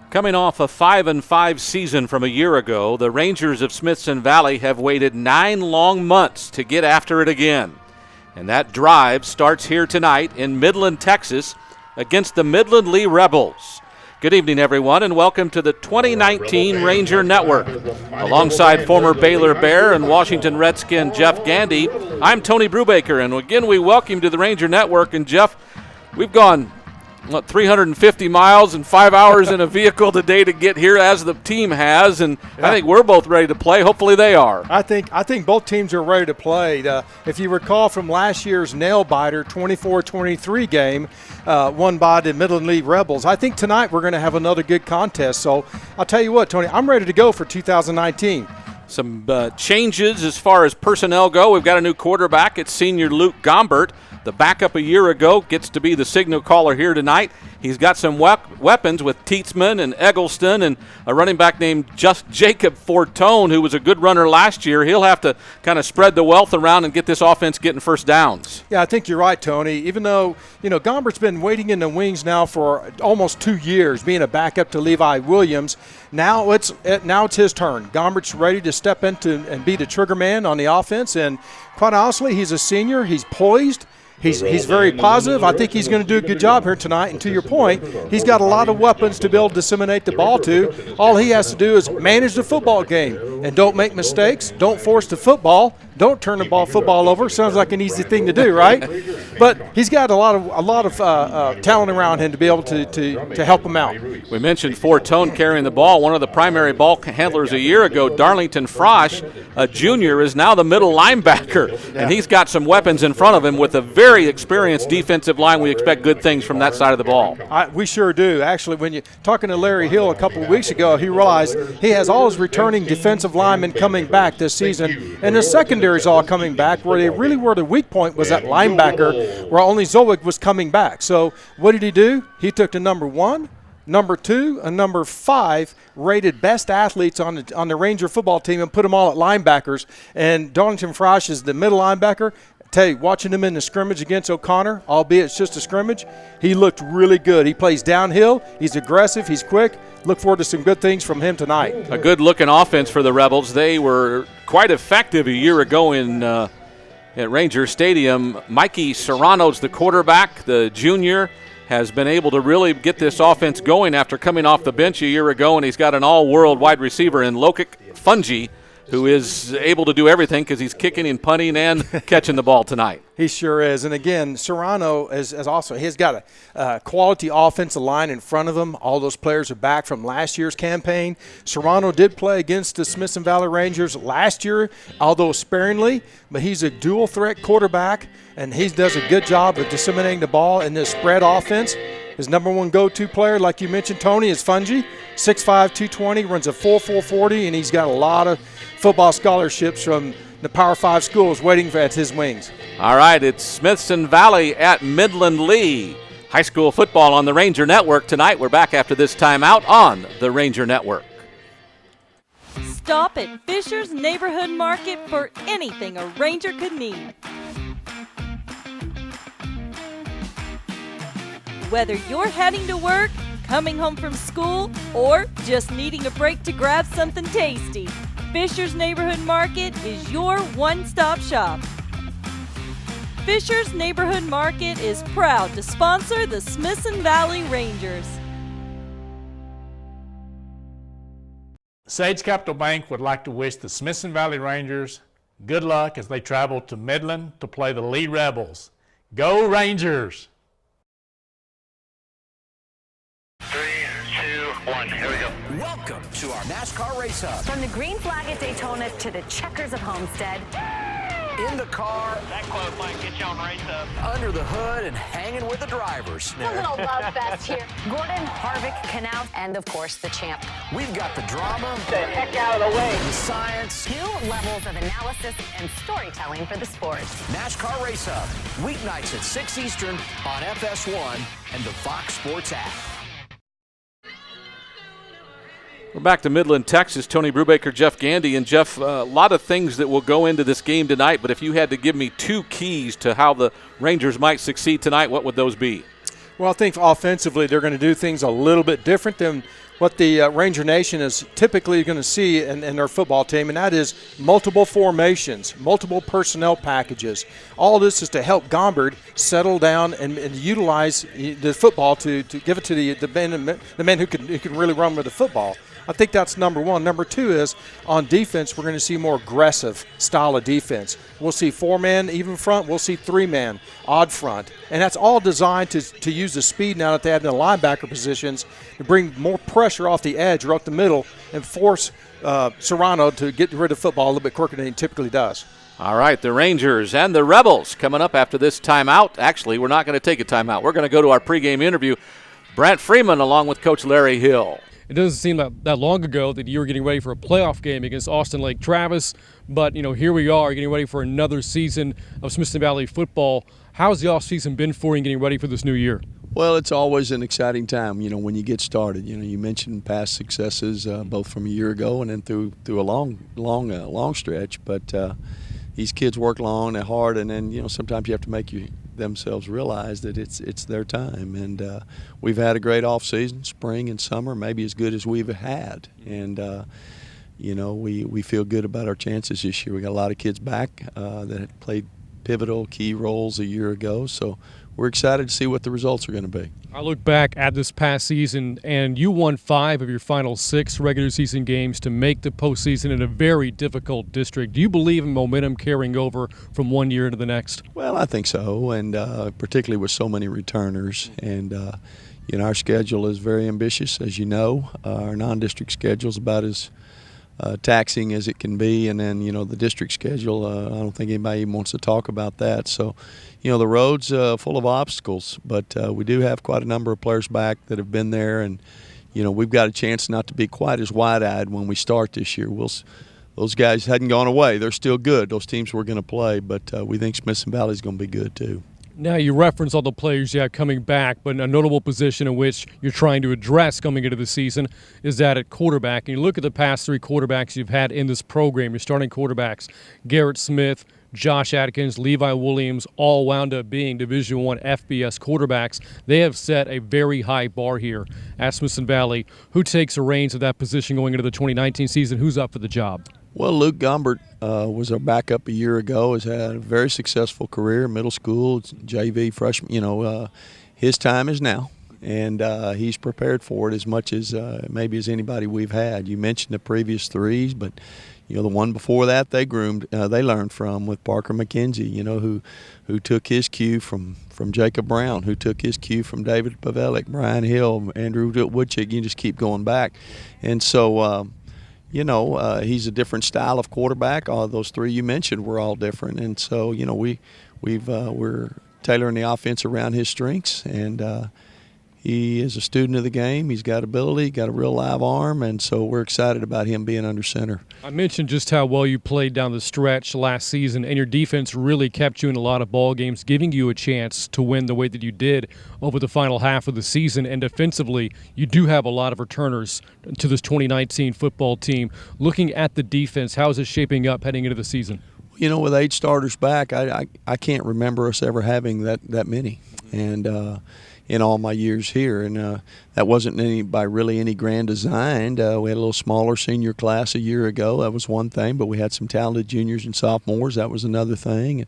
Coming off a 5-5 season from a year ago, the Rangers of Smithson Valley have waited 9 long months to get after it again. And that drive starts here tonight in Midland, Texas, against the Midland Lee Rebels. Good evening, everyone, and welcome to the 2019 Ranger Network. Alongside former Baylor Bear and Washington Redskin Jeff Gandy, I'm Tony Brubaker, and again we welcome you to the Ranger Network. And Jeff, we've gone 350 miles and 5 hours in a vehicle today to get here, as the team has, and I think we're both ready to play. Hopefully they are. I think both teams are ready to play. If you recall from last year's nail-biter 24-23 game won by the Midland Lee Rebels, I think tonight we're going to have another good contest. So I'll tell you what, Tony, I'm ready to go for 2019. Some changes as far as personnel go. We've got a new quarterback. It's senior Luke Gombert. The backup a year ago gets to be the signal caller here tonight. He's got some weapons with Tietzman and Eggleston and a running back named Jacob Fortone, who was a good runner last year. He'll have to kind of spread the wealth around and get this offense getting first downs. Yeah, I think you're right, Tony. Even though, Gombert's been waiting in the wings now for almost 2 years, being a backup to Levi Williams. Now it's his turn. Gombert's ready to step into and be the trigger man on the offense. And quite honestly, he's a senior. He's poised. He's very positive. I think he's going to do a good job here tonight. And to your point, he's got a lot of weapons to be able to disseminate the ball to. All he has to do is manage the football game and don't make mistakes. Don't force the football. Don't turn the football over. Sounds like an easy thing to do, right? But he's got a lot of talent around him to be able to help him out. We mentioned Fortone carrying the ball. One of the primary ball handlers a year ago, Darlington Frosch, a junior, is now the middle linebacker, and he's got some weapons in front of him. With a very experienced defensive line, we expect good things from that side of the ball. We sure do. Actually, when you're talking to Larry Hill a couple of weeks ago, he realized he has all his returning defensive linemen coming back this season, and the secondary is all coming back. Where the weak point was at linebacker, where only Zoig was coming back. So what did he do? He took the number 1, number 2, and number 5 rated best athletes on the Ranger football team and put them all at linebackers. And Darlington Frosch is the middle linebacker. Tell you, watching him in the scrimmage against O'Connor, albeit it's just a scrimmage, he looked really good. He plays downhill. He's aggressive. He's quick. Look forward to some good things from him tonight. A good-looking offense for the Rebels. They were quite effective a year ago at Ranger Stadium. Mikey Serrano's the quarterback. The junior has been able to really get this offense going after coming off the bench a year ago, and he's got an all-world wide receiver in Lokik Fungi, who is able to do everything because he's kicking and punting and catching the ball tonight. He sure is. And again, Serrano is also, he's got a quality offensive line in front of him. All those players are back from last year's campaign. Serrano did play against the Smithson Valley Rangers last year, although sparingly, but he's a dual threat quarterback, and he does a good job of disseminating the ball in this spread offense. His number 1 go-to player, like you mentioned, Tony, is Fungi, 6'5", 220, runs a 4.4 40, and he's got a lot of football scholarships from the Power 5 schools waiting at his wings. All right, it's Smithson Valley at Midland Lee. High school football on the Ranger Network tonight. We're back after this timeout on the Ranger Network. Stop at Fisher's Neighborhood Market for anything a Ranger could need. Whether you're heading to work, coming home from school, or just needing a break to grab something tasty, Fisher's Neighborhood Market is your one-stop shop. Fisher's Neighborhood Market is proud to sponsor the Smithson Valley Rangers. Sage Capital Bank would like to wish the Smithson Valley Rangers good luck as they travel to Midland to play the Lee Rebels. Go Rangers! 3, 2, 1, here we go. Welcome to our NASCAR Race Hub. From the green flag at Daytona to the checkers of Homestead. In the car, That close might get you on Race Hub. under the hood, and hanging with the drivers. A little love fest here. Gordon, Harvick, Canal, and of course the champ. We've got the drama, Get the heck out of the way. the science. 2 levels of analysis and storytelling for the sport. NASCAR Race Hub, weeknights at 6 Eastern on FS1 and the Fox Sports app. We're back to Midland, Texas. Tony Brubaker, Jeff Gandy. And Jeff, a lot of things that will go into this game tonight, but if you had to give me 2 keys to how the Rangers might succeed tonight, what would those be? Well, I think offensively they're going to do things a little bit different than what the Ranger Nation is typically going to see in their football team, and that is multiple formations, multiple personnel packages. All this is to help Gombard settle down and utilize the football to give it to the men who can really run with the football. I think that's number one. Number two is on defense, we're going to see more aggressive style of defense. We'll see 4-man even front. We'll see 3-man odd front. And that's all designed to use the speed now that they have in the linebacker positions to bring more pressure off the edge or up the middle and force Serrano to get rid of the football a little bit quicker than he typically does. All right, the Rangers and the Rebels coming up after this timeout. Actually, we're not going to take a timeout. We're going to go to our pregame interview. Brent Freeman along with Coach Larry Hill. It doesn't seem that long ago that you were getting ready for a playoff game against Austin Lake Travis, but here we are getting ready for another season of Smithson Valley football. How's the offseason been for you getting ready for this new year? Well, it's always an exciting time, when you get started. You mentioned past successes both from a year ago and then through a long stretch, but these kids work long and hard, and then sometimes you have to make themselves realize that it's their time. And we've had a great off season, spring and summer, maybe as good as we've had. And we feel good about our chances this year. We got a lot of kids back that had played pivotal key roles a year ago, so we're excited to see what the results are going to be. I look back at this past season, and you won 5 of your final 6 regular season games to make the postseason in a very difficult district. Do you believe in momentum carrying over from one year to the next? Well, I think so, and particularly with so many returners. And our schedule is very ambitious, as you know. Our non-district schedule is about as taxing as it can be, and then the district schedule, I don't think anybody even wants to talk about that. So the road's full of obstacles, but we do have quite a number of players back that have been there, and we've got a chance not to be quite as wide-eyed when we start this year. Those guys hadn't gone away. They're still good, those teams we're going to play, but we think Smithson Valley is going to be good too. Now, you reference all the players you have coming back, but a notable position in which you're trying to address coming into the season is that at quarterback. And you look at the past 3 quarterbacks you've had in this program, your starting quarterbacks, Garrett Smith, Josh Atkins, Levi Williams, all wound up being Division I FBS quarterbacks. They have set a very high bar here at Smithson Valley. Who takes the reins of that position going into the 2019 season? Who's up for the job? Well, Luke Gombert was our backup a year ago, has had a very successful career, middle school, JV, freshman. His time is now, and he's prepared for it as much as maybe as anybody we've had. You mentioned the previous 3s, but the one before that they learned from with Parker McKenzie, who took his cue from Jacob Brown, who took his cue from David Pavelic, Brian Hill, Andrew Woodchick. You just keep going back, and so. He's a different style of quarterback. All those 3 you mentioned were all different, and so we're tailoring the offense around his strengths, and he is a student of the game. He's got ability, got a real live arm, and so we're excited about him being under center. I mentioned just how well you played down the stretch last season, and your defense really kept you in a lot of ball games, giving you a chance to win the way that you did over the final half of the season. And defensively, you do have a lot of returners to this 2019 football team. Looking at the defense, how is it shaping up heading into the season? With 8 starters back, I can't remember us ever having that many. And in all my years here, and that wasn't by really any grand design. We had a little smaller senior class a year ago. That was one thing, but we had some talented juniors and sophomores. That was another thing,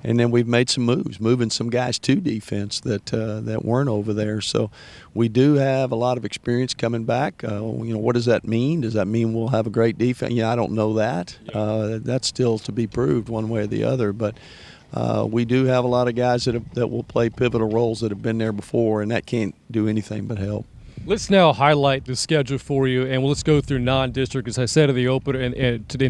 and then we've made some moves, moving some guys to defense that weren't over there. So we do have a lot of experience coming back. What does that mean? Does that mean we'll have a great defense? I don't know that. That's still to be proved one way or the other, but. We do have a lot of guys that will play pivotal roles that have been there before, and that can't do anything but help. Let's now highlight the schedule for you, and let's go through non-district. As I said in the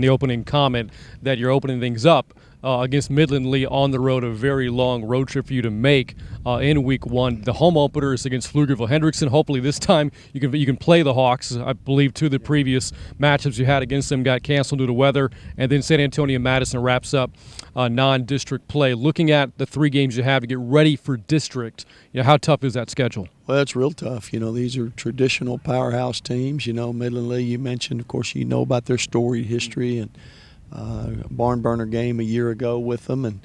opening comment, that you're opening things up against Midland Lee on the road, a very long road trip for you to make in Week 1. The home opener is against Pflugerville-Hendrickson. Hopefully this time you can play the Hawks. I believe 2 of the previous matchups you had against them got canceled due to weather. And then San Antonio-Madison wraps up non-district play. Looking at the 3 games you have to get ready for district, how tough is that schedule? Well, it's real tough. These are traditional powerhouse teams. Midland Lee, you mentioned, of course, about their storied history and barn burner game a year ago with them, and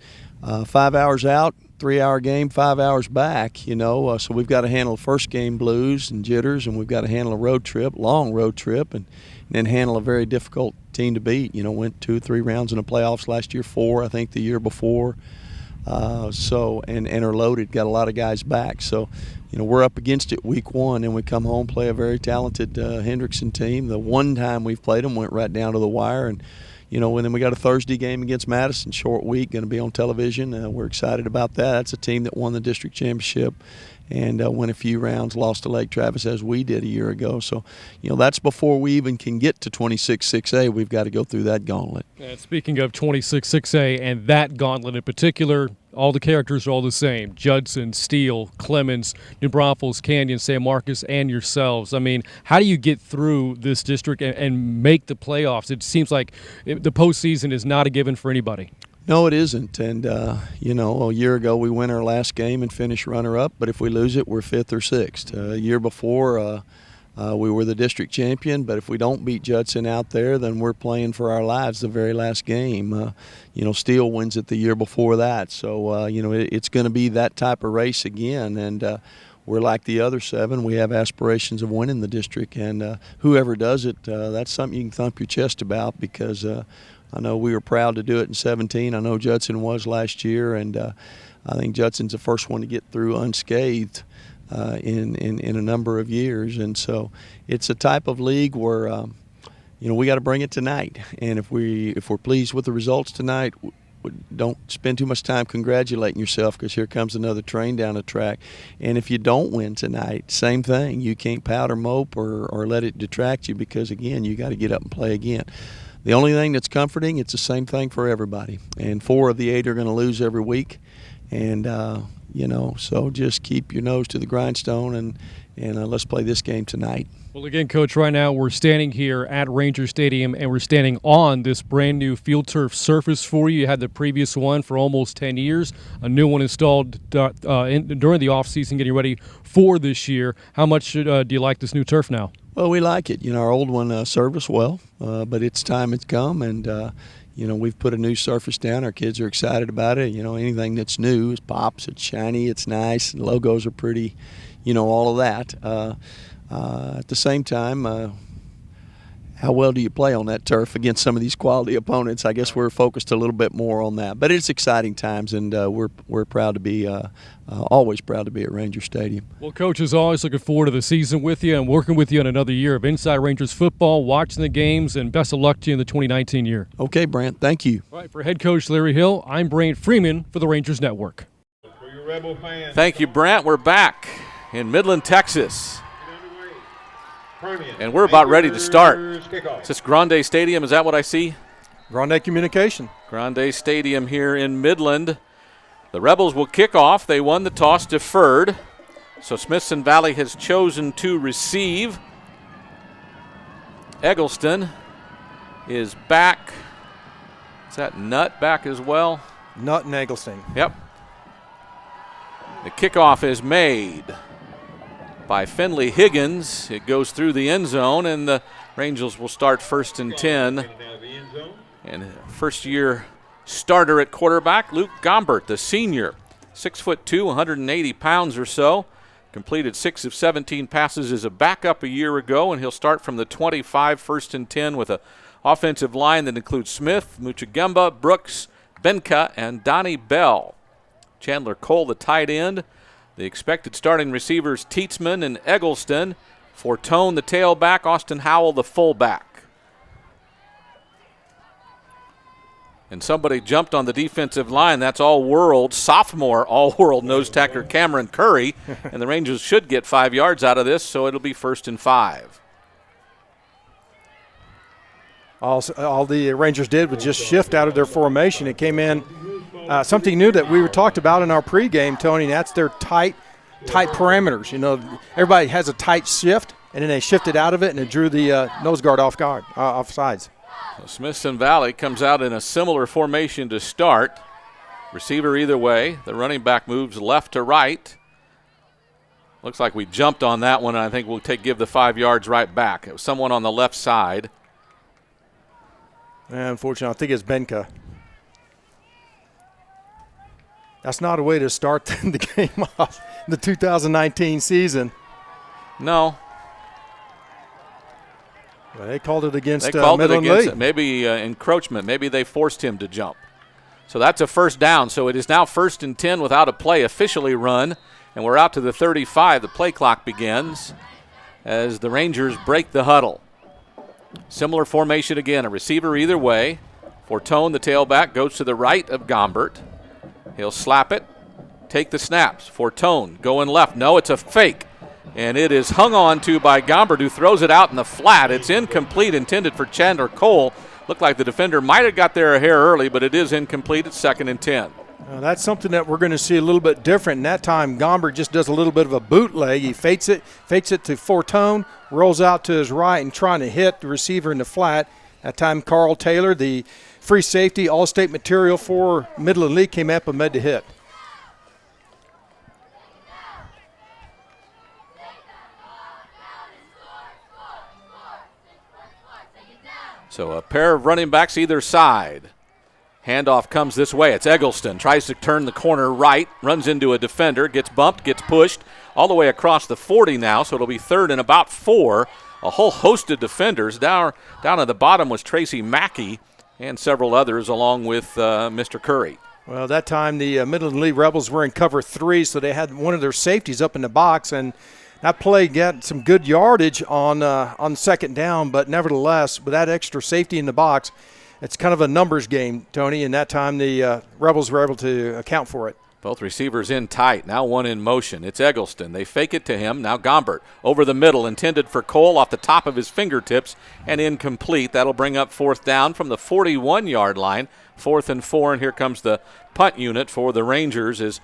5 hours out, 3-hour game 5 hours back, so we've got to handle first game blues and jitters, and we've got to handle a long road trip, and then handle a very difficult team to beat. Went 2 or 3 rounds in the playoffs last year, 4 I think the year before. And are loaded, got a lot of guys back. So, we're up against it week 1, and we come home, play a very talented Hendrickson team. The one time we've played them went right down to the wire, and and then we got a Thursday game against Madison, short week, going to be on television. We're excited about that. That's a team that won the district championship and went a few rounds, lost to Lake Travis as we did a year ago. So, that's before we even can get to 26-6A. We've got to go through that gauntlet. And speaking of 26-6A and that gauntlet in particular, all the characters are all the same. Judson, Steele, Clemens, New Braunfels, Canyon, San Marcos, and yourselves. I mean, how do you get through this district and make the playoffs? It seems like the postseason is not a given for anybody. No, it isn't. And, a year ago we win our last game and finish runner-up, but if we lose it, we're 5th or 6th. A year before, we were the district champion, but if we don't beat Judson out there, then we're playing for our lives the very last game. Steele wins it the year before that. So, it's going to be that type of race again. And we're like the other 7. We have aspirations of winning the district. And whoever does it, that's something you can thump your chest about, because I know we were proud to do it in 17. I know Judson was last year. And I think Judson's the first one to get through unscathed in a number of years. And so it's a type of league where we got to bring it tonight, and if we're pleased with the results tonight, don't spend too much time congratulating yourself, because here comes another train down the track. And if you don't win tonight, same thing. You can't pout or mope or let it detract you, because again, you got to get up and play again. The only thing that's comforting, it's the same thing for everybody, and 4 of the 8 are going to lose every week. And so just keep your nose to the grindstone and let's play this game tonight. Well, again, Coach, right now we're standing here at Ranger Stadium, and we're standing on this brand new field turf surface for you. You had the previous one for almost 10 years, a new one installed during the offseason, getting ready for this year. How much do you like this new turf now? Well, we like it. Our old one served us well, but its time has come, and we've put a new surface down. Our kids are excited about it. Anything that's new, it pops, it's shiny, it's nice, and logos are pretty, all of that. At the same time, how well do you play on that turf against some of these quality opponents? I guess we're focused a little bit more on that. But it's exciting times, and we're proud to be always proud to be at Ranger Stadium. Well, Coach, as always, looking forward to the season with you and working with you on another year of Inside Rangers football, watching the games, and best of luck to you in the 2019 year. Okay, Brant, thank you. All right, for head coach Larry Hill, I'm Brant Freeman for the Rangers Network. Thank you, Brant. We're back in Midland, Texas. And we're about ready to start. Is this Grande Stadium? Is that what I see? Grande Communication. Grande Stadium here in Midland. The Rebels will kick off. They won the toss, deferred. So Smithson Valley has chosen to receive. Eggleston is back. Is that Nutt back as well? Nutt and Eggleston. Yep. The kickoff is made by Finley Higgins. It goes through the end zone, and the Rangers will start 1st and 10. And first-year starter at quarterback, Luke Gombert, the senior, 6'2", 180 pounds or so. Completed 6 of 17 passes as a backup a year ago, and he'll start from the 25, 1st and 10, with an offensive line that includes Smith, Muchagemba, Brooks, Benka, and Donnie Bell. Chandler Cole, the tight end. The expected starting receivers, Tietzman and Eggleston. Fortone, the tailback. Austin Howell, the fullback. And somebody jumped on the defensive line. That's all-world, sophomore all-world nose tackler Cameron Curry. And the Rangers should get 5 yards out of this, so it'll be 1st and 5. All the Rangers did was just shift out of their formation. It came in something new that we talked about in our pregame, Tony, and that's their tight parameters. Everybody has a tight shift, and then they shifted out of it, and it drew the nose guard off sides. So Smithson Valley comes out in a similar formation to start. Receiver either way. The running back moves left to right. Looks like we jumped on that one, and I think we'll give the 5 yards right back. It was someone on the left side. And unfortunately, I think it's Benka. That's not a way to start the game off the 2019 season. No. Well, they called it against Midland Lee. Maybe encroachment. Maybe they forced him to jump. So that's a first down. So it is now 1st and 10 without a play officially run. And we're out to the 35. The play clock begins as the Rangers break the huddle. Similar formation again. A receiver either way. Fortone, the tailback, goes to the right of Gombert. He'll slap it, take the snaps. Fortone going left. No, it's a fake. And it is hung on to by Gombert, who throws it out in the flat. It's incomplete, intended for Chandler Cole. Looked like the defender might have got there a hair early, but it is incomplete. It's 2nd and 10. That's something that we're going to see a little bit different. And that time, Gombert just does a little bit of a bootleg. He fakes it to Fortone, rolls out to his right and trying to hit the receiver in the flat. That time, Carl Taylor, the free safety, all-state material for Midland Lee, came up and made the hit. So a pair of running backs either side. Handoff comes this way. It's Eggleston. Tries to turn the corner right. Runs into a defender. Gets bumped. Gets pushed. All the way across the 40 now. So it'll be 3rd and about 4. A whole host of defenders. Down at the bottom was Tracy Mackey and several others along with Mr. Curry. Well, that time the Midland Lee Rebels were in cover 3, so they had one of their safeties up in the box, and that play got some good yardage on 2nd down, but nevertheless, with that extra safety in the box, it's kind of a numbers game, Tony, and that time the Rebels were able to account for it. Both receivers in tight. Now one in motion. It's Eggleston. They fake it to him. Now Gombert over the middle, intended for Cole off the top of his fingertips and incomplete. That'll bring up 4th down from the 41-yard line. 4th and 4, and here comes the punt unit for the Rangers. Is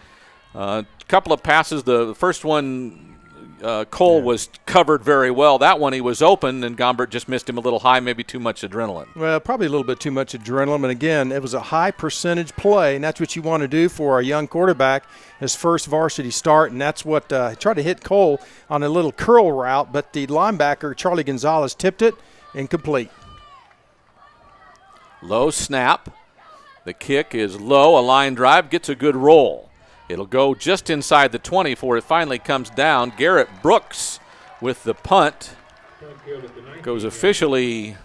a couple of passes. The first one, Cole was covered very well. That one he was open, and Gombert just missed him a little high, maybe too much adrenaline. Well, probably a little bit too much adrenaline. And again, it was a high percentage play, and that's what you want to do for a young quarterback, his first varsity start, and that's what he tried to hit Cole on a little curl route, but the linebacker, Charlie Gonzalez, tipped it incomplete. Low snap. The kick is low. A line drive gets a good roll. It'll go just inside the 20 before it finally comes down. Garrett Brooks with the punt. Goes officially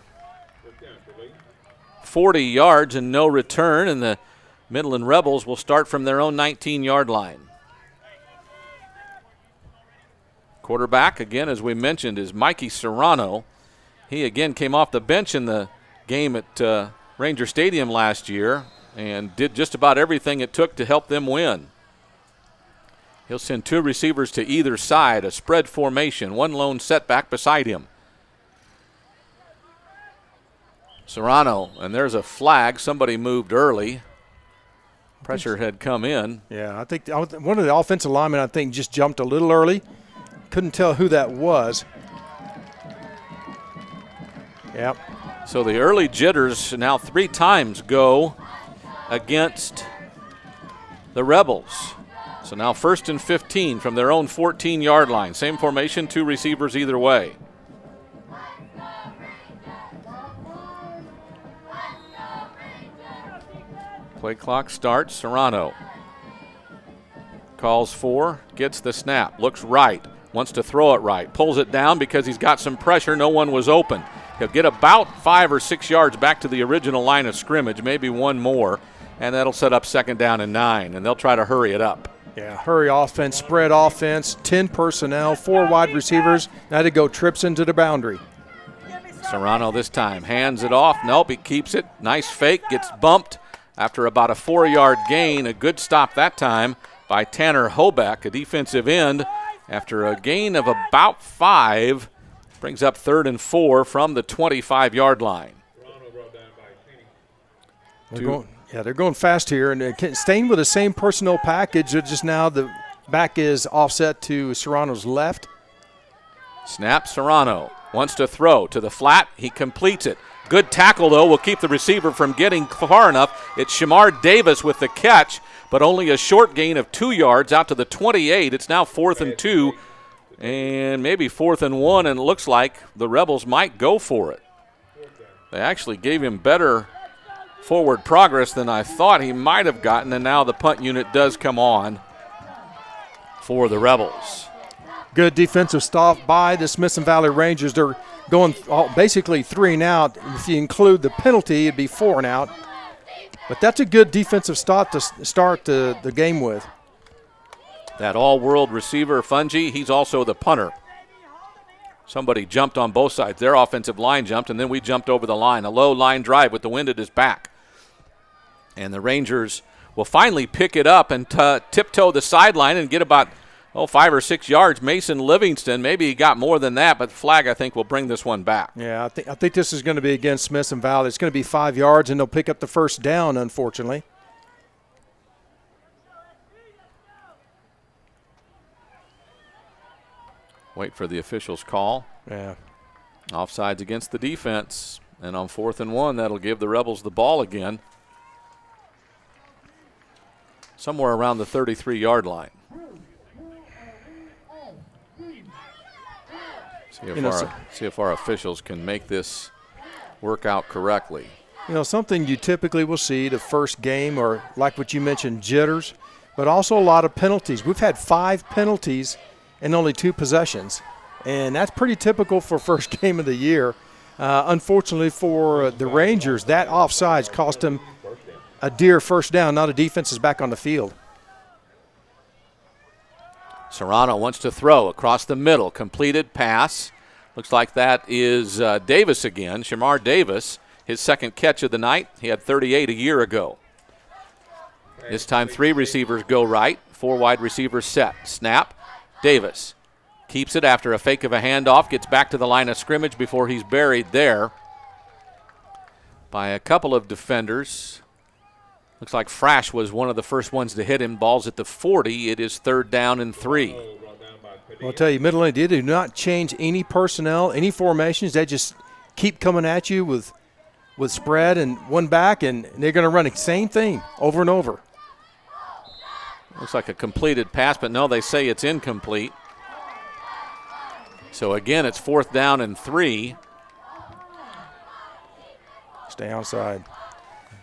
40 yards and no return, and the Midland Rebels will start from their own 19-yard line. Quarterback, again, as we mentioned, is Mikey Serrano. He, again, came off the bench in the game at Ranger Stadium last year and did just about everything it took to help them win. He'll send 2 receivers to either side, a spread formation, one lone setback beside him. Serrano, and there's a flag. Somebody moved early. Pressure had come in. Yeah, I think one of the offensive linemen, I think, just jumped a little early. Couldn't tell who that was. Yep. So the early jitters now 3 times go against the Rebels. So now 1st and 15 from their own 14-yard line. Same formation, 2 receivers either way. Play clock starts. Serrano calls for, gets the snap, looks right, wants to throw it right, pulls it down because he's got some pressure. No one was open. He'll get about 5 or 6 yards back to the original line of scrimmage, maybe one more, and that'll set up 2nd down and 9, and they'll try to hurry it up. Yeah, hurry offense, spread offense, 10 personnel, 4 wide receivers. Now to go trips into the boundary. Serrano this time hands it off. Nope, he keeps it. Nice fake, gets bumped after about a 4-yard gain. A good stop that time by Tanner Hoback, a defensive end, after a gain of about 5. Brings up 3rd and 4 from the 25-yard line. They're going fast here, and staying with the same personnel package. Just now the back is offset to Serrano's left. Snap. Serrano wants to throw to the flat. He completes it. Good tackle, though, will keep the receiver from getting far enough. It's Shamar Davis with the catch, but only a short gain of 2 yards out to the 28. It's now 4th and 2 and maybe 4th and 1, and it looks like the Rebels might go for it. They actually gave him better forward progress than I thought he might have gotten, and now the punt unit does come on for the Rebels. Good defensive stop by the Smithson Valley Rangers. They're going basically 3 and out. If you include the penalty, it'd be 4 and out. But that's a good defensive stop to start the game with. That all-world receiver, Fungi, he's also the punter. Somebody jumped on both sides. Their offensive line jumped, and then we jumped over the line. A low line drive with the wind at his back. And the Rangers will finally pick it up and tiptoe the sideline and get about 5 or 6 yards. Mason Livingston, maybe he got more than that, but flag, I think, will bring this one back. Yeah, I think this is going to be against Smithson Valley. It's going to be 5 yards, and they'll pick up the first down, unfortunately. Wait for the official's call. Yeah. Offsides against the defense. And on 4th and 1, that'll give the Rebels the ball again. Somewhere around the 33-yard line. See if our officials can make this work out correctly. Something you typically will see the first game, or like what you mentioned, jitters, but also a lot of penalties. We've had 5 penalties in only 2 possessions, and that's pretty typical for first game of the year. Unfortunately for the Rangers, that offsides cost them a dear first down. Now the defense is back on the field. Serrano wants to throw across the middle. Completed pass. Looks like that is Davis again, Shamar Davis, his second catch of the night. He had 38 a year ago. This time 3 receivers go right, 4 wide receivers set. Snap. Davis keeps it after a fake of a handoff, gets back to the line of scrimmage before he's buried there by a couple of defenders. Looks like Frash was one of the first ones to hit him. Ball's at the 40. It is 3rd down and 3. I'll tell you, Midland Lee do not change any personnel, any formations. They just keep coming at you with spread and one back, and they're going to run the same thing over and over. Looks like a completed pass, but no, they say it's incomplete. So again, it's 4th down and 3. Stay outside.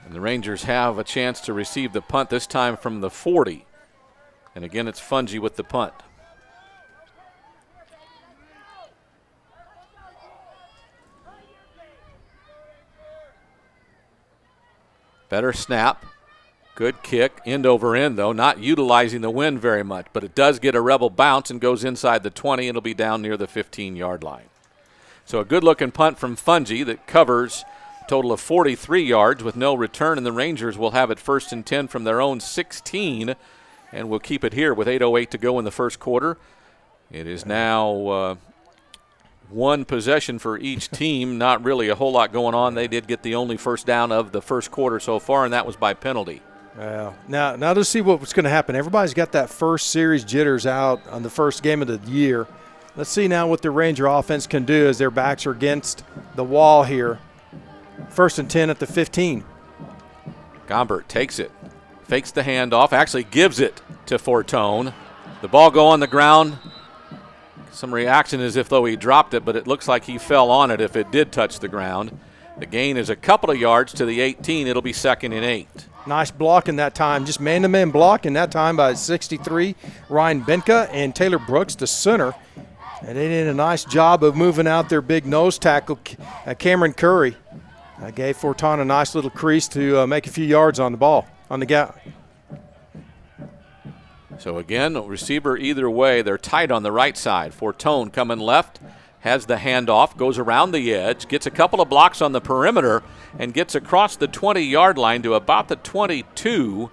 And the Rangers have a chance to receive the punt, this time from the 40. And again, it's Fungi with the punt. Better snap. Good kick, end over end, though. Not utilizing the wind very much, but it does get a Rebel bounce and goes inside the 20. It'll be down near the 15-yard line. So a good-looking punt from Fungi that covers a total of 43 yards with no return, and the Rangers will have it 1st and 10 from their own 16, and we'll keep it here with 8:08 to go in the first quarter. It is now 1 possession for each team. Not really a whole lot going on. They did get the only first down of the first quarter so far, and that was by penalty. Well, now to see what's going to happen. Everybody's got that first series jitters out on the first game of the year. Let's see now what the Ranger offense can do as their backs are against the wall here. 1st and 10 at the 15. Gombert takes it, fakes the handoff, actually gives it to Fortone. The ball go on the ground. Some reaction as if though he dropped it, but it looks like he fell on it if it did touch the ground. The gain is a couple of yards to the 18. It'll be 2nd and 8. Nice blocking that time. Just man-to-man blocking that time by 63, Ryan Benka and Taylor Brooks, the center. And they did a nice job of moving out their big nose tackle, Cameron Curry. Gave Fortone a nice little crease to make a few yards on the ball, on the gap. So again, receiver either way, they're tight on the right side. Fortone coming left, has the handoff, goes around the edge, gets a couple of blocks on the perimeter, and gets across the 20-yard line to about the 22.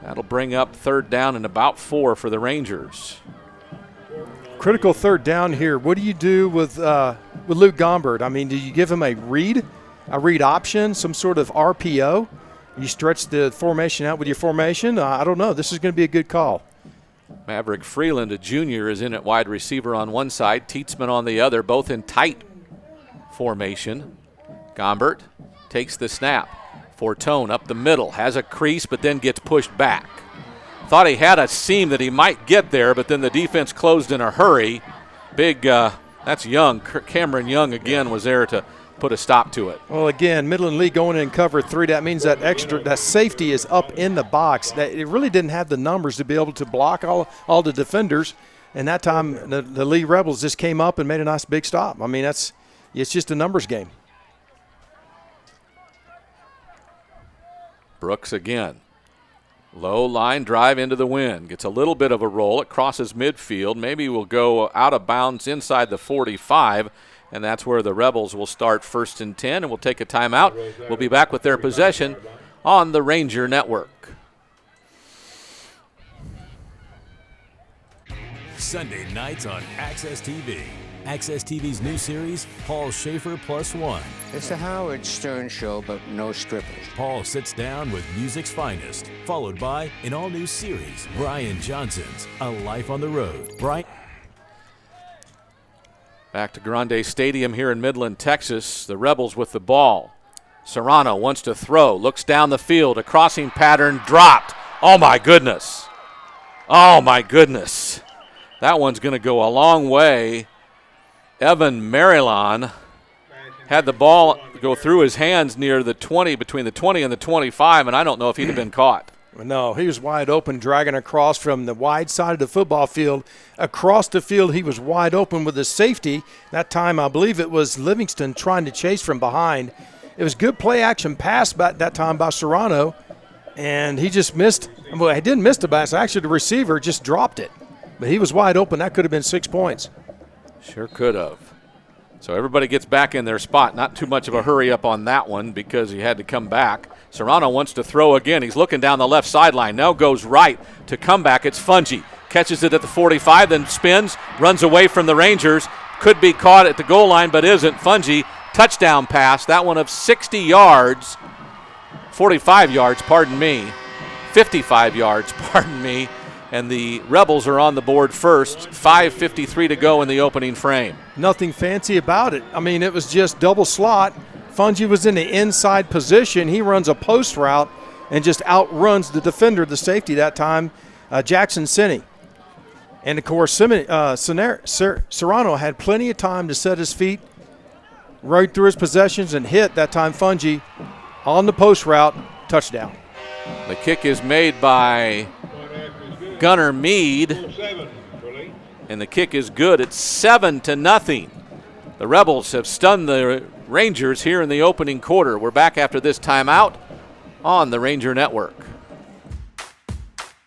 That'll bring up 3rd down and about 4 for the Rangers. Critical 3rd down here. What do you do with Luke Gombert? I mean, do you give him a read option, some sort of RPO? You stretch the formation out with your formation? I don't know. This is going to be a good call. Maverick Freeland, a junior, is in at wide receiver on one side, Tietzman on the other, both in tight formation. Gombert takes the snap. Fortone up the middle, has a crease, but then gets pushed back. Thought he had a seam that he might get there, but then the defense closed in a hurry. That's Young. Cameron Young again was there to put a stop to it. Well, again, Midland Lee going in cover 3. That means that safety is up in the box. That it really didn't have the numbers to be able to block all the defenders. And that time, the Lee Rebels just came up and made a nice big stop. I mean, it's just a numbers game. Brooks again. Low line drive into the wind. Gets a little bit of a roll. It crosses midfield. Maybe will go out of bounds inside the 45, and that's where the Rebels will start 1st and 10, and we'll take a timeout. We'll be back with their possession on the Ranger Network. Sunday nights on Access TV. Access TV's new series, Paul Schaefer Plus One. It's the Howard Stern Show, but no strippers. Paul sits down with music's finest, followed by an all-new series, Brian Johnson's A Life on the Road. Back to Grande Stadium here in Midland, Texas. The Rebels with the ball. Serrano wants to throw, looks down the field, a crossing pattern dropped. Oh my goodness. Oh my goodness. That one's going to go a long way. Evan Marilon had the ball go through his hands near the 20, between the 20 and the 25, and I don't know if he'd have been caught. No, he was wide open, dragging across from the wide side of the football field. Across the field, he was wide open with his safety. That time, I believe it was Livingston trying to chase from behind. It was good play-action pass that time by Serrano, and he just missed. Well, he didn't miss the pass. Actually, the receiver just dropped it. But he was wide open. That could have been 6 points. Sure could have. So everybody gets back in their spot. Not too much of a hurry up on that one because he had to come back. Serrano wants to throw again. He's looking down the left sideline. Now goes right to come back. It's Fungi. Catches it at the 45, then spins, runs away from the Rangers. Could be caught at the goal line, but isn't. Fungi, touchdown pass. That one of 60 yards. 45 yards, pardon me. 55 yards, pardon me. And the Rebels are on the board first. 5:53 to go in the opening frame. Nothing fancy about it. I mean, it was just double slot. Fungi was in the inside position. He runs a post route and just outruns the defender, the safety that time, Jackson Sinney. And, of course, Serrano had plenty of time to set his feet, right through his possessions, and hit that time Fungi on the post route, touchdown. The kick is made by Gunnar Mead, and the kick is good. It's 7-0. The Rebels have stunned the Rangers here in the opening quarter. We're back after this timeout on the Ranger Network.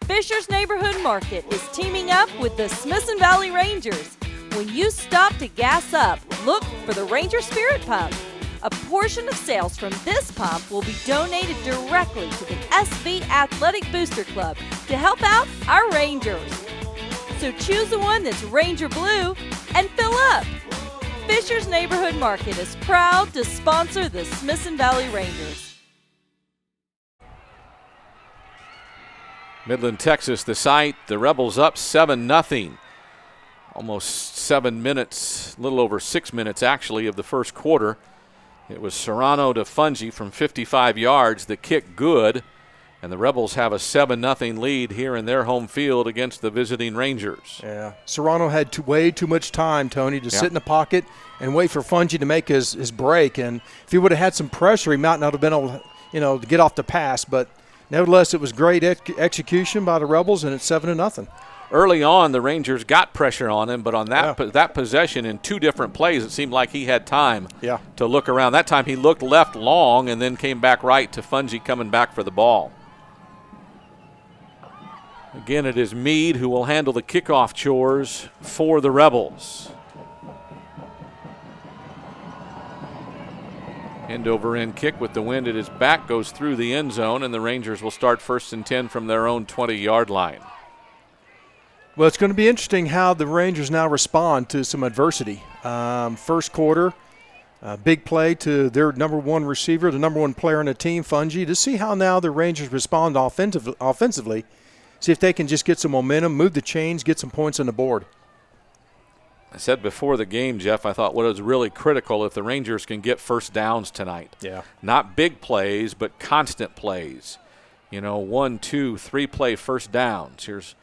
Fisher's Neighborhood Market is teaming up with the Smithson Valley Rangers. When you stop to gas up, look for the Ranger Spirit Pump. A portion of sales from this pump will be donated directly to the SV Athletic Booster Club to help out our Rangers. So choose the one that's Ranger Blue and fill up. Fisher's Neighborhood Market is proud to sponsor the Smithson Valley Rangers. Midland, Texas, the site. The Rebels up 7-0. Almost 7 minutes, a little over 6 minutes actually of the first quarter. It was Serrano to Fungi from 55 yards. The kick good, and the Rebels have a 7-0 lead here in their home field against the visiting Rangers. Yeah, Serrano had way too much time, Tony, to sit in the pocket and wait for Fungi to make his break. And if he would have had some pressure, he might not have been able, to get off the pass. But nevertheless, it was great execution by the Rebels, and it's 7-0. Early on, the Rangers got pressure on him, but on that possession in 2 different plays, it seemed like he had time to look around. That time he looked left long and then came back right to Fungi coming back for the ball. Again, it is Mead who will handle the kickoff chores for the Rebels. End over end kick with the wind at his back goes through the end zone, and the Rangers will start 1st and 10 from their own 20-yard line. Well, it's going to be interesting how the Rangers now respond to some adversity. First quarter, big play to their number one receiver, the number one player on the team, Fungi, to see how now the Rangers respond offensively, see if they can just get some momentum, move the chains, get some points on the board. I said before the game, Jeff, I thought what was really critical if the Rangers can get first downs tonight. Yeah. Not big plays, but constant plays. 1, 2, 3 play first downs. Here's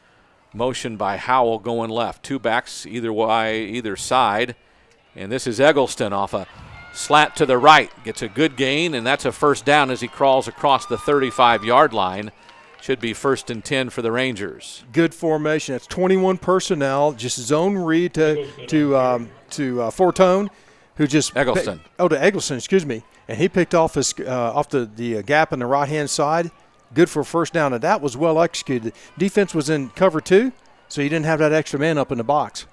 motion by Howell going left. 2 backs either side. And this is Eggleston off a Slant to the right, gets a good gain, and that's a first down as he crawls across the 35-yard line. Should be 1st and 10 for the Rangers. Good formation. That's 21 personnel, just zone read to Fortone, who just Eggleston. To Eggleston, excuse me, and he picked off the gap on the right-hand side. Good for a first down, and that was well executed. Defense was in cover 2, so you didn't have that extra man up in the box.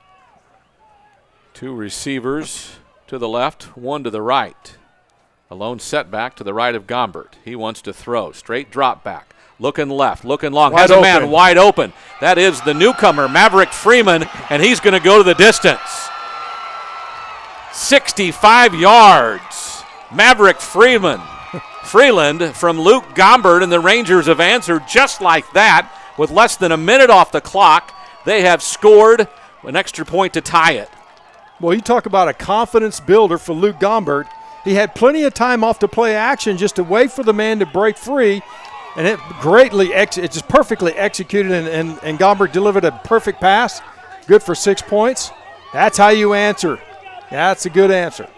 2 receivers to the left, 1 to the right. A lone setback to the right of Gombert. He wants to throw. Straight drop back. Looking left, looking long. Wide has a man open. wide open. That is the newcomer, Maverick Freeman, and he's going to go to the distance. 65 yards. Maverick Freeland from Luke Gombert, and the Rangers have answered just like that. With less than a minute off the clock, they have scored an extra point to tie it. Well, you talk about a confidence builder for Luke Gombert. He had plenty of time off the play action just to wait for the man to break free, and it it's just perfectly executed, and Gombert delivered a perfect pass. Good for 6 points. That's how you answer. That's a good answer.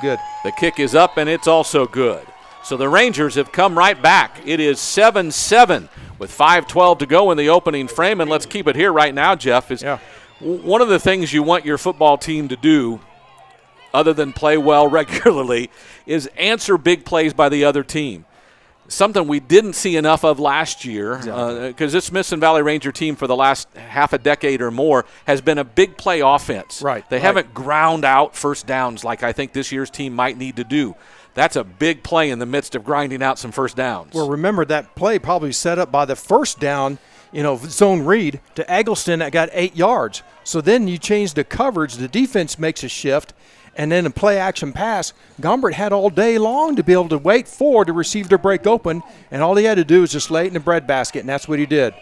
Good. The kick is up, and it's also good. So the Rangers have come right back. It is 7-7 with 5:12 to go in the opening frame, and let's keep it here right now, Jeff. One of the things you want your football team to do, other than play well regularly, is answer big plays by the other team. Something we didn't see enough of last year, because this Smithson Valley Ranger team for the last half a decade or more has been a big play offense. Right. They haven't ground out first downs like I think this year's team might need to do. That's a big play in the midst of grinding out some first downs. Well, remember that play probably set up by the first down, zone read to Eggleston that got 8 yards. So then you change the coverage, the defense makes a shift, and then a play-action pass. Gombert had all day long to be able to wait for the receiver to break open, and all he had to do was just lay it in the breadbasket, and that's what he did.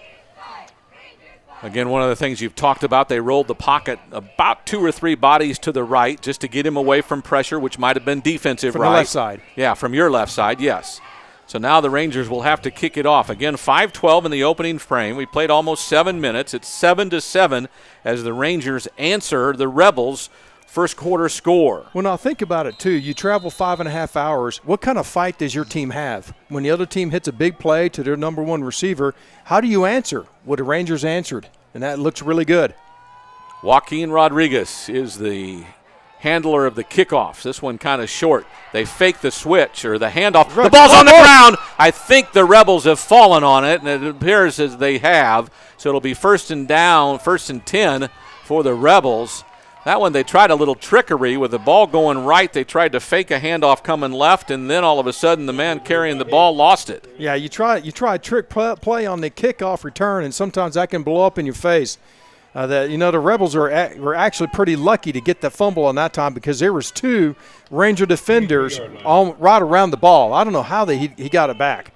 Again, one of the things you've talked about, they rolled the pocket about 2 or 3 bodies to the right just to get him away from pressure, which might have been defensive From the left side. Yeah, from your left side, yes. So now the Rangers will have to kick it off. Again, 5:12 in the opening frame. We played almost 7 minutes. It's 7-7 as the Rangers answer the Rebels' first quarter score. Well, now think about it, too. You travel 5.5 hours. What kind of fight does your team have? When the other team hits a big play to their number 1 receiver, how do you answer? Well, the Rangers answered, and that looks really good. Joaquin Rodriguez is the handler of the kickoffs. This one kind of short. They fake the switch or the handoff. Right. The ball's on the ground. I think the Rebels have fallen on it, and it appears as they have. So it'll be 1st and 10 for the Rebels. That one they tried a little trickery with the ball going right. They tried to fake a handoff coming left, and then all of a sudden the man carrying the ball lost it. Yeah, you try a trick play on the kickoff return, and sometimes that can blow up in your face. The Rebels were actually pretty lucky to get the fumble on that time because there was 2 Ranger defenders right around the ball. I don't know how he got it back.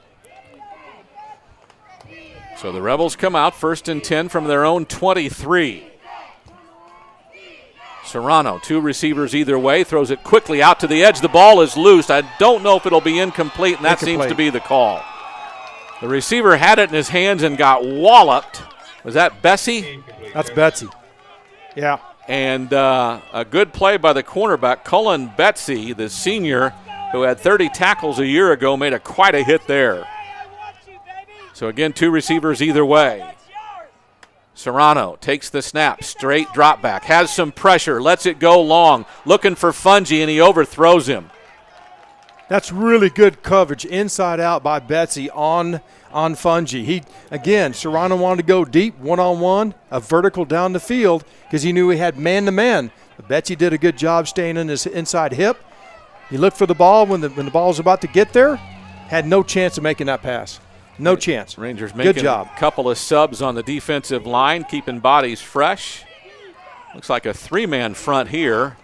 So the Rebels come out 1st and 10 from their own 23. Serrano, 2 receivers either way, throws it quickly out to the edge. The ball is loose. I don't know if it'll be incomplete, and that seems to be the call. The receiver had it in his hands and got walloped. Was that Bessie? That's Betsy. Yeah. And a good play by the cornerback, Cullen Betsy, the senior, who had 30 tackles a year ago, made quite a hit there. So again, 2 receivers either way. Serrano takes the snap, straight drop back, has some pressure, lets it go long, looking for Fungi, and he overthrows him. That's really good coverage inside out by Betsy on Fungi. Serrano wanted to go deep, one-on-one, a vertical down the field because he knew he had man-to-man. But Betsy did a good job staying in his inside hip. He looked for the ball when the ball was about to get there, had no chance of making that pass. No chance. Rangers making a couple of subs on the defensive line, keeping bodies fresh. Looks like a 3-man front here.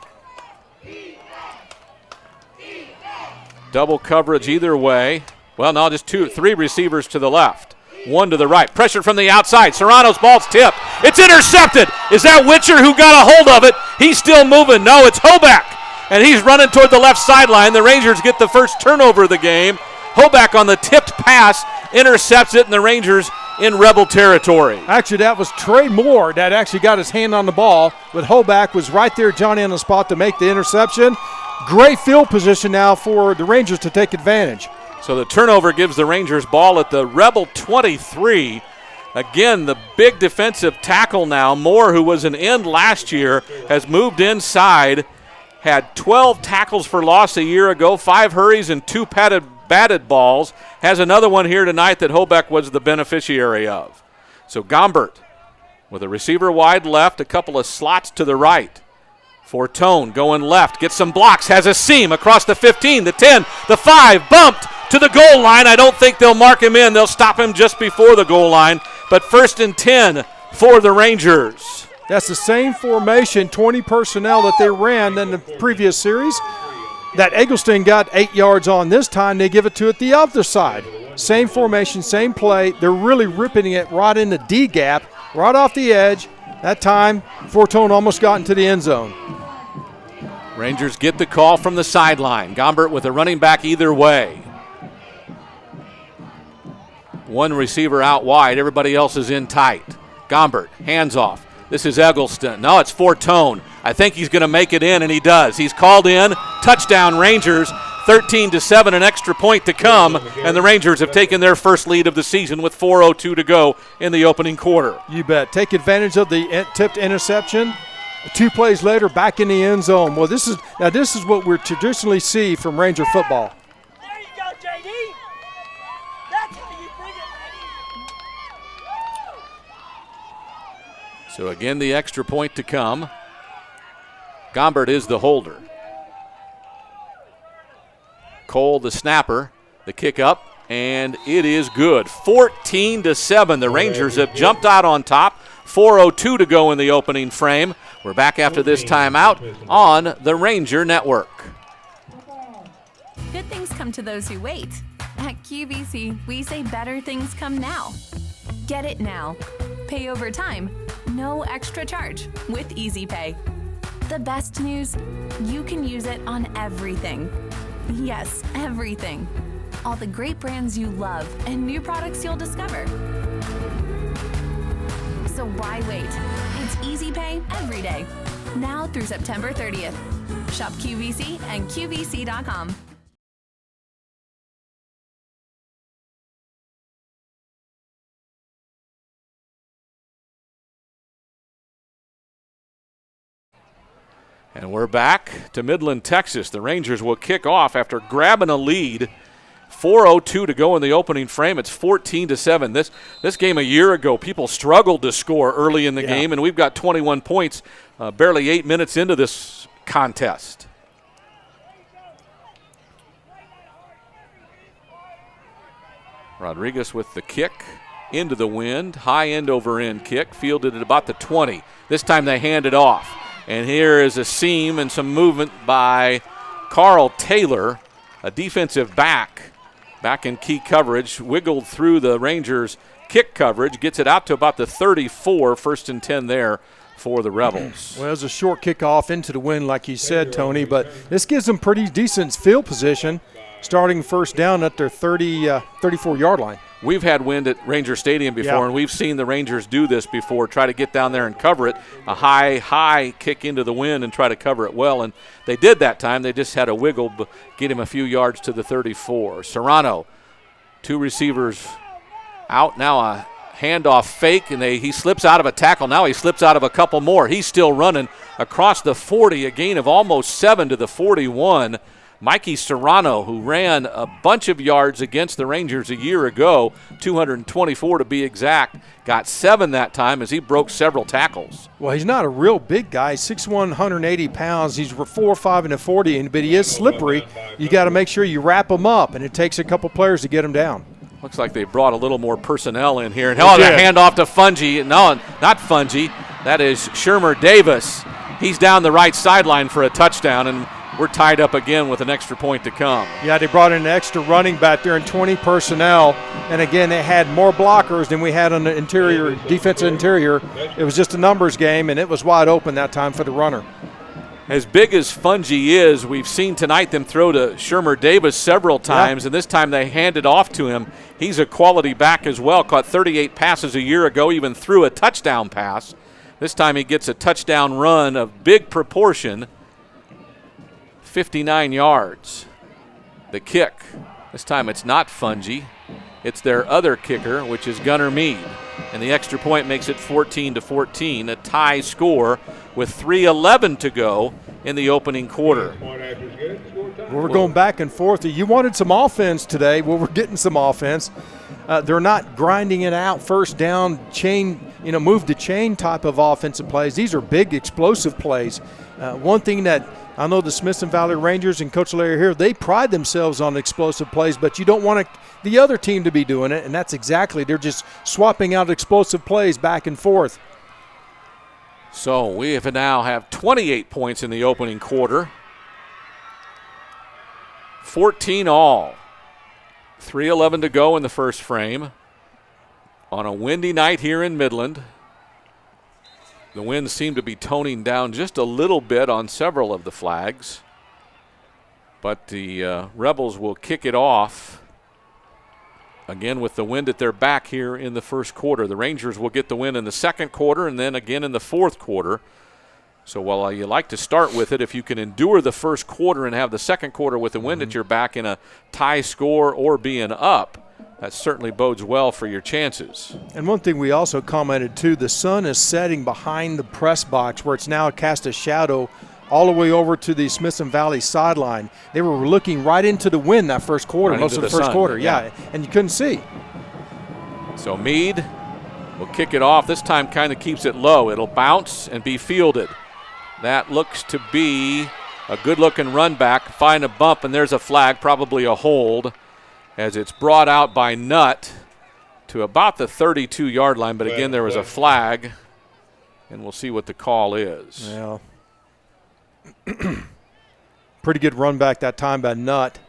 Double coverage either way. Well, no, just 3 receivers to the left. 1 to the right. Pressure from the outside. Serrano's ball's tipped. It's intercepted. Is that Witcher who got a hold of it? He's still moving. No, it's Hoback. And he's running toward the left sideline. The Rangers get the first turnover of the game. Hoback on the tipped pass intercepts it, and the Rangers in Rebel territory. Actually, that was Trey Moore that actually got his hand on the ball, but Hoback was right there, Johnny, on the spot to make the interception. Great field position now for the Rangers to take advantage. So the turnover gives the Rangers ball at the Rebel 23. Again, the big defensive tackle now, Moore, who was an end last year, has moved inside, had 12 tackles for loss a year ago, 5 hurries and 2 batted balls, has another one here tonight that Hoback was the beneficiary of. So Gombert with a receiver wide left, a couple of slots to the right. Fortone going left, gets some blocks, has a seam across the 15, the 10, the 5, bumped to the goal line. I don't think they'll mark him in. They'll stop him just before the goal line. But 1st and 10 for the Rangers. That's the same formation, 20 personnel that they ran in the previous series. That Eggleston got 8 yards on this time. They give it to it the other side. Same formation, same play. They're really ripping it right in the D gap, right off the edge. That time, Fortone almost got into the end zone. Rangers get the call from the sideline. Gombert with a running back either way. One receiver out wide. Everybody else is in tight. Gombert, hands off. This is Eggleston. No, it's Fortone. I think he's going to make it in, and he does. He's called in. Touchdown, Rangers. 13-7, an extra point to come, and the Rangers have taken their first lead of the season with 4:02 to go in the opening quarter. You bet. Take advantage of the tipped interception. 2 plays later, back in the end zone. Well, this is what we traditionally see from Ranger football. There you go, JD. That's how you bring it, So again, the extra point to come. Gombert is the holder. Cole, the snapper, the kick up, and it is good. 14-7. The Rangers have jumped out on top. 4:02 to go in the opening frame. We're back after this timeout on the Ranger Network. Good things come to those who wait. At QVC, we say better things come now. Get it now. Pay over time. No extra charge with Easy Pay. The best news, you can use it on everything. Yes, everything. All the great brands you love and new products you'll discover. So why wait? It's Easy Pay every day. Now through September 30th. Shop QVC and QVC.com. And we're back to Midland, Texas. The Rangers will kick off after grabbing a lead. 4:02 to go in the opening frame. It's 14-7. This game a year ago, people struggled to score early in the game, and we've got 21 points barely 8 minutes into this contest. Rodriguez with the kick into the wind. High end over end kick, fielded at about the 20. This time they hand it off. And here is a seam and some movement by Carl Taylor, a defensive back in key coverage, wiggled through the Rangers' kick coverage, gets it out to about the 34, 1st and 10 there for the Rebels. Well, it was a short kickoff into the wind, like you said, Tony, but this gives them pretty decent field position, starting first down at their 34-yard line. We've had wind at Ranger Stadium before, and we've seen the Rangers do this before, try to get down there and cover it, a high kick into the wind and try to cover it well. And they did that time. They just had a wiggle, get him a few yards to the 34. Serrano, 2 receivers out. Now a handoff fake, and he slips out of a tackle. Now he slips out of a couple more. He's still running across the 40, a gain of almost 7 to the 41. Mikey Serrano, who ran a bunch of yards against the Rangers a year ago, 224 to be exact, got 7 that time as he broke several tackles. Well, he's not a real big guy, 6'1", 180 pounds. He's 4'5" and 40, but he is slippery. You got to make sure you wrap him up, and it takes a couple players to get him down. Looks like they brought a little more personnel in here. And the handoff to Fungi. No, not Fungi. That is Shermer Davis. He's down the right sideline for a touchdown, and we're tied up again with an extra point to come. Yeah, they brought in an extra running back there and 20 personnel. And again, they had more blockers than we had on the interior, defensive interior. It was just a numbers game, and it was wide open that time for the runner. As big as Fungi is, we've seen tonight them throw to Shermer Davis several times, and this time they hand it off to him. He's a quality back as well. Caught 38 passes a year ago, even threw a touchdown pass. This time he gets a touchdown run of big proportion, 59 yards. The kick, this time it's not Fungi. It's their other kicker, which is Gunnar Mead. And the extra point makes it 14-14, a tie score with 3:11 to go in the opening quarter. Well, we're going back and forth. You wanted some offense today. Well, we're getting some offense. They're not grinding it out, first down, chain, move to chain type of offensive plays. These are big, explosive plays. One thing that I know the Smithson Valley Rangers and Coach Larry here, they pride themselves on explosive plays, but you don't want the other team to be doing it, and that's exactly, they're just swapping out explosive plays back and forth. So we now have 28 points in the opening quarter. 14 all. 3:11 to go in the first frame. On a windy night here in Midland. The winds seem to be toning down just a little bit on several of the flags. But the Rebels will kick it off. Again, with the wind at their back here in the first quarter. The Rangers will get the win in the second quarter and then again in the fourth quarter. So while you like to start with it, if you can endure the first quarter and have the second quarter with the wind at your back in a tie score or being up, that certainly bodes well for your chances. And one thing we also commented too, the sun is setting behind the press box where it's now cast a shadow all the way over to the Smithson Valley sideline. They were looking right into the wind that first quarter, right most of the first quarter, yeah, and you couldn't see. So Meade will kick it off. This time kind of keeps it low. It'll bounce and be fielded. That looks to be a good-looking run back. Find a bump, and there's a flag, probably a hold, as it's brought out by Nutt to about the 32-yard line. But again, there was a flag, and we'll see what the call is. Yeah. Pretty good run back that time by Nutt.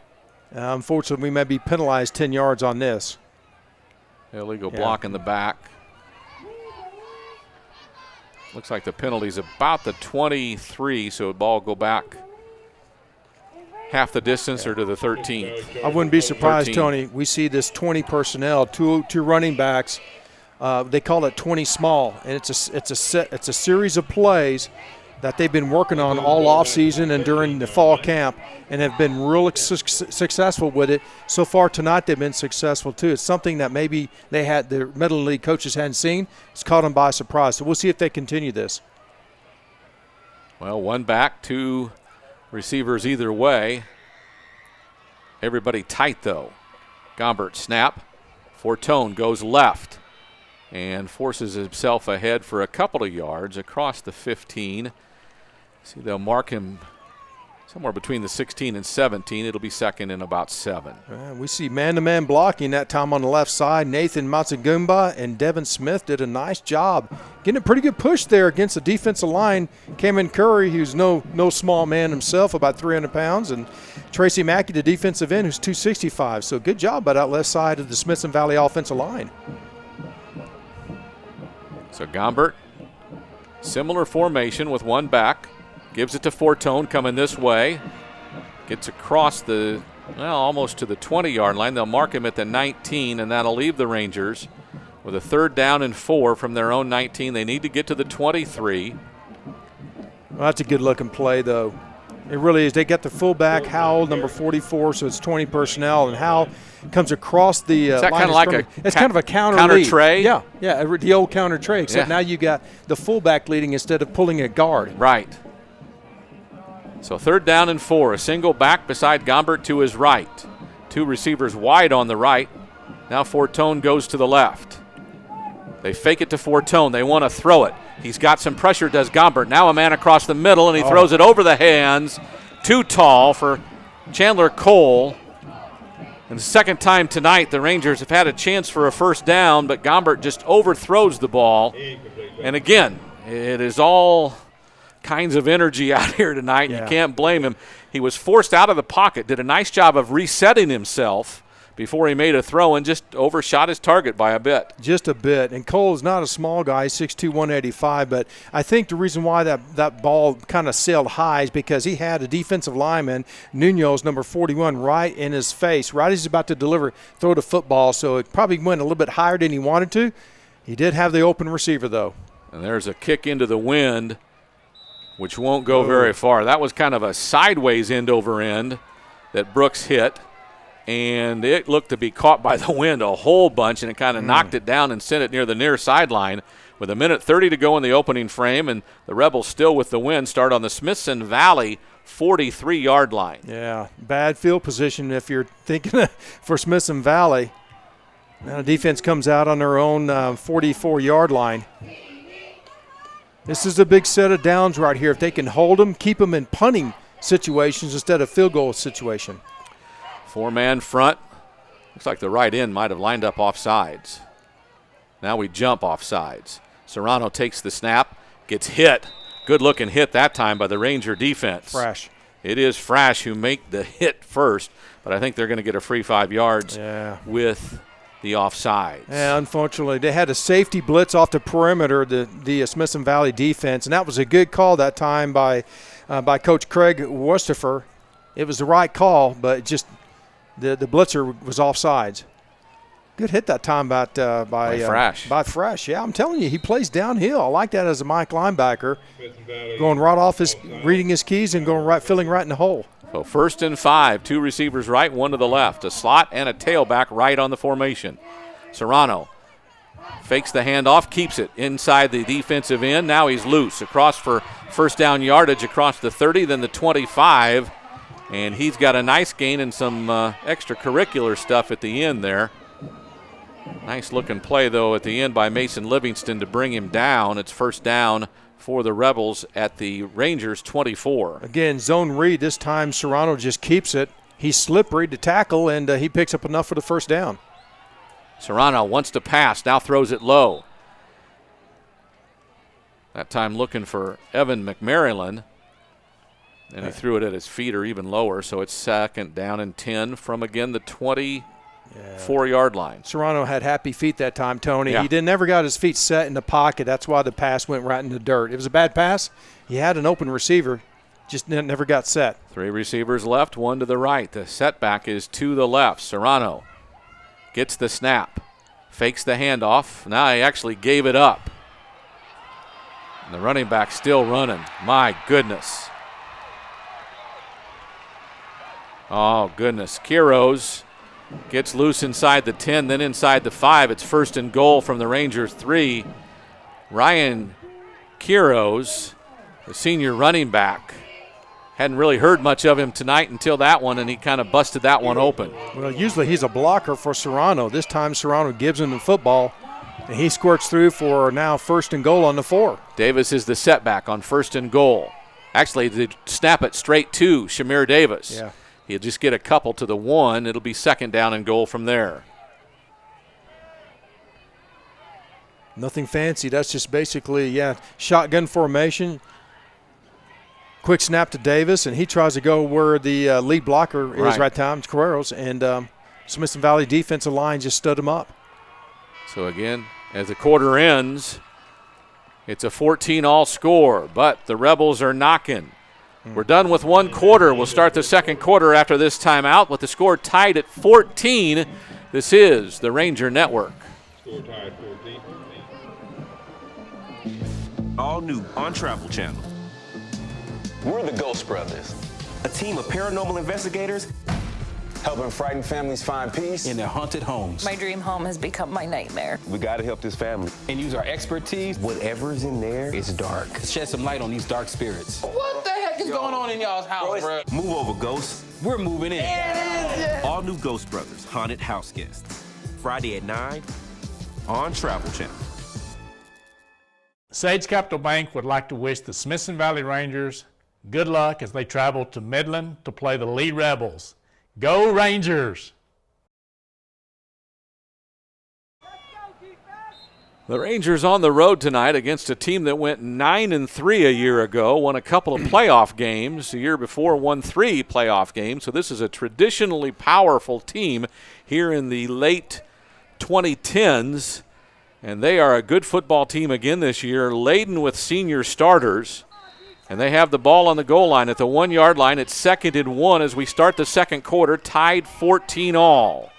Unfortunately, we may be penalized 10 yards on this. Illegal block in the back. Looks like the penalty's about the 23, so the ball go back half the distance or to the 13. I wouldn't be surprised, 13. Tony. We see this 20 personnel, two running backs. They call it 20 small, and it's a series of plays that they've been working on all offseason and during the fall camp and have been real successful with it. So far tonight they've been successful too. It's something that maybe the Midland League coaches hadn't seen. It's caught them by surprise. So we'll see if they continue this. Well, one back, two receivers either way. Everybody tight though. Gombert snap. Fortone goes left and forces himself ahead for a couple of yards across the 15. See, they'll mark him somewhere between the 16 and 17. It'll be second and about 7. We see man-to-man blocking that time on the left side. Nathan Matsugumba and Devin Smith did a nice job getting a pretty good push there against the defensive line. Cameron Curry, who's no small man himself, about 300 pounds, and Tracy Mackey, the defensive end, who's 265. So good job by that left side of the Smithson Valley offensive line. So Gombert, similar formation with one back. Gives it to Fortone coming this way. Gets across almost to the 20-yard line. They'll mark him at the 19, and that'll leave the Rangers with a 3rd down and 4 from their own 19. They need to get to the 23. Well, that's a good-looking play, though. It really is. They got the fullback, Howell, number 44, so it's 20 personnel, and Howell comes across the is that line kind of like it's kind of a counter lead. Tray? Yeah, the old counter tray, except now you got the fullback leading instead of pulling a guard. Right. So 3rd down and 4, a single back beside Gombert to his right. 2 receivers wide on the right. Now Fortone goes to the left. They fake it to Fortone. They want to throw it. He's got some pressure, does Gombert. Now a man across the middle, and he throws it over the hands. Too tall for Chandler Cole. And the second time tonight, the Rangers have had a chance for a 1st down, but Gombert just overthrows the ball. And again, it is all kinds of energy out here tonight. Yeah. You can't blame him. He was forced out of the pocket, did a nice job of resetting himself, before he made a throw and just overshot his target by a bit. Just a bit. And Cole's not a small guy, 6'2", 185, but I think the reason why that ball kind of sailed high is because he had a defensive lineman, Nuno's number 41, right in his face, right as he's about to throw the football, so it probably went a little bit higher than he wanted to. He did have the open receiver, though. And there's a kick into the wind, which won't go very far. That was kind of a sideways end over end that Brooks hit. And it looked to be caught by the wind a whole bunch, and it kind of knocked it down and sent it near the near sideline. With 1:30 to go in the opening frame, and the Rebels still with the win, start on the Smithson Valley 43-yard line. Yeah, bad field position if you're thinking for Smithson Valley. Now the defense comes out on their own 44-yard line. This is a big set of downs right here. If they can hold them, keep them in punting situations instead of field goal situation. 4-man front. Looks like the right end might have lined up offsides. Now we jump offsides. Serrano takes the snap, gets hit. Good-looking hit that time by the Ranger defense. Frash. It is Frash who make the hit first, but I think they're going to get a free 5 yards with the offsides. Yeah, unfortunately, they had a safety blitz off the perimeter, the Smithson Valley defense, and that was a good call that time by Coach Craig Worcester. It was the right call, but just the blitzer was offsides. Good hit that time by Frash. By Frash, yeah, I'm telling you, he plays downhill. I like that as a Mike linebacker, going right off reading his keys and filling right in the hole. So 1st and 5, 2 receivers right, 1 to the left, a slot and a tailback right on the formation. Serrano fakes the handoff, keeps it inside the defensive end. Now he's loose across for first down yardage across the 30, then the 25. And he's got a nice gain and some extracurricular stuff at the end there. Nice looking play, though, at the end by Mason Livingston to bring him down. It's first down for the Rebels at the Rangers 24. Again, zone read. This time Serrano just keeps it. He's slippery to tackle, and he picks up enough for the first down. Serrano wants to pass, now throws it low. That time looking for Evan McMaryland. And he threw it at his feet or even lower, so it's second down and 10 from, again, the 24-yard line. Serrano had happy feet that time, Tony. Yeah. He never got his feet set in the pocket. That's why the pass went right in the dirt. It was a bad pass. He had an open receiver, just never got set. 3 receivers left, 1 to the right. The setback is to the left. Serrano gets the snap, fakes the handoff. Now he actually gave it up. And the running back still running. My goodness. Oh, goodness. Quiros gets loose inside the 10, then inside the 5. It's 1st and goal from the Rangers 3. Ryan Quiros, the senior running back, hadn't really heard much of him tonight until that one, and he kind of busted that one open. Well, usually he's a blocker for Serrano. This time Serrano gives him the football, and he squirts through for now 1st and goal on the 4. Davis is the setback on 1st and goal. Actually, they snap it straight to Shamir Davis. Yeah. He'll just get a couple to the 1. It'll be 2nd down and goal from there. Nothing fancy. That's just basically, shotgun formation. Quick snap to Davis, and he tries to go where the lead blocker is right now, Carreros, and Smithson Valley defensive line just stood him up. So again, as the quarter ends, it's a 14-all score, but the Rebels are knocking. We're done with 1 quarter. We'll start the 2nd quarter after this timeout with the score tied at 14. This is the Ranger Network. Score tied 14. All new on Travel Channel. We're the Ghost Brothers, A team of paranormal investigators helping frightened families find peace in their haunted homes. My dream home has become my nightmare. We got to help this family And use our expertise. Whatever's in there is dark. To shed some light on these dark spirits. What the heck is going on in y'all's house, bro? Move over, Ghosts. We're moving in. All new Ghost Brothers Haunted House Guests. Friday at 9 on Travel Channel. Sage Capital Bank would like to wish the Smithson Valley Rangers good luck as they travel to Midland to play the Lee Rebels. Go Rangers! The Rangers on the road tonight against a team that went 9-3 a year ago, won a couple of playoff games. The year before won 3 playoff games. So this is a traditionally powerful team here in the late 2010s. And they are a good football team again this year, laden with senior starters. And they have the ball on the goal line at the 1-yard line. It's 2nd and 1 as we start the second quarter, tied 14 all.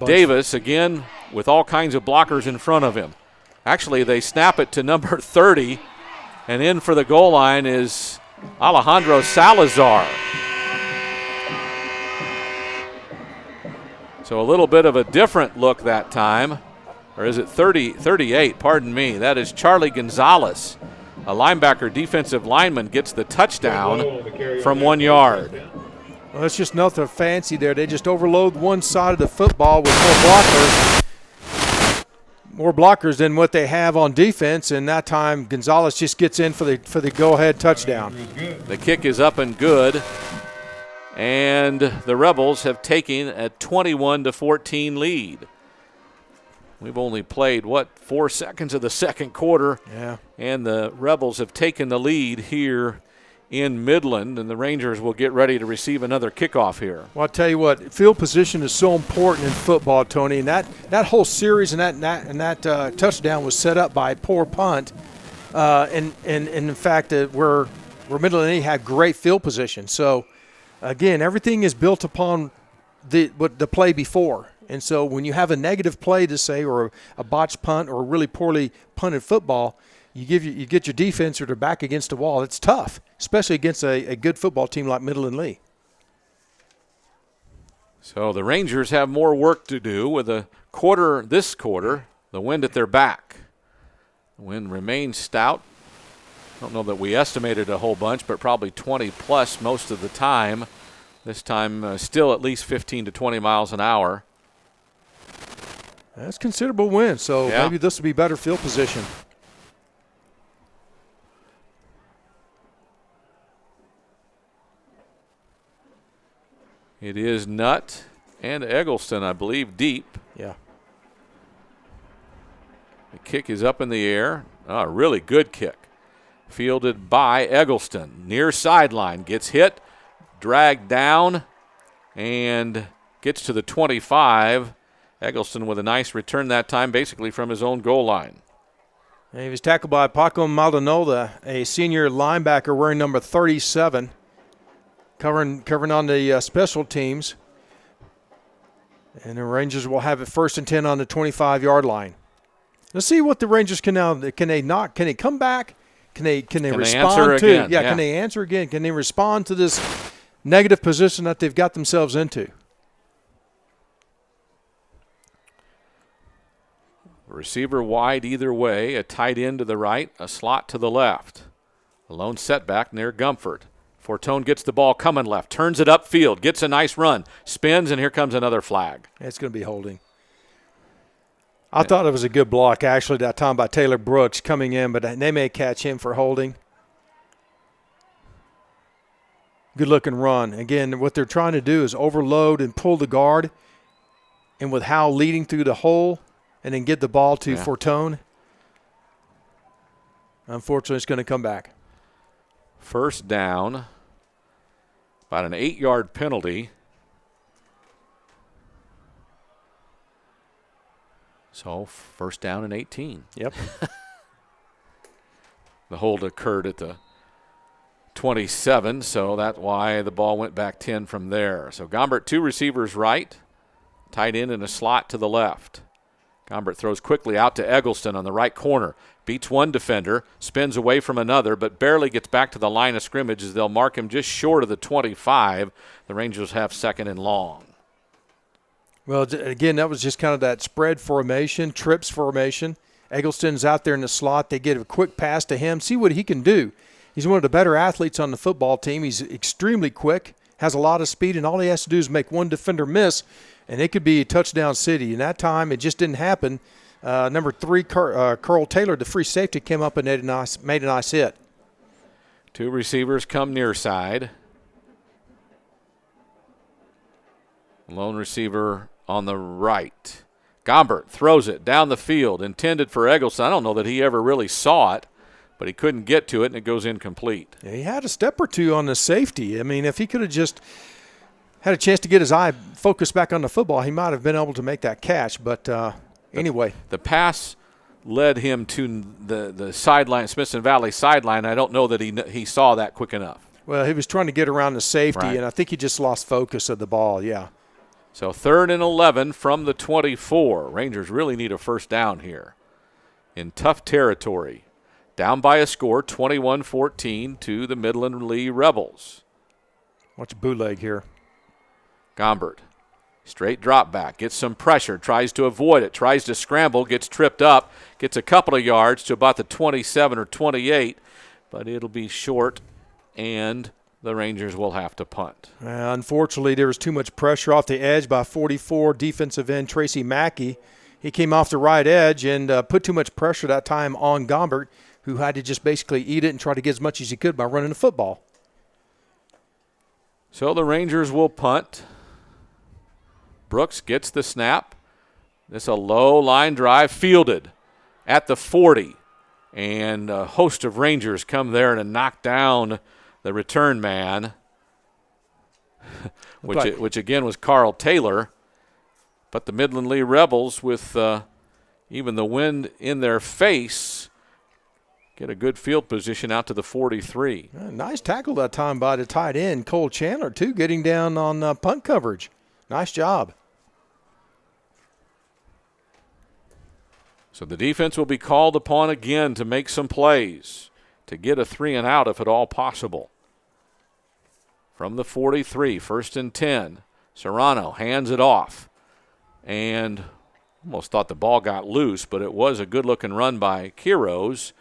Davis again with all kinds of blockers in front of him. Actually, they snap it to number 30, and in for the goal line is Alejandro Salazar. So a little bit of a different look that time. Or is it 38? Pardon me. That is Charlie Gonzalez. A linebacker, defensive lineman, gets the touchdown from 1 yard. Well, it's just nothing fancy there. They just overload one side of the football with more blockers than what they have on defense, and that time Gonzalez just gets in for the go-ahead touchdown. The kick is up and good, and the Rebels have taken a 21-14 lead. We've only played, 4 seconds of the second quarter, and the Rebels have taken the lead here in Midland, and the Rangers will get ready to receive another kickoff here. Well, I'll tell you what, field position is so important in football, Tony, and that whole series and that touchdown was set up by a poor punt, and in fact, where Midland Lee had great field position. So, again, everything is built upon the play before. And so when you have a negative play to say, or a botched punt, or a really poorly punted football, you get your defense or their back against the wall. It's tough, especially against a good football team like Midland Lee. So the Rangers have more work to do with this quarter, the wind at their back. The wind remains stout. I don't know that we estimated a whole bunch, but probably 20 plus most of the time. This time still at least 15 to 20 miles an hour. That's considerable wind, so maybe this will be better field position. It is Nutt and Eggleston, I believe, deep. Yeah. The kick is up in the air. A really good kick. Fielded by Eggleston. Near sideline. Gets hit, dragged down, and gets to the 25. Eggleston with a nice return that time, basically from his own goal line. And he was tackled by Paco Maldonado, a senior linebacker wearing number 37. Covering on the special teams. And the Rangers will have it 1st and 10 on the 25-yard line. Let's see what the Rangers can now. Can they come back? Can they respond to? Again? Can they answer again? Can they respond to this negative position that they've got themselves into? Receiver wide either way, a tight end to the right, a slot to the left. A lone setback near Gumford. Fortone gets the ball coming left, turns it upfield, gets a nice run, spins, and here comes another flag. It's going to be holding. I thought it was a good block, actually, that time by Taylor Brooks coming in, but they may catch him for holding. Good-looking run. Again, what they're trying to do is overload and pull the guard, and with Howell leading through the hole, and then get the ball to Fortone. Unfortunately, it's going to come back. First down. About an 8-yard penalty. So, first down and 18. Yep. The hold occurred at the 27, so that's why the ball went back 10 from there. So, Gombert, 2 receivers right, tight end in a slot to the left. Gombert throws quickly out to Eggleston on the right corner. Beats one defender, spins away from another, but barely gets back to the line of scrimmage as they'll mark him just short of the 25. The Rangers have 2nd and long. Well, again, that was just kind of that spread formation, trips formation. Eggleston's out there in the slot. They get a quick pass to him, see what he can do. He's one of the better athletes on the football team. He's extremely quick, has a lot of speed, and all he has to do is make one defender miss, and it could be a touchdown city. And that time, it just didn't happen. Number 3, Carl Taylor, the free safety, came up and made a nice hit. 2 receivers come near side. Lone receiver on the right. Gombert throws it down the field, intended for Eggleston. I don't know that he ever really saw it, but he couldn't get to it, and it goes incomplete. Yeah, he had a step or two on the safety. I mean, if he could have just had a chance to get his eye focused back on the football, he might have been able to make that catch. But anyway. The pass led him to the sideline, Smithson Valley sideline. I don't know that he saw that quick enough. Well, he was trying to get around the safety, right, and I think he just lost focus of the ball, yeah. So 3rd and 11 from the 24. Rangers really need a first down here in tough territory. Down by a score, 21-14 to the Midland Lee Rebels. Watch a bootleg here. Gombert, straight drop back, gets some pressure, tries to avoid it, tries to scramble, gets tripped up, gets a couple of yards to about the 27 or 28, but it'll be short, and the Rangers will have to punt. Unfortunately, there was too much pressure off the edge by 44 defensive end Tracy Mackey. He came off the right edge and put too much pressure that time on Gombert, who had to just basically eat it and try to get as much as he could by running the football. So the Rangers will punt. Brooks gets the snap. This is a low line drive, fielded at the 40. And a host of Rangers come there and knock down the return man, which again was Carl Taylor. But the Midland Lee Rebels, with even the wind in their face, get a good field position out to the 43. Nice tackle that time by the tight end, Cole Chandler, too, getting down on punt coverage. Nice job. So the defense will be called upon again to make some plays, to get a 3 and out if at all possible. From the 43, 1st and 10, Serrano hands it off. And almost thought the ball got loose, but it was a good-looking run by Quiros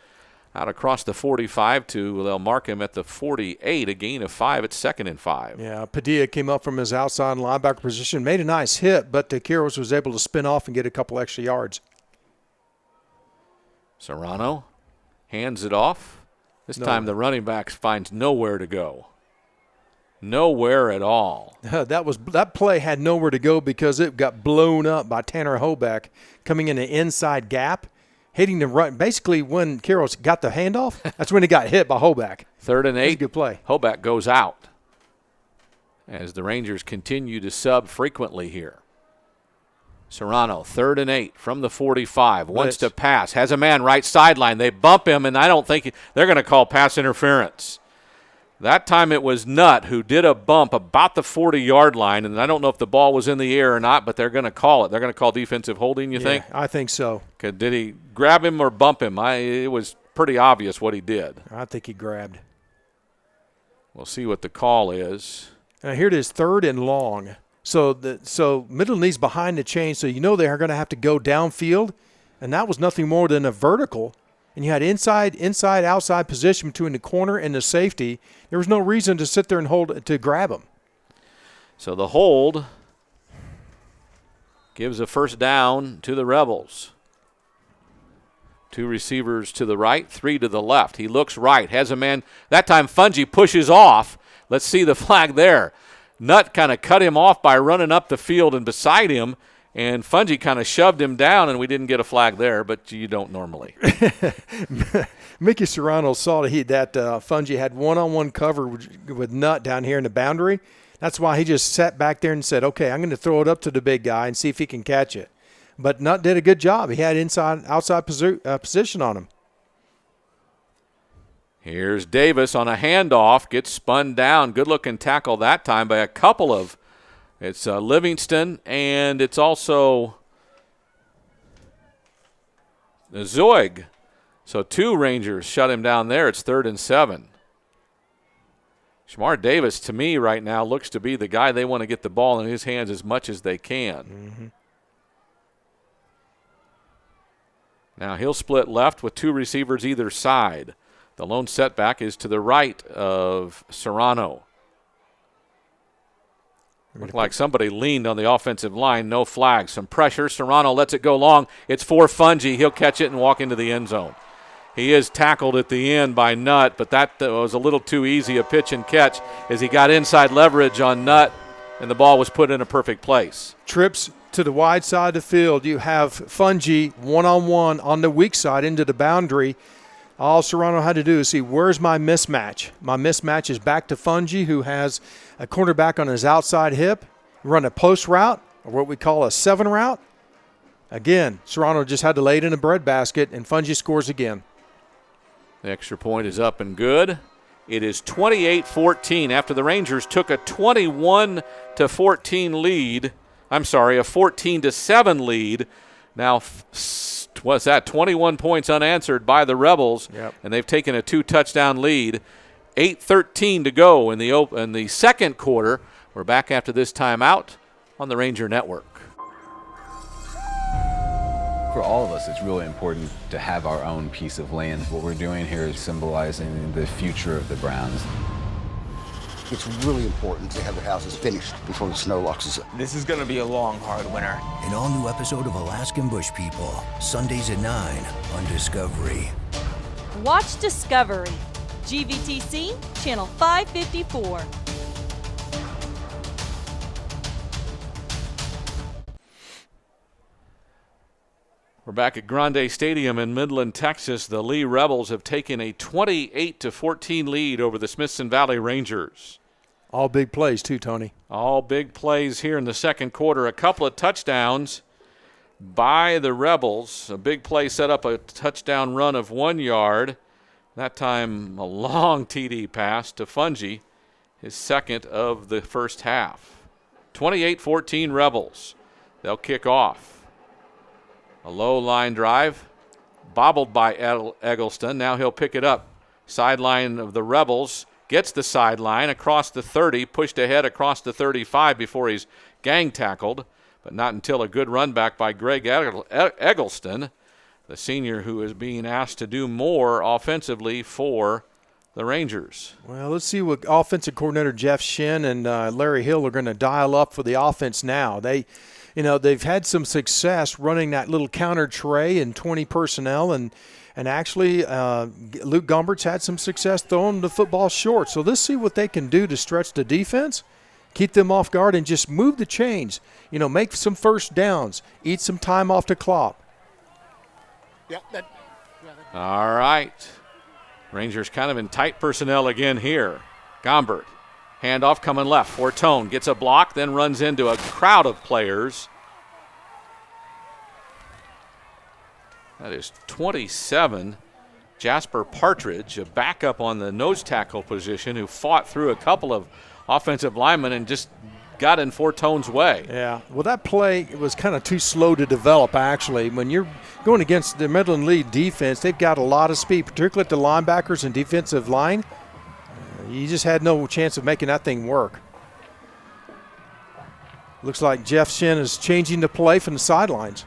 out across the 45 they'll mark him at the 48, a gain of 5 at 2nd and 5. Yeah, Padilla came up from his outside linebacker position, made a nice hit, but Quiros was able to spin off and get a couple extra yards. Serrano hands it off. This time the running back finds nowhere to go. Nowhere at all. That play had nowhere to go because it got blown up by Tanner Hoback coming in the inside gap, hitting the run. Basically, when Quiros got the handoff, that's when he got hit by Hoback. 3rd and 8. Good play. Hoback goes out as the Rangers continue to sub frequently here. Serrano, 3rd and 8 from the 45, wants to pass, has a man right sideline. They bump him, and I don't think they're going to call pass interference. That time it was Nutt who did a bump about the 40-yard line, and I don't know if the ball was in the air or not, but they're going to call it. They're going to call defensive holding, you think? I think so. Did he grab him or bump him? It was pretty obvious what he did. I think he grabbed. We'll see what the call is. Now here it is, 3rd and long. So Midland Lee's behind the chain, so you know they are going to have to go downfield, and that was nothing more than a vertical. And you had inside, outside position between the corner and the safety. There was no reason to sit there and to grab him. So the hold gives a first down to the Rebels. 2 receivers to the right, 3 to the left. He looks right, has a man. That time Fungi pushes off. Let's see the flag there. Nutt kind of cut him off by running up the field and beside him, and Fungi kind of shoved him down, and we didn't get a flag there, but you don't normally. Mickey Serrano saw that Fungi had one-on-one cover with Nutt down here in the boundary. That's why he just sat back there and said, okay, I'm going to throw it up to the big guy and see if he can catch it. But Nutt did a good job. He had outside position on him. Here's Davis on a handoff, gets spun down. Good-looking tackle that time by a couple of – it's Livingston, and it's also Zoig. So 2 Rangers shut him down there. It's 3rd and 7. Shamar Davis, to me right now, looks to be the guy they want to get the ball in his hands as much as they can. Mm-hmm. Now he'll split left with 2 receivers either side. The lone setback is to the right of Serrano. Looked like somebody leaned on the offensive line. No flag. Some pressure. Serrano lets it go long. It's for Fungi. He'll catch it and walk into the end zone. He is tackled at the end by Nutt, but that was a little too easy a pitch and catch as he got inside leverage on Nutt and the ball was put in a perfect place. Trips to the wide side of the field. You have Fungi one-on-one on the weak side into the boundary. All Serrano had to do is see, where's my mismatch? My mismatch is back to Fungi, who has a cornerback on his outside hip, run a post route, or what we call a 7 route. Again, Serrano just had to lay it in a breadbasket, and Fungi scores again. The extra point is up and good. It is 28-14 after the Rangers took a 21-14 lead. I'm sorry, a 14-7 lead. Now, what's that? 21 points unanswered by the Rebels, and they've taken a 2-touchdown lead. 8:13 to go in the second quarter. We're back after this timeout on the Ranger Network. For all of us, it's really important to have our own piece of land. What we're doing here is symbolizing the future of the Browns. It's really important to have the houses finished before the snow locks us up. This is going to be a long, hard winter. An all-new episode of Alaskan Bush People, Sundays at 9 on Discovery. Watch Discovery. GVTC, Channel 554. We're back at Grande Stadium in Midland, Texas. The Lee Rebels have taken a 28-14 lead over the Smithson Valley Rangers. All big plays too, Tony. All big plays here in the second quarter. A couple of touchdowns by the Rebels. A big play set up a touchdown run of 1 yard. That time a long TD pass to Fungi, his second of the first half. 28-14 Rebels. They'll kick off. A low line drive, bobbled by Eggleston. Now he'll pick it up. Sideline of the Rebels, gets the sideline across the 30, pushed ahead across the 35 before he's gang tackled, but not until a good run back by Greg Eggleston, the senior who is being asked to do more offensively for the Rangers. Well, let's see what offensive coordinator Jeff Shin and Larry Hill are going to dial up for the offense now. They've had some success running that little counter tray and 20 personnel, and actually Luke Gombert's had some success throwing the football short. So let's see what they can do to stretch the defense, keep them off guard, and just move the chains. Make some first downs, eat some time off the clock. All right. Rangers kind of in tight personnel again here. Gombert. Handoff coming left. Fortone gets a block, then runs into a crowd of players. That is 27. Jasper Partridge, a backup on the nose tackle position, who fought through a couple of offensive linemen and just got in Fortone's way. Yeah, well, that play was kind of too slow to develop, actually. When you're going against the Midland Lee defense, they've got a lot of speed, particularly at the linebackers and defensive line. You just had no chance of making that thing work. Looks like Jeff Shin is changing the play from the sidelines.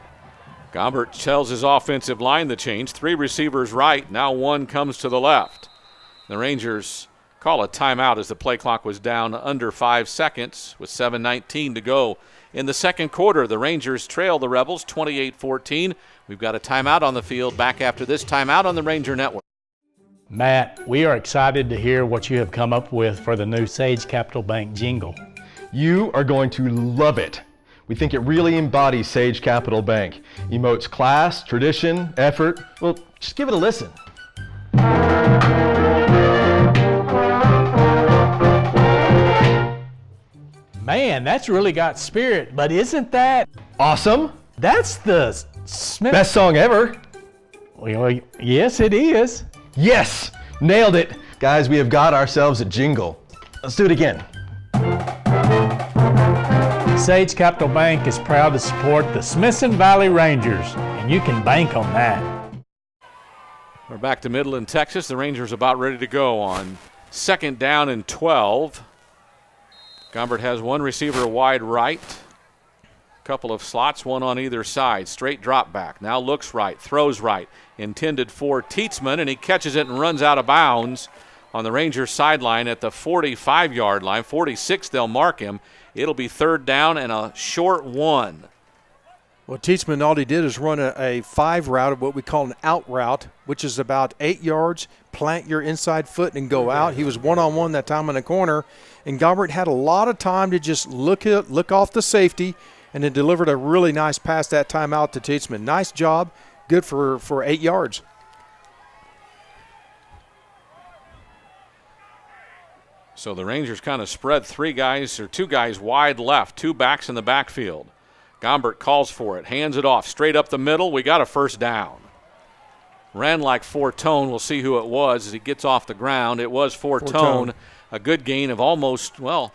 Gombert tells his offensive line the change. 3 receivers right, now 1 comes to the left. The Rangers call a timeout as the play clock was down under 5 seconds with 7:19 to go. In the second quarter, the Rangers trail the Rebels 28-14. We've got a timeout on the field. Back after this timeout on the Ranger Network. Matt, we are excited to hear what you have come up with for the new Sage Capital Bank jingle. You are going to love it. We think it really embodies Sage Capital Bank. Emotes class, tradition, effort. Well, just give it a listen. Man, that's really got spirit, but isn't that awesome? That's the best song ever. Well, yes, it is. Yes, nailed it. Guys, we have got ourselves a jingle. Let's do it again. Sage Capital Bank is proud to support the Smithson Valley Rangers, and you can bank on that. We're back to Midland, Texas. The Rangers about ready to go on 2nd down and 12. Gombert has 1 receiver wide right. Couple of slots, 1 on either side. Straight drop back. Now looks right, throws right. Intended for Tietzman, and he catches it and runs out of bounds on the Rangers sideline at the 45-yard line. 46, they'll mark him. It'll be 3rd down and a short 1. Well, Teachman, all he did is run a 5 route of what we call an out route, which is about 8 yards, plant your inside foot and go out. He was one-on-one that time in the corner, and Gombert had a lot of time to just look off the safety and then delivered a really nice pass that time out to Teachman. Nice job, good for 8 yards. So the Rangers kind of spread 2 guys wide left, 2 backs in the backfield. Gombert calls for it, hands it off, straight up the middle. We got a first down. Ran like Fortone. We'll see who it was as he gets off the ground. It was Fortone. A good gain of almost, 5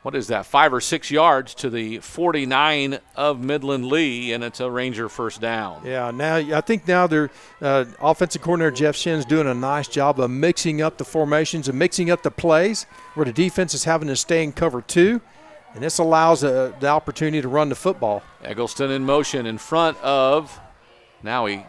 or 6 yards to the 49 of Midland Lee, and it's a Ranger first down. Yeah, I think their offensive coordinator Jeff Shin's doing a nice job of mixing up the formations and mixing up the plays where the defense is having to stay in cover 2. And this allows the opportunity to run the football. Eggleston in motion in front of, now he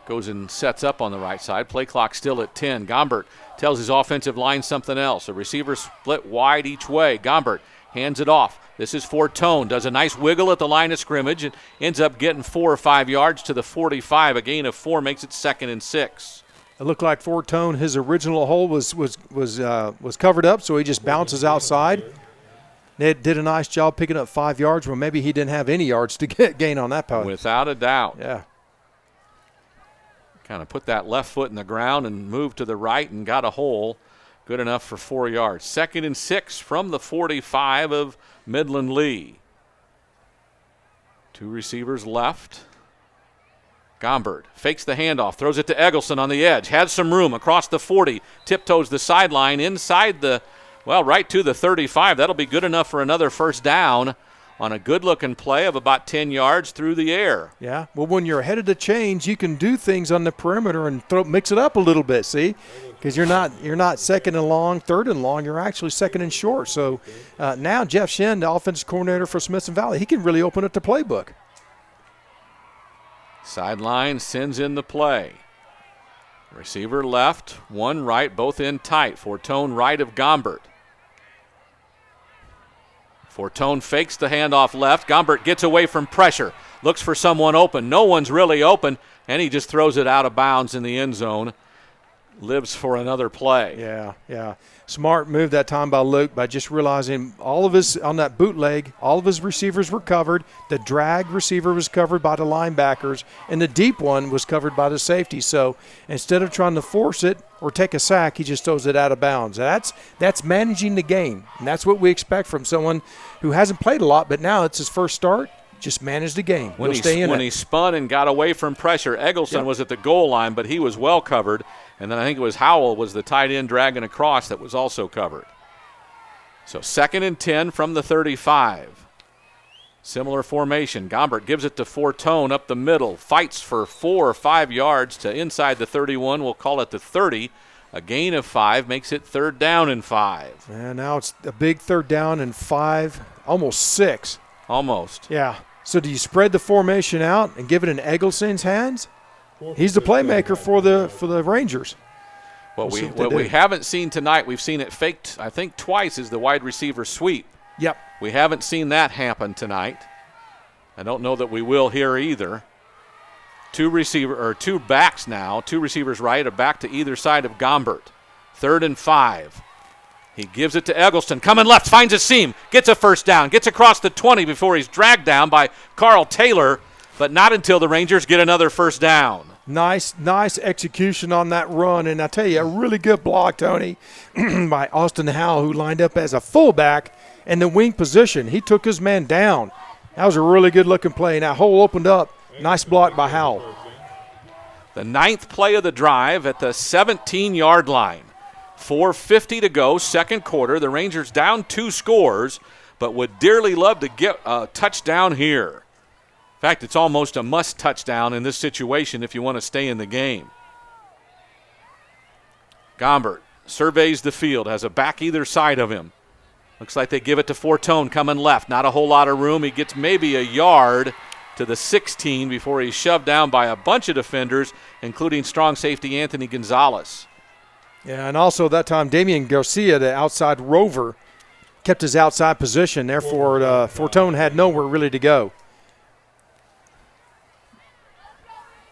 goes and sets up on the right side. Play clock still at 10. Gombert tells his offensive line something else. The receivers split wide each way. Gombert hands it off. This is Fortone. Does a nice wiggle at the line of scrimmage and ends up getting 4 or 5 yards to the 45. A gain of 4 makes it 2nd and 6. It looked like Fortone, his original hole was covered up, so he just bounces outside. They did a nice job picking up 5 yards where maybe he didn't have any yards to gain on that pass. Without a doubt. Yeah. Kind of put that left foot in the ground and moved to the right and got a hole. Good enough for 4 yards. 2nd and 6 from the 45 of Midland Lee. 2 receivers left. Gombert fakes the handoff, throws it to Eggleston on the edge. Has some room across the 40. Tiptoes the sideline inside right to the 35. That'll be good enough for another first down on a good-looking play of about 10 yards through the air. Yeah, well, when you're ahead of the chains, you can do things on the perimeter and mix it up a little bit, see? Because you're not 2nd and long, 3rd and long. You're actually 2nd and short. So now Jeff Shin, the offensive coordinator for Smithson Valley, he can really open up the playbook. Sideline sends in the play. Receiver left, 1 right, both in tight. Fortone right of Gombert. Fortone fakes the handoff left. Gombert gets away from pressure. Looks for someone open. No one's really open, and he just throws it out of bounds in the end zone. Lives for another play. Yeah. Smart move that time by Luke by just realizing on that bootleg, all of his receivers were covered. The drag receiver was covered by the linebackers, and the deep one was covered by the safety. So instead of trying to force it or take a sack, he just throws it out of bounds. That's managing the game, and that's what we expect from someone who hasn't played a lot, but now it's his first start. Just manage the game. When he spun and got away from pressure, Eggleston was at the goal line, but he was well covered. And then I think it was Howell was the tight end dragging across that was also covered. So 2nd and 10 from the 35. Similar formation. Gombert gives it to Fortone up the middle. Fights for 4 or 5 yards to inside the 31. We'll call it the 30. A gain of 5 makes it 3rd down and 5. And now it's a big 3rd down and 5, almost 6. Almost. Yeah. So do you spread the formation out and give it in Eggleston's hands? He's the playmaker for the Rangers. What we haven't seen tonight, we've seen it faked, I think, twice, is the wide receiver sweep. Yep. We haven't seen that happen tonight. I don't know that we will here either. 2 backs now, 2 receivers right, a back to either side of Gombert. 3rd and 5. He gives it to Eggleston, coming left, finds a seam, gets a first down, gets across the 20 before he's dragged down by Carl Taylor, but not until the Rangers get another first down. Nice execution on that run, and I tell you, a really good block, Tony, by Austin Howell, who lined up as a fullback in the wing position. He took his man down. That was a really good-looking play, and that hole opened up. Nice block by Howell. The 9th play of the drive at the 17-yard line. 4:50 to go, 2nd quarter. The Rangers down 2 scores, but would dearly love to get a touchdown here. In fact, it's almost a must touchdown in this situation if you want to stay in the game. Gombert surveys the field, has a back either side of him. Looks like they give it to Fortone coming left. Not a whole lot of room. He gets maybe a yard to the 16 before he's shoved down by a bunch of defenders, including strong safety Anthony Gonzalez. Yeah, and also that time Damian Garcia, the outside rover, kept his outside position. Therefore, Fortone had nowhere really to go.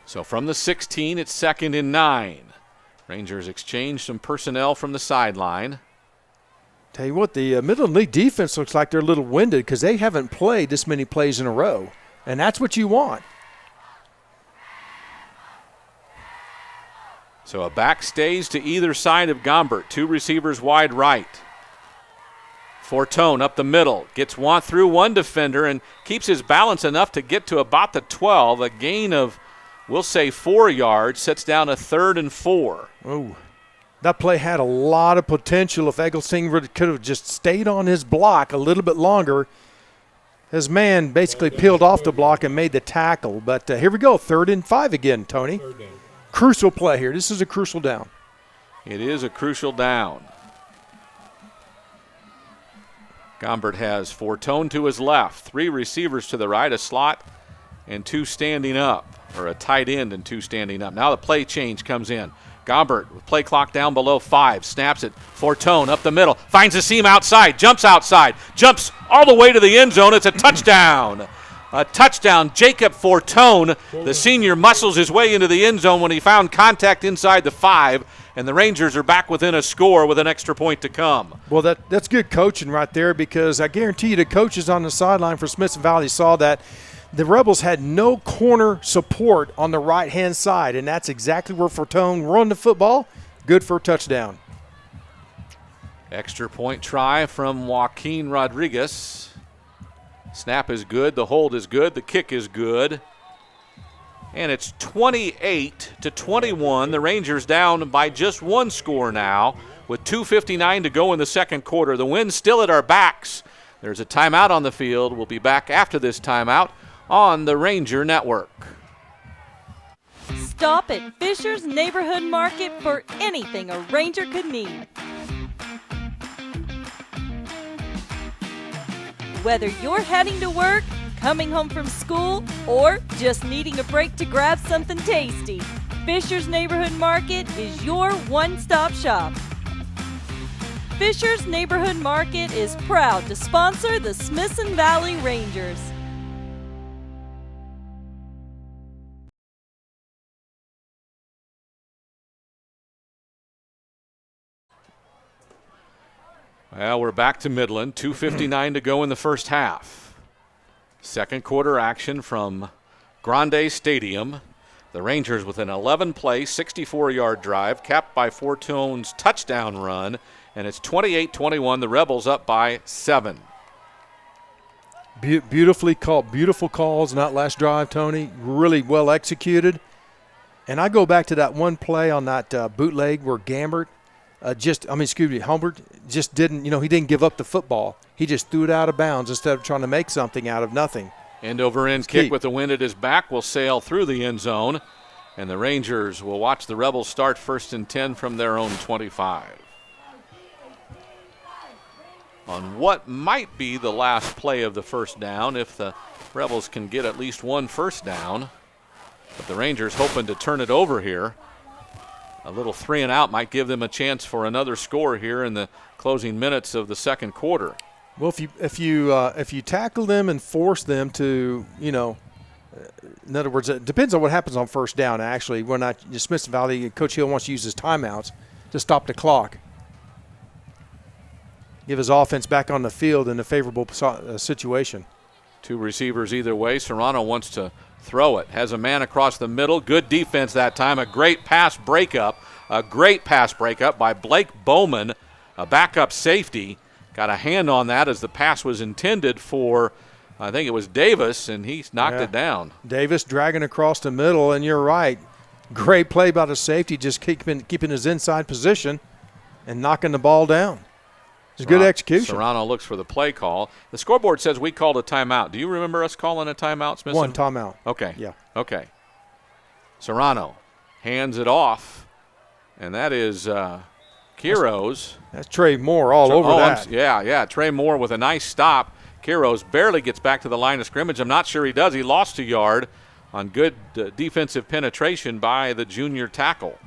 So from the 16, it's 2nd and 9. Rangers exchange some personnel from the sideline. Tell you what, the Midland Lee defense looks like they're a little winded because they haven't played this many plays in a row, and that's what you want. So a back stays to either side of Gombert. 2 receivers wide right. Fortone up the middle. Gets one through one defender and keeps his balance enough to get to about the 12. A gain of, we'll say, 4 yards. Sets down a 3rd and 4. Oh, that play had a lot of potential. If Eggleston could have just stayed on his block a little bit longer, his man basically peeled off the block and made the tackle. But here we go, 3rd and 5 again, Tony. Crucial play here. This is a crucial down. It is a crucial down. Gombert has Fortone to his left, 3 receivers to the right, a slot, and 2 standing up, or a tight end and 2 standing up. Now the play change comes in. Gombert with play clock down below 5, snaps it. Fortone up the middle, finds a seam outside, jumps all the way to the end zone. It's a touchdown. A touchdown. Jacob Fortone, the senior, muscles his way into the end zone when he found contact inside the 5, and the Rangers are back within a score with an extra point to come. Well, that's good coaching right there, because I guarantee you the coaches on the sideline for Smithson Valley saw that the Rebels had no corner support on the right-hand side, and that's exactly where Fortone run the football. Good for a touchdown. Extra point try from Joaquin Rodriguez. Snap is good, the hold is good, the kick is good. And it's 28-21. The Rangers down by just 1 score now with 2:59 to go in the second quarter. The wind's still at our backs. There's a timeout on the field. We'll be back after this timeout on the Ranger Network. Stop at Fisher's Neighborhood Market for anything a Ranger could need. Whether you're heading to work, coming home from school, or just needing a break to grab something tasty, Fisher's Neighborhood Market is your one-stop shop. Fisher's Neighborhood Market is proud to sponsor the Smithson Valley Rangers. Well, we're back to Midland. 2:59 to go in the first half. Second quarter action from Grande Stadium. The Rangers with an 11-play, 64-yard drive, capped by Fortone's touchdown run, and it's 28-21. The Rebels up by 7. Beautifully called, beautiful calls in that last drive, Tony. Really well executed. And I go back to that one play on that bootleg where Humbert just didn't, he didn't give up the football. He just threw it out of bounds instead of trying to make something out of nothing. End over end kick with the wind at his back will sail through the end zone, and the Rangers will watch the Rebels start 1st and 10 from their own 25. On what might be the last play of the first down, if the Rebels can get at least one first down. But the Rangers hoping to turn it over here. A little 3 and out might give them a chance for another score here in the closing minutes of the second quarter. Well, if you tackle them and force them to, in other words, it depends on what happens on first down. Actually, when Smithson Valley, Coach Hill wants to use his timeouts to stop the clock, give his offense back on the field in a favorable situation. 2 receivers either way. Serrano wants to throw it. Has a man across the middle. Good defense that time. A great pass breakup by Blake Bowman, a backup safety. Got a hand on that as the pass was intended for, I think it was Davis, and he knocked it down. Davis dragging across the middle, and you're right. Great play by the safety, just keeping his inside position and knocking the ball down. It's good execution. Serrano looks for the play call. The scoreboard says we called a timeout. Do you remember us calling a timeout, Smithson? One timeout. Okay. Yeah. Okay. Serrano hands it off, and that is Quiros. That's Trey Moore all over that. Yeah. Trey Moore with a nice stop. Quiros barely gets back to the line of scrimmage. I'm not sure he does. He lost a yard on good defensive penetration by the junior tackle.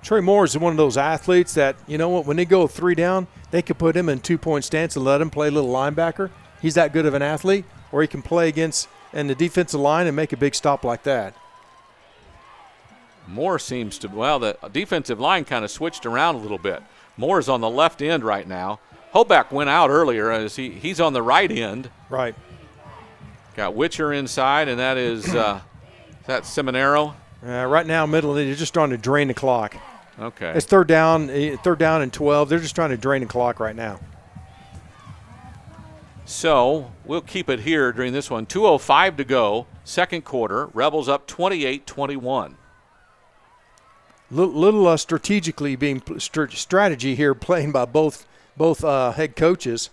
Trey Moore is one of those athletes that, when they go 3 down, they could put him in 2-point stance and let him play a little linebacker. He's that good of an athlete, or he can play in the defensive line and make a big stop like that. Moore seems to, well, the defensive line kind of switched around a little bit. Moore's on the left end right now. Hoback went out earlier as he's on the right end. Right. Got Witcher inside, and that is that Seminaro? Right now, Midland, they're just trying to drain the clock. Okay. It's third down and 12. They're just trying to drain the clock right now. So we'll keep it here during this one. 2:05 to go, second quarter. Rebels up 28-21. Little strategically being strategy here, playing by both head coaches.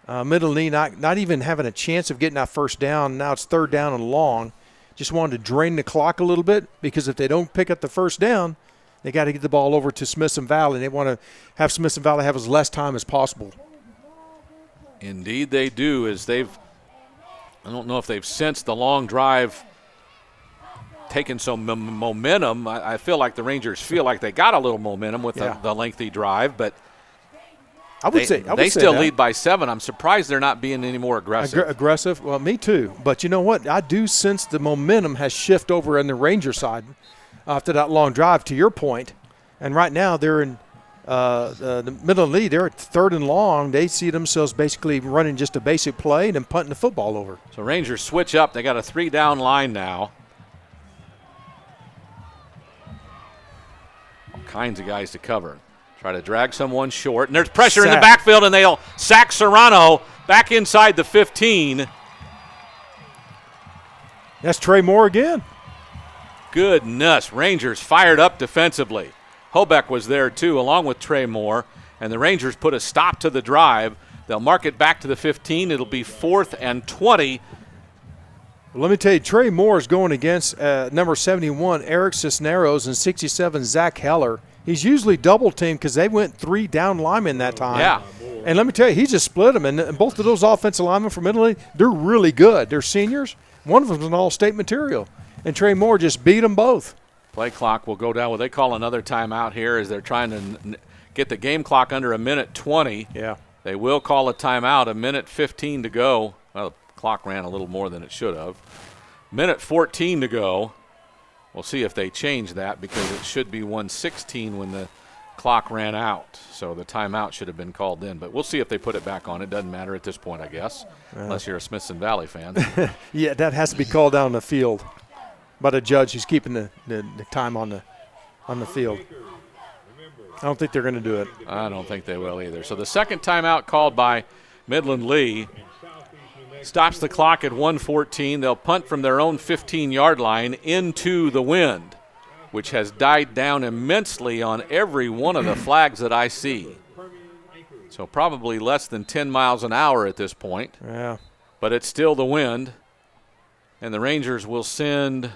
Midland Lee not even having a chance of getting that first down. Now it's third down and long. Just wanted to drain the clock a little bit, because if they don't pick up the first down, they got to get the ball over to Smithson Valley. They want to have Smithson Valley have as less time as possible. Indeed they do, as I don't know if they've sensed the long drive taken some momentum. I feel like the Rangers feel like they got a little momentum with the lengthy drive, but they still lead by 7. I'm surprised they're not being any more aggressive. Aggressive? Well, me too. But you know what? I do sense the momentum has shifted over on the Ranger side after that long drive, to your point. And right now they're in the Midland Lee. They're at third and long. They see themselves basically running just a basic play and then punting the football over. So Rangers switch up. They got a 3-down line now. All kinds of guys to cover. Try to drag someone short, and there's pressure in the backfield, and they'll sack Serrano back inside the 15. That's Trey Moore again. Goodness, Rangers fired up defensively. Hobeck was there too, along with Trey Moore, and the Rangers put a stop to the drive. They'll mark it back to the 15. It'll be 4th and 20. Well, let me tell you, Trey Moore is going against number 71, Eric Cisneros, and 67, Zach Heller. He's usually double-teamed because they went 3 down linemen that time. Yeah. And let me tell you, he just split them. And both of those offensive linemen from Midland, they're really good. They're seniors. One of them's an all-state material. And Trey Moore just beat them both. Play clock will go down. Well, they call another timeout here as they're trying to get the game clock under 1:20. Yeah. They will call a timeout, 1:15 to go. Well, the clock ran a little more than it should have. 1:14 to go. We'll see if they change that, because it should be 1:16 when the clock ran out. So the timeout should have been called in. But we'll see if they put it back on. It doesn't matter at this point, I guess, unless you're a Smithson Valley fan. Yeah, that has to be called down on the field by the judge who's keeping the time on the field. I don't think they're going to do it. I don't think they will either. So the second timeout called by Midland Lee stops the clock at 1:14. They'll punt from their own 15-yard line into the wind, which has died down immensely on every one of the flags that I see. So probably less than 10 miles an hour at this point. Yeah. But it's still the wind. And the Rangers will send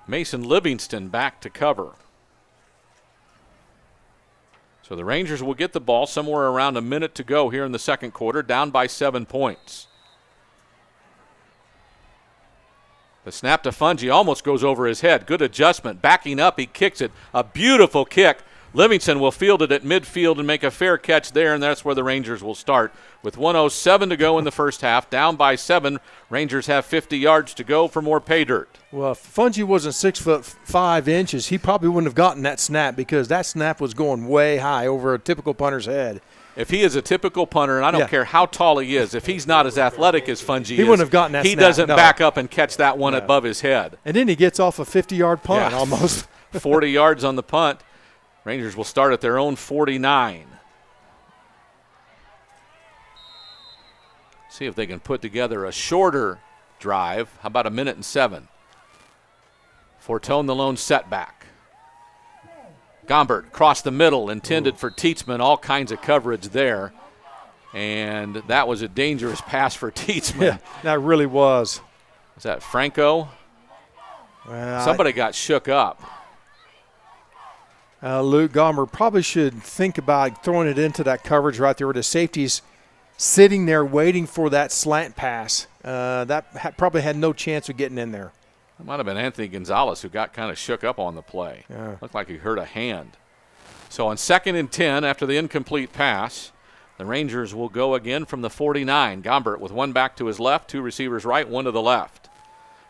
Mason Livingston back to cover. So the Rangers will get the ball somewhere around a minute to go here in the second quarter, down by 7 points. The snap to Fungi almost goes over his head. Good adjustment. Backing up, he kicks it. A beautiful kick. Livingston will field it at midfield and make a fair catch there, and that's where the Rangers will start. With 1:07 to go in the first half, down by 7. Rangers have 50 yards to go for more pay dirt. Well, if Fungi wasn't 6'5", he probably wouldn't have gotten that snap, because that snap was going way high over a typical punter's head. If he is a typical punter, and I don't care how tall he is, if he's not as athletic as Fungi he wouldn't have gotten that he snap. doesn't back up and catch that one above his head. And then he gets off a 50-yard punt almost. 40 yards on the punt. Rangers will start at their own 49. See if they can put together a shorter drive. How about 1:07? Fortone the lone setback. Gombert across the middle, intended for Tietzman. All kinds of coverage there. And that was a dangerous pass for Tietzman. Yeah, that really was. Was that Franco? Well, somebody got shook up. Luke Gombert probably should think about throwing it into that coverage right there where the safety's sitting there waiting for that slant pass. That probably had no chance of getting in there. It might have been Anthony Gonzalez who got kind of shook up on the play. Yeah. Looked like he hurt a hand. So on 2nd and 10, after the incomplete pass, the Rangers will go again from the 49. Gombert with one back to his left, 2 receivers right, 1 to the left.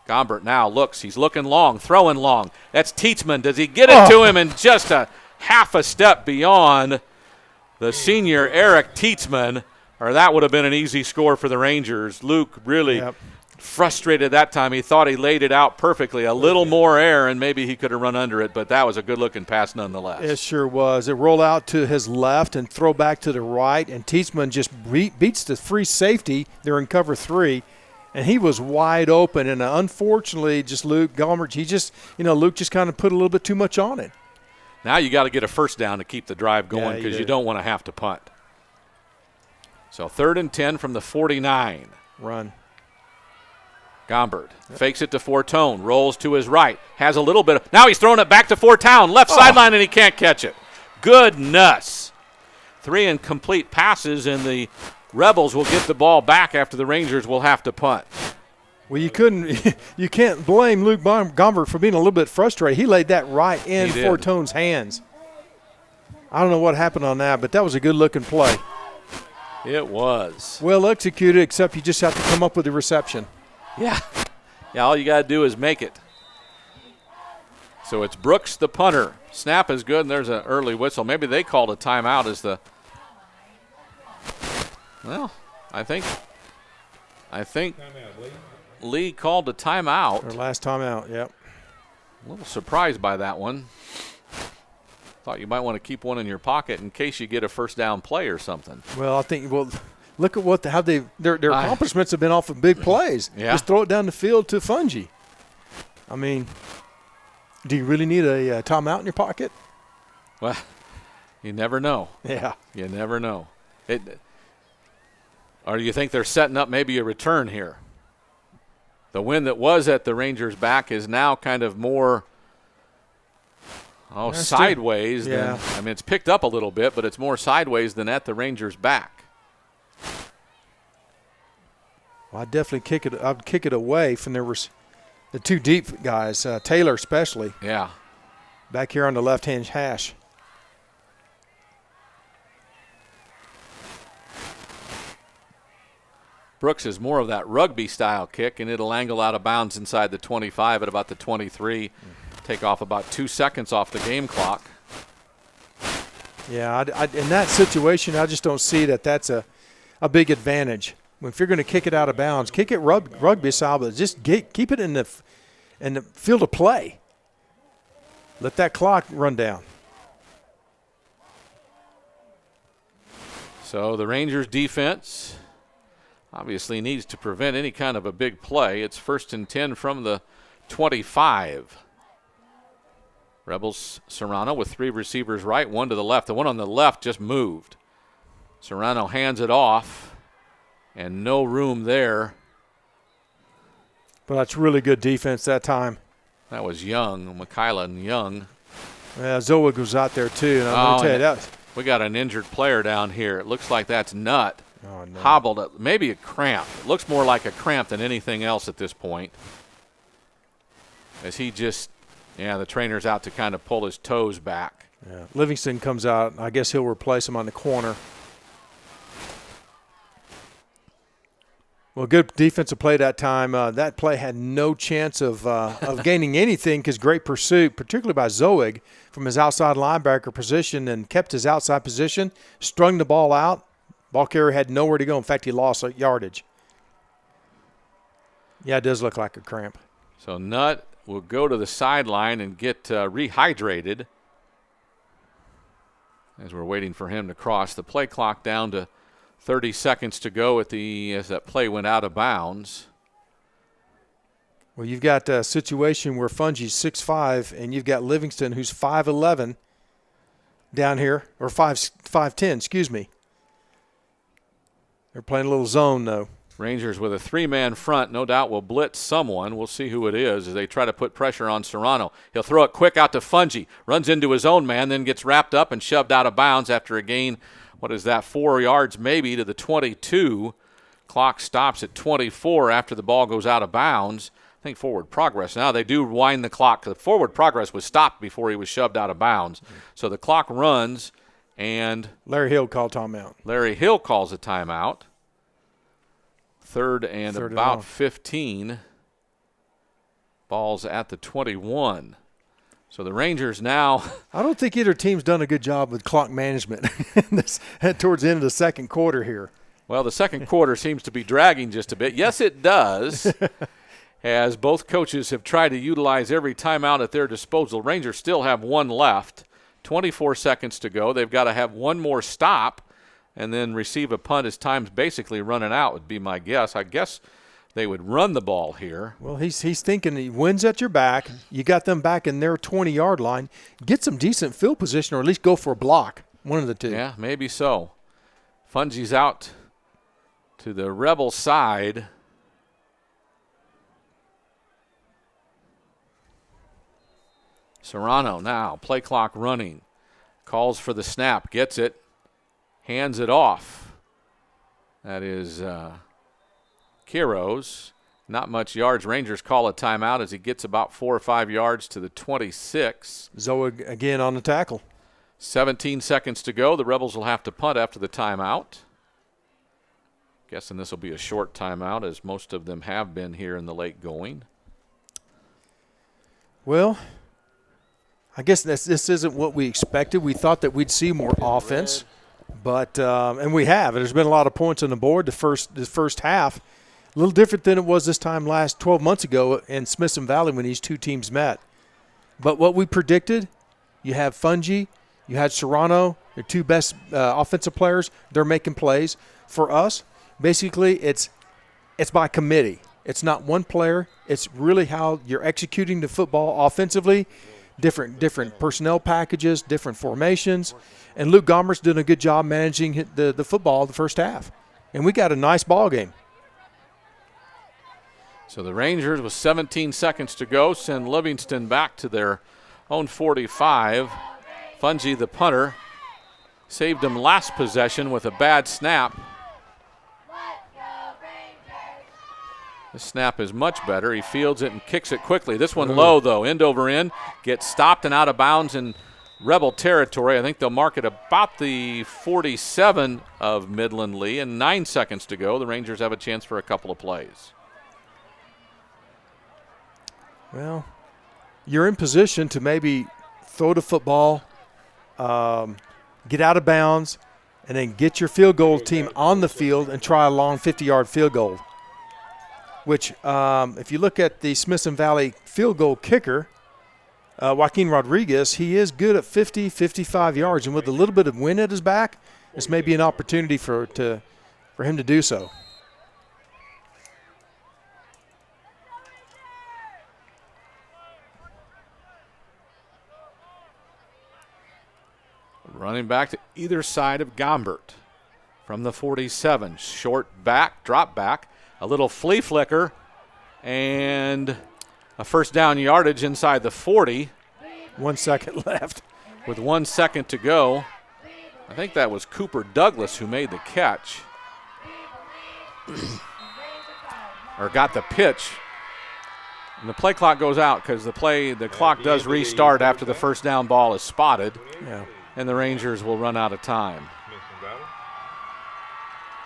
Gombert now looks. He's looking long, throwing long. That's Teetsman. Does he get it to him? And just a half a step beyond the senior Eric Teetsman, or that would have been an easy score for the Rangers. Luke really frustrated that time. He thought he laid it out perfectly. A little more air, and maybe he could have run under it, but that was a good-looking pass nonetheless. It sure was. It rolled out to his left and throw back to the right, and Teetsman just beats the free safety. They're in cover 3, and he was wide open. And unfortunately, just Luke Gombert, Luke just kind of put a little bit too much on it. Now you got to get a first down to keep the drive going because you don't want to have to punt. So 3rd and 10 from the 49. Run. Gombert fakes it to Fortone, rolls to his right, has a little bit of – now he's throwing it back to Fortone, left sideline, and he can't catch it. Goodness. 3 incomplete passes, and the Rebels will get the ball back after the Rangers will have to punt. Well, you can't blame Luke Gombert for being a little bit frustrated. He laid that right in Fortone's hands. I don't know what happened on that, but that was a good-looking play. It was. Well executed, except you just have to come up with the reception. Yeah, all you got to do is make it. So it's Brooks, the punter. Snap is good, and there's an early whistle. Maybe they called a timeout as the – well, I think Lee called a timeout. Their last timeout, yep. A little surprised by that one. Thought you might want to keep one in your pocket in case you get a first down play or something. Well, I think look at how their accomplishments have been off of big plays. Yeah. Just throw it down the field to Fungi. I mean, do you really need a timeout in your pocket? Well, you never know. Yeah. You never know. Or do you think they're setting up maybe a return here? The wind that was at the Rangers' back is now kind of more sideways. Yeah. I mean, it's picked up a little bit, but it's more sideways than at the Rangers' back. Well, I'd kick it away from there was the 2 deep guys, Taylor especially. Yeah. Back here on the left-hand hash. Brooks is more of that rugby-style kick, and it'll angle out of bounds inside the 25 at about the 23. Take off about 2 seconds off the game clock. Yeah, in that situation, I just don't see that's a big advantage. If you're going to kick it out of bounds, kick it rugby style, but just keep it in the field of play. Let that clock run down. So the Rangers defense obviously needs to prevent any kind of a big play. It's 1st and 10 from the 25. Rebels Serrano with 3 receivers right, 1 to the left. The one on the left just moved. Serrano hands it off, and no room there. But that's really good defense that time. That was Young, Mikayla and Young. Yeah, Zoig was out there too. And I'm going to tell you we got an injured player down here. It looks like that's Nutt. Oh, no. Hobbled up, maybe a cramp. It looks more like a cramp than anything else at this point. As he just, the trainer's out to kind of pull his toes back. Yeah, Livingston comes out. I guess he'll replace him on the corner. Well, good defensive play that time. That play had no chance of gaining anything because great pursuit, particularly by Zoig from his outside linebacker position, and kept his outside position, strung the ball out. Ball carrier had nowhere to go. In fact, he lost yardage. Yeah, it does look like a cramp. So Nutt will go to the sideline and get rehydrated as we're waiting for him to cross. The play clock down to 30 seconds to go as that play went out of bounds. Well, you've got a situation where Fungi's 6'5", and you've got Livingston, who's 5'11", down here, or 5'10", excuse me. They're playing a little zone, though. Rangers with a 3-man front, no doubt will blitz someone. We'll see who it is as they try to put pressure on Serrano. He'll throw it quick out to Fungi, runs into his own man, then gets wrapped up and shoved out of bounds after a gain. What is that, 4 yards maybe to the 22. Clock stops at 24 after the ball goes out of bounds. I think forward progress. Now they do wind the clock. The forward progress was stopped before he was shoved out of bounds. So the clock runs, and Larry Hill called timeout. Larry Hill calls a timeout. Third and about 15. Ball's at the 21. So the Rangers now. I don't think either team's done a good job with clock management towards the end of the second quarter here. Well, the second quarter seems to be dragging just a bit. Yes, it does, as both coaches have tried to utilize every timeout at their disposal. Rangers still have one left, 24 seconds to go. They've got to have one more stop and then receive a punt as time's basically running out would be my guess. I guess they would run the ball here. Well, he's thinking he wins at your back. You got them back in their 20-yard line. Get some decent field position or at least go for a block, one of the two. Yeah, maybe so. Fungi's out to the Rebel side. Serrano now, play clock running. Calls for the snap, gets it, hands it off. That is Quiros. Not much yards. Rangers call a timeout as he gets about 4 or 5 yards to the 26. Zoe again on the tackle. 17 seconds to go. The Rebels will have to punt after the timeout. Guessing this will be a short timeout, as most of them have been here in the late going. Well, I guess this isn't what we expected. We thought that we'd see more offense, but and we have. There's been a lot of points on the board the first half. A little different than it was this time 12 months ago in Smithson Valley when these two teams met. But what we predicted, you have Fungi, you had Serrano, your two best offensive players. They're making plays. For us, basically it's by committee. It's not one player. It's really how you're executing the football offensively, different personnel packages, different formations. And Luke Gomer's done a good job managing the football the first half. And we got a nice ball game. So the Rangers, with 17 seconds to go, send Livingston back to their own 45. Fungi, the punter, saved him last possession with a bad snap. This snap is much better. He fields it and kicks it quickly. This one low, though, end over end. Gets stopped and out of bounds in Rebel territory. I think they'll mark it about the 47 of Midland Lee, and 9 seconds to go. The Rangers have a chance for a couple of plays. Well, you're in position to maybe throw the football, get out of bounds, and then get your field goal team on the field and try a long 50-yard field goal. Which, if you look at the Smithson Valley field goal kicker, Joaquin Rodriguez, he is good at 50, 55 yards. And with a little bit of wind at his back, this may be an opportunity for him to do so. Running back to either side of Gombert from the 47. Short back, drop back, a little flea flicker, and a first down yardage inside the 40. 1 second left. With 1 second to go. I think that was Cooper Douglas who made the catch. Or got the pitch. And the play clock goes out because the clock does restart after the first down ball is spotted. Yeah. And the Rangers will run out of time.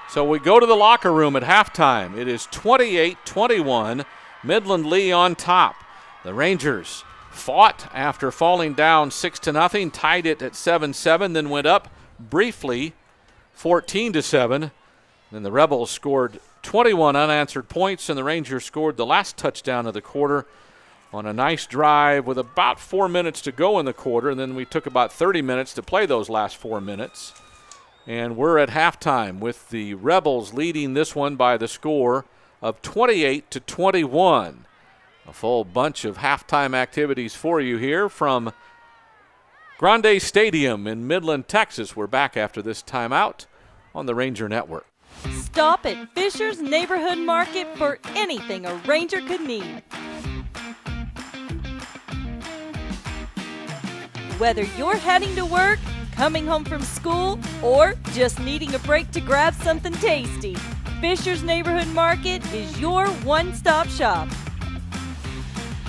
So we go to the locker room at halftime. It is 28-21, Midland Lee on top. The Rangers fought after falling down 6-0, tied it at 7-7, then went up briefly 14-7. Then the Rebels scored 21 unanswered points, and the Rangers scored the last touchdown of the quarter on a nice drive with about 4 minutes to go in the quarter, and then we took about 30 minutes to play those last 4 minutes. And we're at halftime with the Rebels leading this one by the score of 28-21. A full bunch of halftime activities for you here from Grande Stadium in Midland, Texas. We're back after this timeout on the Ranger Network. Stop at Fisher's Neighborhood Market for anything a Ranger could need. Whether you're heading to work, coming home from school, or just needing a break to grab something tasty, Fisher's Neighborhood Market is your one-stop shop.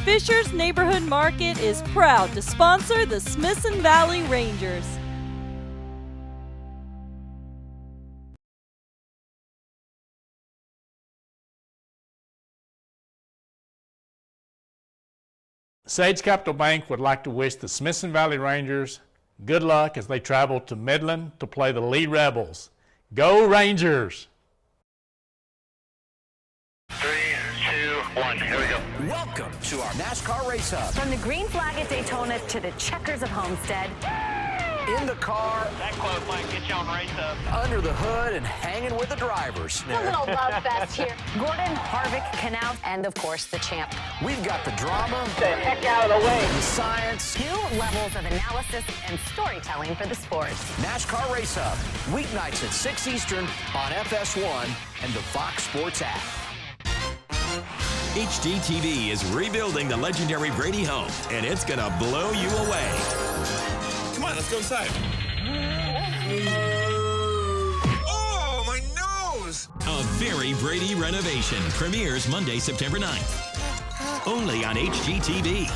Fisher's Neighborhood Market is proud to sponsor the Smithson Valley Rangers. Sage Capital Bank would like to wish the Smithson Valley Rangers good luck as they travel to Midland to play the Lee Rebels. Go Rangers! 3, 2, 1, here we go. Welcome to our NASCAR Race Hub. From the green flag at Daytona to the checkers of Homestead. In the car, That close might get you on Race Hub. under the hood, and hanging with the drivers. A little love fest here. Gordon, Harvick, Canal, and of course the champ. We've got the drama, The heck out of the way. the science. New levels of analysis and storytelling for the sport. NASCAR Race Hub, weeknights at 6 Eastern on FS1 and the Fox Sports app. HGTV is rebuilding the legendary Brady home, and it's going to blow you away. Come on, let's go inside. Oh, my nose! A very Brady renovation premieres Monday, September 9th. Only on HGTV.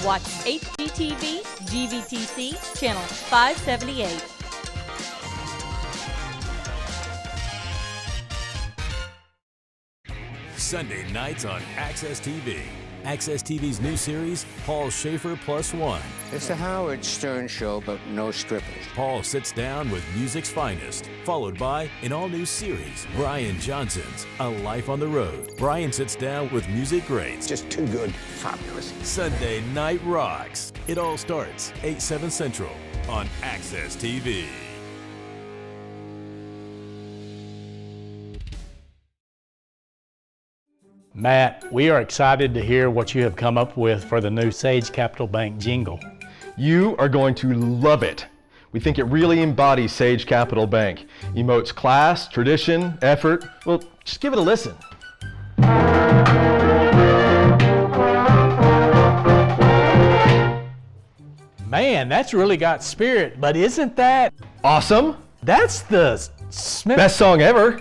Watch HGTV, GVTC, channel 578. Sunday nights on Access TV. Access TV's new series, Paul Schaefer Plus One. It's the Howard Stern Show, but no strippers. Paul sits down with music's finest, followed by an all-new series, Brian Johnson's A Life on the Road. Brian sits down with music greats. Just too good. Fabulous. Sunday Night Rocks. It all starts 8/7 Central on Access TV. Matt, we are excited to hear what you have come up with for the new Sage Capital Bank jingle. You are going to love it. We think it really embodies Sage Capital Bank. Emotes class, tradition, effort. Well, just give it a listen. Man, that's really got spirit, but isn't that awesome? That's the Smith. Best song ever.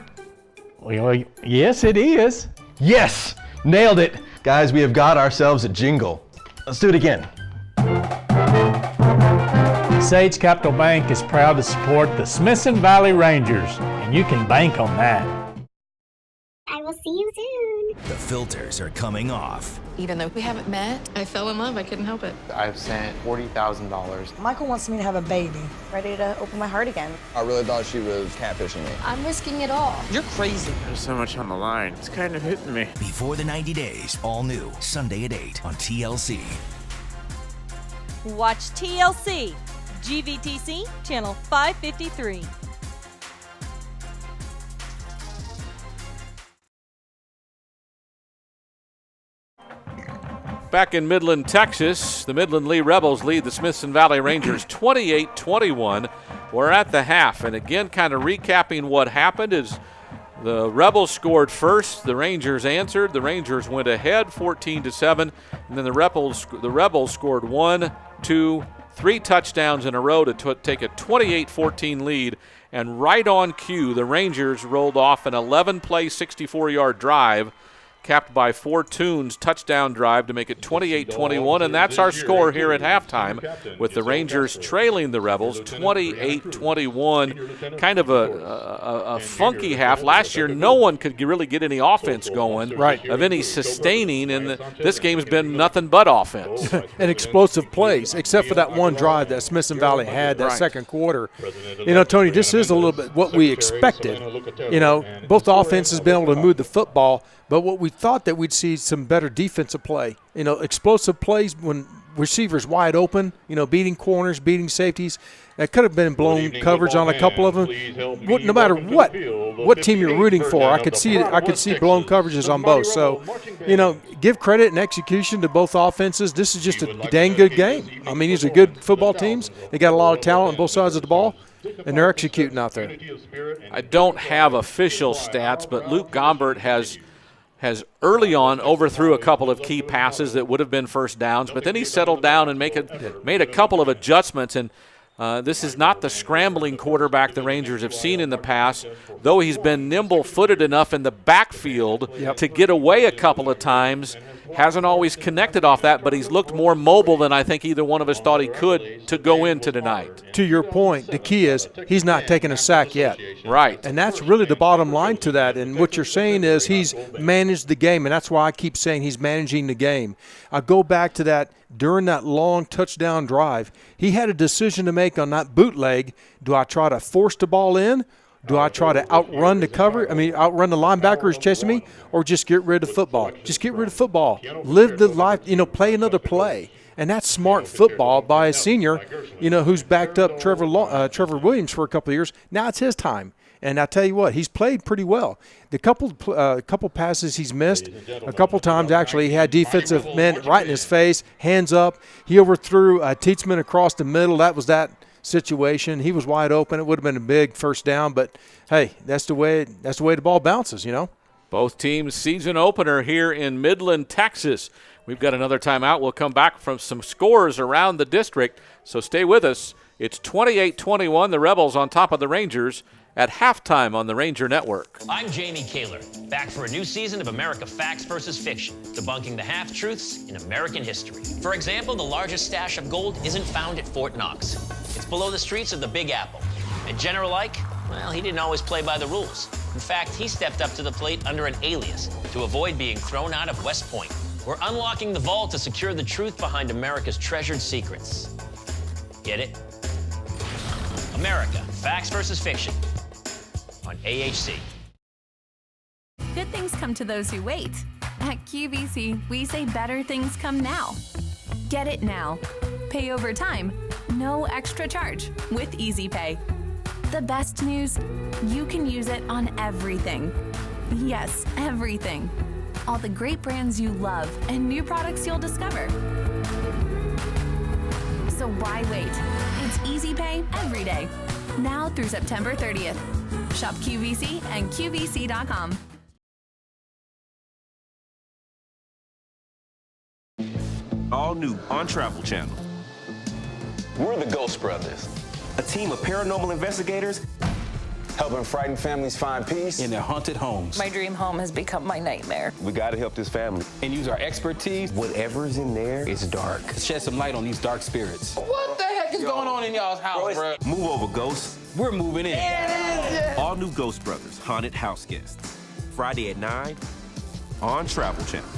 Well, yes, it is. Yes, nailed it. Guys, we have got ourselves a jingle. Let's do it again. Sage Capital Bank is proud to support the Smithson Valley Rangers, and you can bank on that. I will see you soon. The filters are coming off. Even though we haven't met, I fell in love. I couldn't help it. I've sent $40,000. Michael wants me to have a baby. Ready to open my heart again. I really thought she was catfishing me. I'm risking it all. You're crazy. There's so much on the line. It's kind of hitting me. Before the 90 days, all new, Sunday at 8 on TLC. Watch TLC, GVTC, channel 553. Back in Midland, Texas, the Midland Lee Rebels lead the Smithson Valley Rangers 28-21. We're at the half, and again, kind of recapping what happened is the Rebels scored first, the Rangers answered, the Rangers went ahead 14-7, and then the Rebels scored 1, 2, 3 touchdowns in a row to take a 28-14 lead, and right on cue, the Rangers rolled off an 11-play, 64-yard drive, capped by Fortune's touchdown drive to make it 28-21, and that's our score here at halftime, with the Rangers trailing the Rebels 28-21. Kind of a funky half. Last year, no one could really get any offense going of any sustaining, and this game's been nothing but offense. And explosive plays, except for that one drive that Smithson Valley had that second quarter. You know, Tony, this is a little bit what we expected. You know, both offenses been able to move the football, but what we thought that we'd see some better defensive play. You know, explosive plays when receivers wide open, you know, beating corners, beating safeties. It could have been blown coverage on a couple of them. No matter what team you're rooting for, I could see blown coverages on both. So, you know, give credit and execution to both offenses. This is just a dang good game. I mean, these are good football teams. They got a lot of talent on both sides of the ball, and they're executing out there. I don't have official stats, but Luke Gombert has early on overthrew a couple of key passes that would have been first downs, but then he settled down and made a couple of adjustments. And This is not the scrambling quarterback the Rangers have seen in the past, though he's been nimble-footed enough in the backfield to get away a couple of times. Hasn't always connected off that, but he's looked more mobile than I think either one of us thought he could to go into tonight. To your point, the key is he's not taking a sack yet. Right. And that's really the bottom line to that. And what you're saying is he's managed the game, and that's why I keep saying he's managing the game. I go back to that during that long touchdown drive. He had a decision to make on that bootleg. Do I try to force the ball in? Do I try to outrun the outrun the linebacker who's chasing me, or just get rid of football? Just get rid of football. Live the life, play another play. And that's smart football by a senior, who's backed up Trevor Williams for a couple of years. Now it's his time. And I tell you what, he's played pretty well. The couple passes he's missed, a couple times actually, he had defensive men right in his face, hands up. He overthrew Tietzman across the middle. That was that situation. He was wide open. It would have been a big first down, but hey, that's the way the ball bounces, Both teams' season opener here in Midland, Texas. We've got another timeout. We'll come back from some scores around the district, so stay with us. It's 28-21, the Rebels on top of the Rangers at halftime on the Ranger Network. I'm Jamie Kaler, back for a new season of America Facts versus Fiction, debunking the half-truths in American history. For example, the largest stash of gold isn't found at Fort Knox. It's below the streets of the Big Apple. And General Ike, well, he didn't always play by the rules. In fact, he stepped up to the plate under an alias to avoid being thrown out of West Point. We're unlocking the vault to secure the truth behind America's treasured secrets. Get it? America Facts versus Fiction on AHC. Good things come to those who wait. At QVC, we say better things come now. Get it now. Pay over time. No extra charge with Easy Pay. The best news, you can use it on everything. Yes, everything. All the great brands you love and new products you'll discover. So why wait? It's Easy Pay every day. Now through September 30th. Shop QVC and QVC.com. All new on Travel Channel. We're the Ghost Brothers, a team of paranormal investigators helping frightened families find peace in their haunted homes. My dream home has become my nightmare. We got to help this family and use our expertise. Whatever's in there is dark. Shed some light on these dark spirits. What the heck is going on in y'all's house, bro? Move over, Ghosts. We're moving in. All new Ghost Brothers, Haunted House Guests. Friday at 9 on Travel Channel.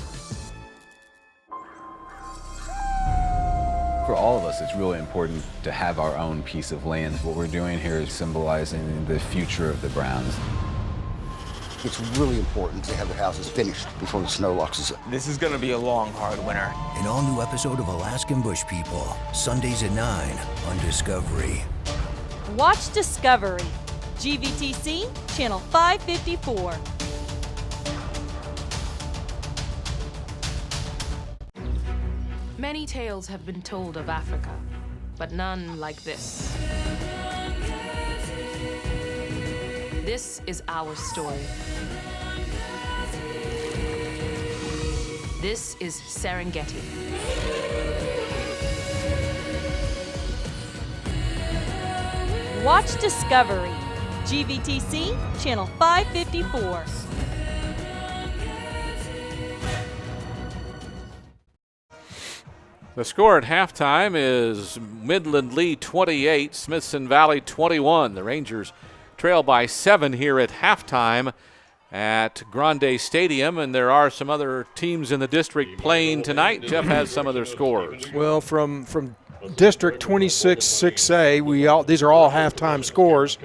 For all of us, it's really important to have our own piece of land. What we're doing here is symbolizing the future of the Browns. It's really important to have the houses finished before the snow locks us up. This is going to be a long, hard winter. An all-new episode of Alaskan Bush People, Sundays at 9 on Discovery. Watch Discovery, GVTC, Channel 554. Many tales have been told of Africa, but none like this. This is our story. This is Serengeti. Watch Discovery, GVTC, Channel 554. The score at halftime is Midland Lee 28, Smithson Valley 21. The Rangers trail by 7 here at halftime at Grande Stadium, and there are some other teams in the district playing tonight. Jeff has some of their scores. Well, from District 26-6A, these are all halftime scores.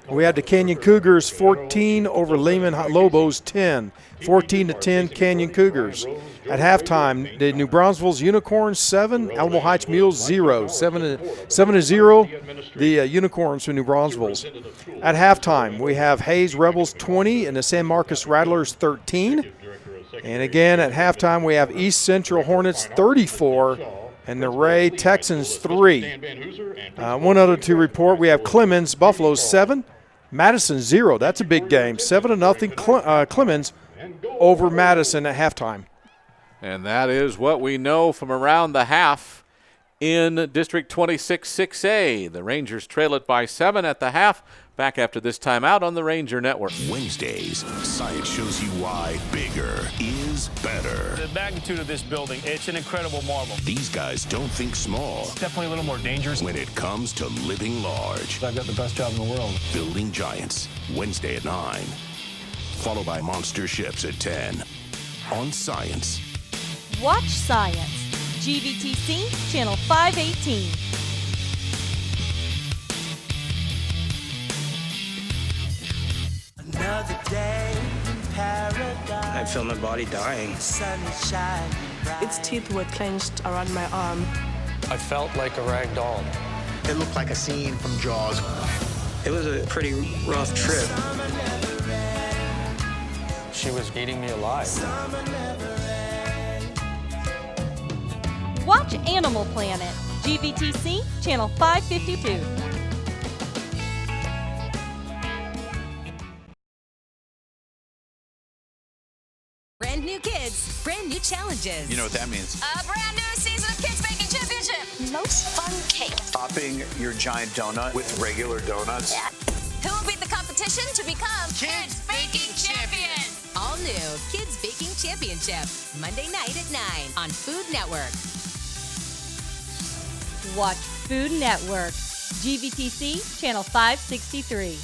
We had the Canyon Cougars 14 over Lehman Lobos 10. 14-10 Canyon Cougars. At halftime, the New Braunfels Unicorns 7, Alamo Heights Mules 0. 7-0 the Unicorns from New Braunfels. At halftime, we have Hayes Rebels 20 and the San Marcos Rattlers 13. And again, at halftime, we have East Central Hornets 34 and the Ray Texans 3. One other to report, we have Clemens Buffaloes 7, Madison 0. That's a big game. 7-0 Clemens over Madison at halftime. And that is what we know from around the half in District 26 6A. The Rangers trail it by 7 at the half. Back after this timeout on the Ranger Network. Wednesdays, science shows you why bigger is better. The magnitude of this building, it's an incredible marvel. These guys don't think small. It's definitely a little more dangerous when it comes to living large. I've got the best job in the world. Building Giants, Wednesday at 9. Followed by Monster Ships at 10 on Science. Watch Science. GVTC, Channel 518. Another day in paradise. I feel my body dying. Its teeth were clenched around my arm. I felt like a rag doll. It looked like a scene from Jaws. It was a pretty rough trip. She was eating me alive. Watch Animal Planet. GVTC, Channel 552. Brand new kids, brand new challenges. You know what that means. A brand new season of Kids Baking Championship. Most fun cake. Topping your giant donut with regular donuts. Yeah. Who will beat the competition to become Kids Baking Champions? All new Kids Baking Championship. Monday night at 9 on Food Network. Watch Food Network. GVTC, Channel 563.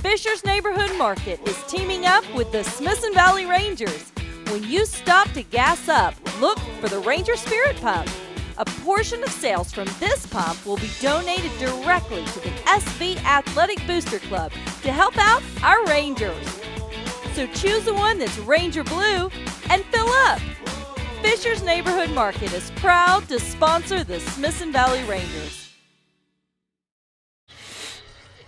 Fisher's Neighborhood Market is teaming up with the Smithson Valley Rangers. When you stop to gas up, look for the Ranger Spirit Pump. A portion of sales from this pump will be donated directly to the SV Athletic Booster Club to help out our Rangers. So choose the one that's Ranger Blue and fill up. Fisher's Neighborhood Market is proud to sponsor the Smithson Valley Rangers.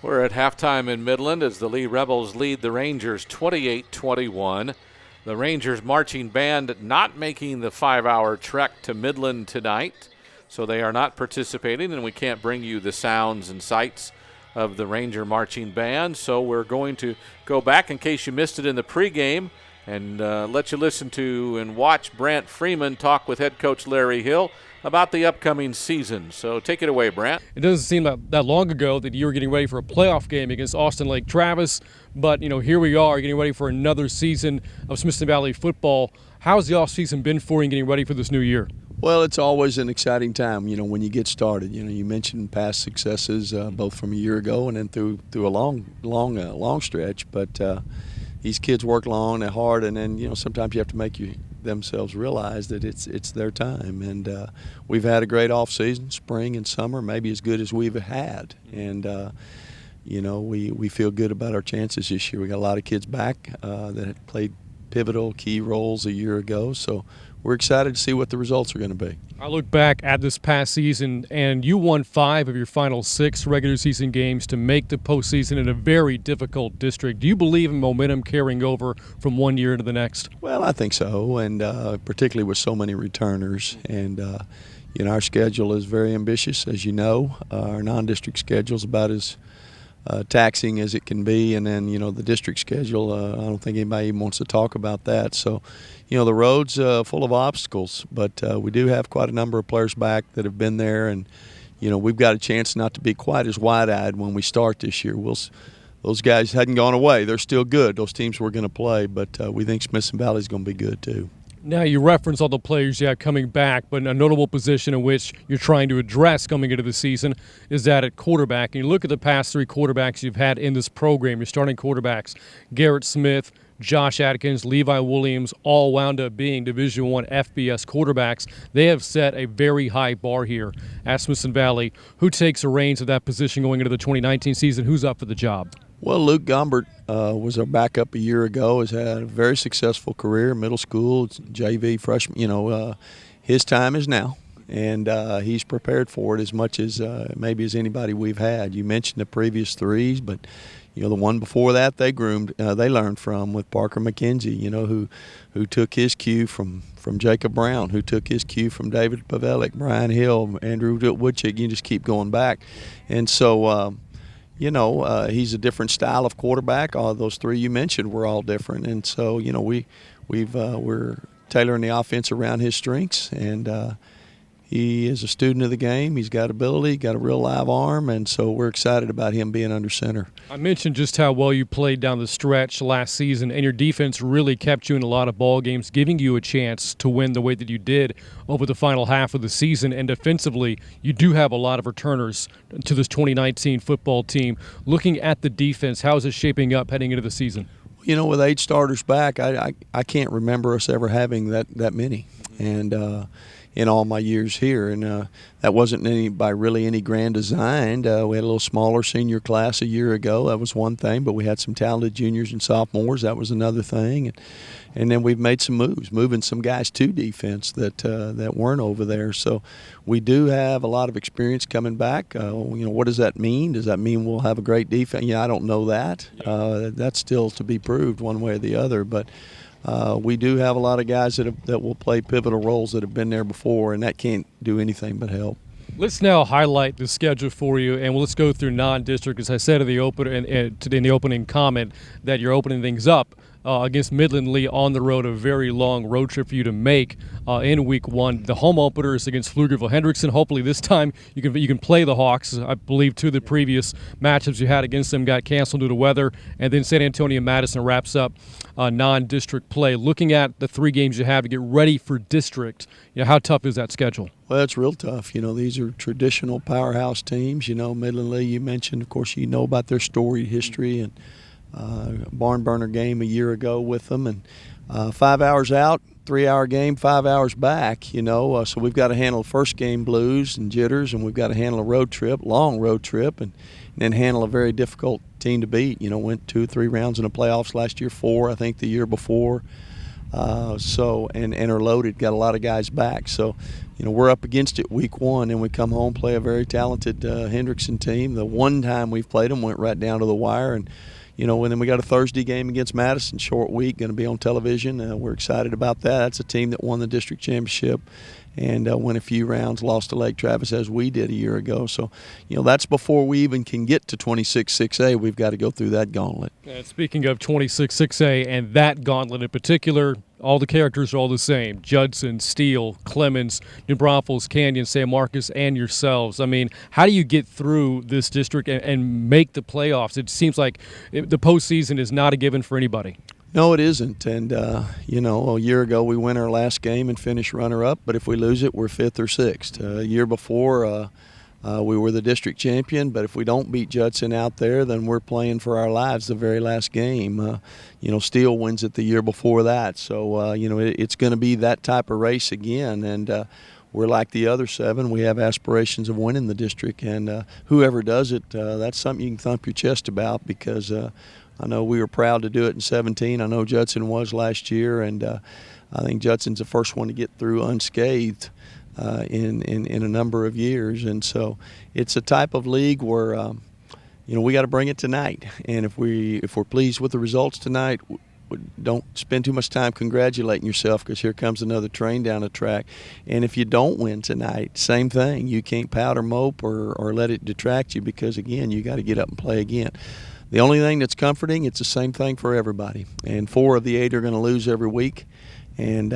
We're at halftime in Midland as the Lee Rebels lead the Rangers 28-21. The Rangers marching band not making the 5-hour trek to Midland tonight, so they are not participating, and we can't bring you the sounds and sights of the Ranger marching band. So we're going to go back in case you missed it in the pregame and let you listen to and watch Brant Freeman talk with head coach Larry Hill about the upcoming season. So take it away, Brant. It doesn't seem that long ago that you were getting ready for a playoff game against Austin Lake Travis, but here we are getting ready for another season of Smithson Valley football. How's the offseason been for you in getting ready for this new year? Well, it's always an exciting time, when you get started. You mentioned past successes both from a year ago and then through a long stretch, but these kids work long and hard, and then sometimes you have to make themselves realize that it's their time. And we've had a great off season, spring and summer, maybe as good as we've had. And we feel good about our chances this year. We got a lot of kids back that had played pivotal key roles a year ago, so we're excited to see what the results are going to be. I look back at this past season, and you won 5 of your final 6 regular season games to make the postseason in a very difficult district. Do you believe in momentum carrying over from one year to the next? Well, I think so, and particularly with so many returners. And our schedule is very ambitious, as you know. Our non-district schedule is about as taxing as it can be, and then the district schedule, I don't think anybody even wants to talk about that. So the road's full of obstacles, but we do have quite a number of players back that have been there, and we've got a chance not to be quite as wide-eyed when we start this year. Those guys hadn't gone away. They're still good, those teams we're going to play, but we think Smithson Valley's going to be good too. Now, you reference all the players you have coming back, but a notable position in which you're trying to address coming into the season is that at quarterback. And you look at the past 3 quarterbacks you've had in this program, your starting quarterbacks, Garrett Smith, Josh Atkins, Levi Williams, all wound up being Division I FBS quarterbacks. They have set a very high bar here at Smithson Valley. Who takes the reins of that position going into the 2019 season? Who's up for the job? Well, Luke Gombert was our backup a year ago, has had a very successful career, middle school, JV, freshman. His time is now, and he's prepared for it as much as maybe as anybody we've had. You mentioned the previous 3s, but the one before that they learned from with Parker McKenzie, who took his cue from Jacob Brown, who took his cue from David Pavelic, Brian Hill, Andrew Woodchick. You just keep going back, and so. He's a different style of quarterback. All those 3 you mentioned were all different, and so we we're tailoring the offense around his strengths, and he is a student of the game. He's got ability, got a real live arm, and so we're excited about him being under center. I mentioned just how well you played down the stretch last season, and your defense really kept you in a lot of ball games, giving you a chance to win the way that you did over the final half of the season. And defensively, you do have a lot of returners to this 2019 football team. Looking at the defense, how is it shaping up heading into the season? You know, with 8 starters back, I can't remember us ever having that many. And in all my years here, and that wasn't by really any grand design. We had a little smaller senior class a year ago. That was one thing, but we had some talented juniors and sophomores. That was another thing. And then we've made some moves, moving some guys to defense that weren't over there. So we do have a lot of experience coming back. What does that mean? Does that mean we'll have a great defense? Yeah, I don't know that. That's still to be proved one way or the other. But we do have a lot of guys that will play pivotal roles that have been there before, and that can't do anything but help. Let's now highlight the schedule for you, and let's go through non-district. As I said in the opening comment, that you're opening things up against Midland Lee on the road, a very long road trip for you to make in Week 1. The home opener is against Pflugerville-Hendrickson. Hopefully this time you can play the Hawks. I believe 2 of the previous matchups you had against them got canceled due to weather. And then San Antonio-Madison wraps up non-district play. Looking at the 3 games you have to get ready for district, how tough is that schedule? Well, it's real tough. These are traditional powerhouse teams. Midland Lee, you mentioned, of course, about their storied history and barn burner game a year ago with them, and 5 hours out, 3-hour game, 5 hours back, so we've got to handle first game blues and jitters, and we've got to handle a long road trip, and then handle a very difficult team to beat. Went 2 or 3 rounds in the playoffs last year, 4 I think the year before, and are loaded, got a lot of guys back. So we're up against it Week 1, and we come home, play a very talented Hendrickson team. The one time we've played them went right down to the wire, and and then we got a Thursday game against Madison, short week, going to be on television. We're excited about that. That's a team that won the district championship and went a few rounds, lost to Lake Travis as we did a year ago. So, that's before we even can get to 26-6A. We've got to go through that gauntlet. And speaking of 26-6A and that gauntlet in particular, all the characters are all the same. Judson, Steele, Clemens, New Braunfels, Canyon, San Marcos, and yourselves. I mean, how do you get through this district and make the playoffs? It seems like the postseason is not a given for anybody. No, it isn't. And, a year ago we win our last game and finish runner-up, but if we lose it, we're 5th or 6th. A year before, we were the district champion, but if we don't beat Judson out there, then we're playing for our lives the very last game. Steele wins it the year before that. So, it's going to be that type of race again. And we're like the other 7. We have aspirations of winning the district. And whoever does it, that's something you can thump your chest about, because I know we were proud to do it in 17. I know Judson was last year. And I think Judson's the first one to get through unscathed in a number of years. And so it's a type of league where we got to bring it tonight, and if we're pleased with the results tonight, don't spend too much time congratulating yourself, because here comes another train down the track. And if you don't win tonight, same thing. You can't pout or mope or let it detract you, because again, you got to get up and play again. The only thing that's comforting, it's the same thing for everybody, and 4 of the 8 are going to lose every week. And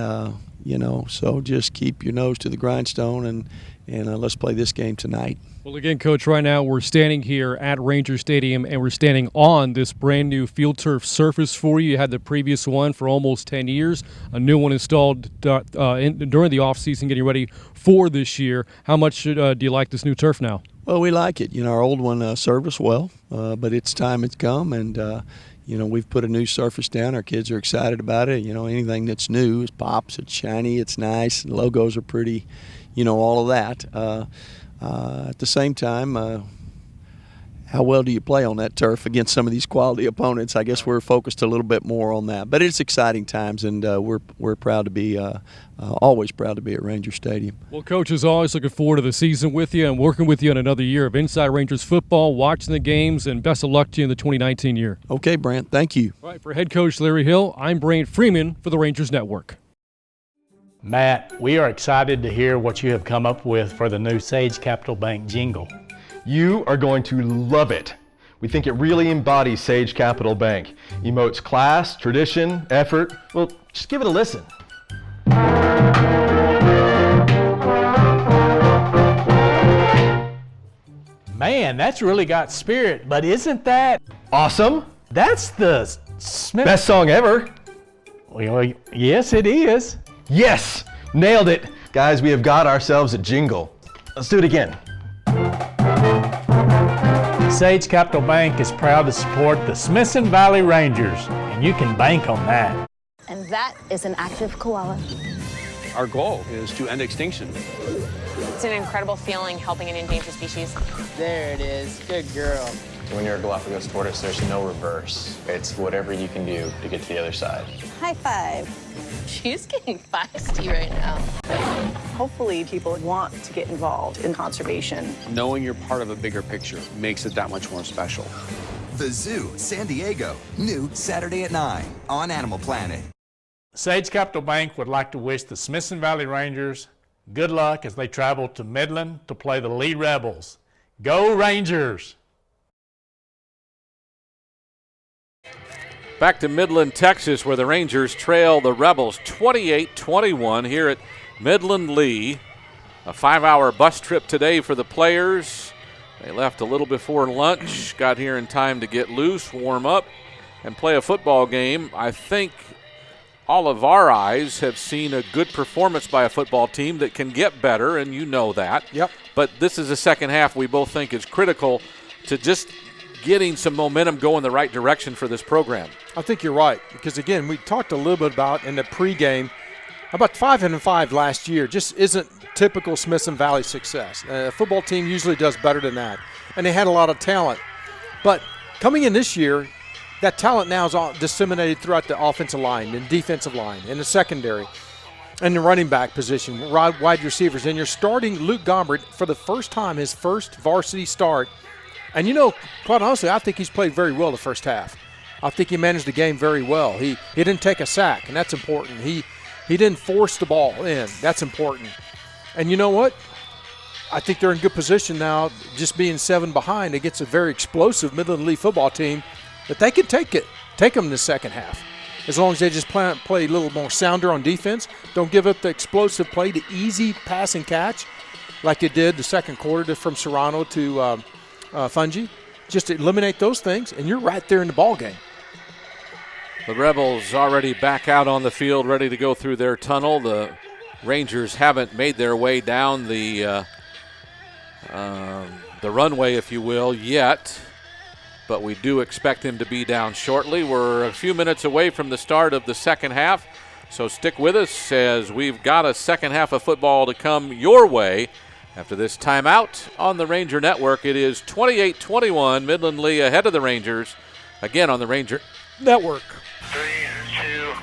so just keep your nose to the grindstone and let's play this game tonight. Well, again, Coach, right now we're standing here at Ranger Stadium, and we're standing on this brand new field turf surface for you. You had the previous one for almost 10 years, a new one installed during the offseason, getting ready for this year. How much do you like this new turf now? Well, we like it. Our old one served us well, but it's time it's come, and we've put a new surface down. Our kids are excited about it. Anything that's new is pops, it's shiny, it's nice, the logos are pretty, all of that. At the same time, how well do you play on that turf against some of these quality opponents? I guess we're focused a little bit more on that. But it's exciting times, and we're proud to be, always proud to be at Ranger Stadium. Well, Coach, as always, looking forward to the season with you and working with you on another year of Inside Rangers football, watching the games, and best of luck to you in the 2019 year. Okay, Brant, thank you. All right, for head coach Larry Hill, I'm Brant Freeman for the Rangers Network. Matt, we are excited to hear what you have come up with for the new Sage Capital Bank jingle. You are going to love it. We think it really embodies Sage Capital Bank. Emotes class, tradition, effort, well, Just give it a listen. Man, that's really got spirit, but isn't that awesome? That's the Smith. Best song ever. Well, yes, it is. Yes, nailed it. Guys, we have got ourselves a jingle. Let's do it again. Sage Capital Bank is proud to support the Smithson Valley Rangers, and you can bank on that. And that is an active koala. Our goal is to end extinction. It's an incredible feeling helping an endangered species. There it is. Good girl. When you're a Galapagos tortoise, there's no reverse. It's whatever you can do to get to the other side. High five. She's getting feisty right now. Hopefully people want to get involved in conservation. Knowing you're part of a bigger picture makes it that much more special. The Zoo, San Diego. New Saturday at 9 on Animal Planet. Sage Capital Bank would like to wish the Smithson Valley Rangers good luck as they travel to Midland to play the Lee Rebels. Go Rangers! Back to Midland, Texas, where the Rangers trail the Rebels 28-21 here at Midland Lee. A 5-hour bus trip today for the players. They left a little before lunch, got here in time to get loose, warm up, and play a football game. I think all of our eyes have seen a good performance by a football team that can get better, and you know that. Yep. But this is a second half we both think is critical to just getting some momentum going the right direction for this program. I think you're right, because again, we talked a little bit about in the pregame about 5-5 last year just isn't typical Smithson Valley success. A football team usually does better than that, and they had a lot of talent. But coming in this year, that talent now is all disseminated throughout the offensive line and defensive line and the secondary and the running back position, wide receivers. And you're starting Luke Gombert for the first time, his first varsity start. And, you know, quite honestly, I think he's played very well the first half. I think he managed the game very well. He didn't take a sack, and that's important. He didn't force the ball in. That's important. And you know what? I think they're in good position now, just being 7 behind against a very explosive Midland Lee football team, that they can take them in the second half. As long as they just play a little more sounder on defense, don't give up the explosive play, the easy pass and catch like they did the second quarter from Serrano to Fungi. Just eliminate those things, and you're right there in the ball game. The Rebels already back out on the field, ready to go through their tunnel. The Rangers haven't made their way down the runway, if you will, yet. But we do expect him to be down shortly. We're a few minutes away from the start of the second half, so stick with us as we've got a second half of football to come your way. After this timeout on the Ranger Network, it is 28-21, Midland Lee ahead of the Rangers, again on the Ranger Network. 3,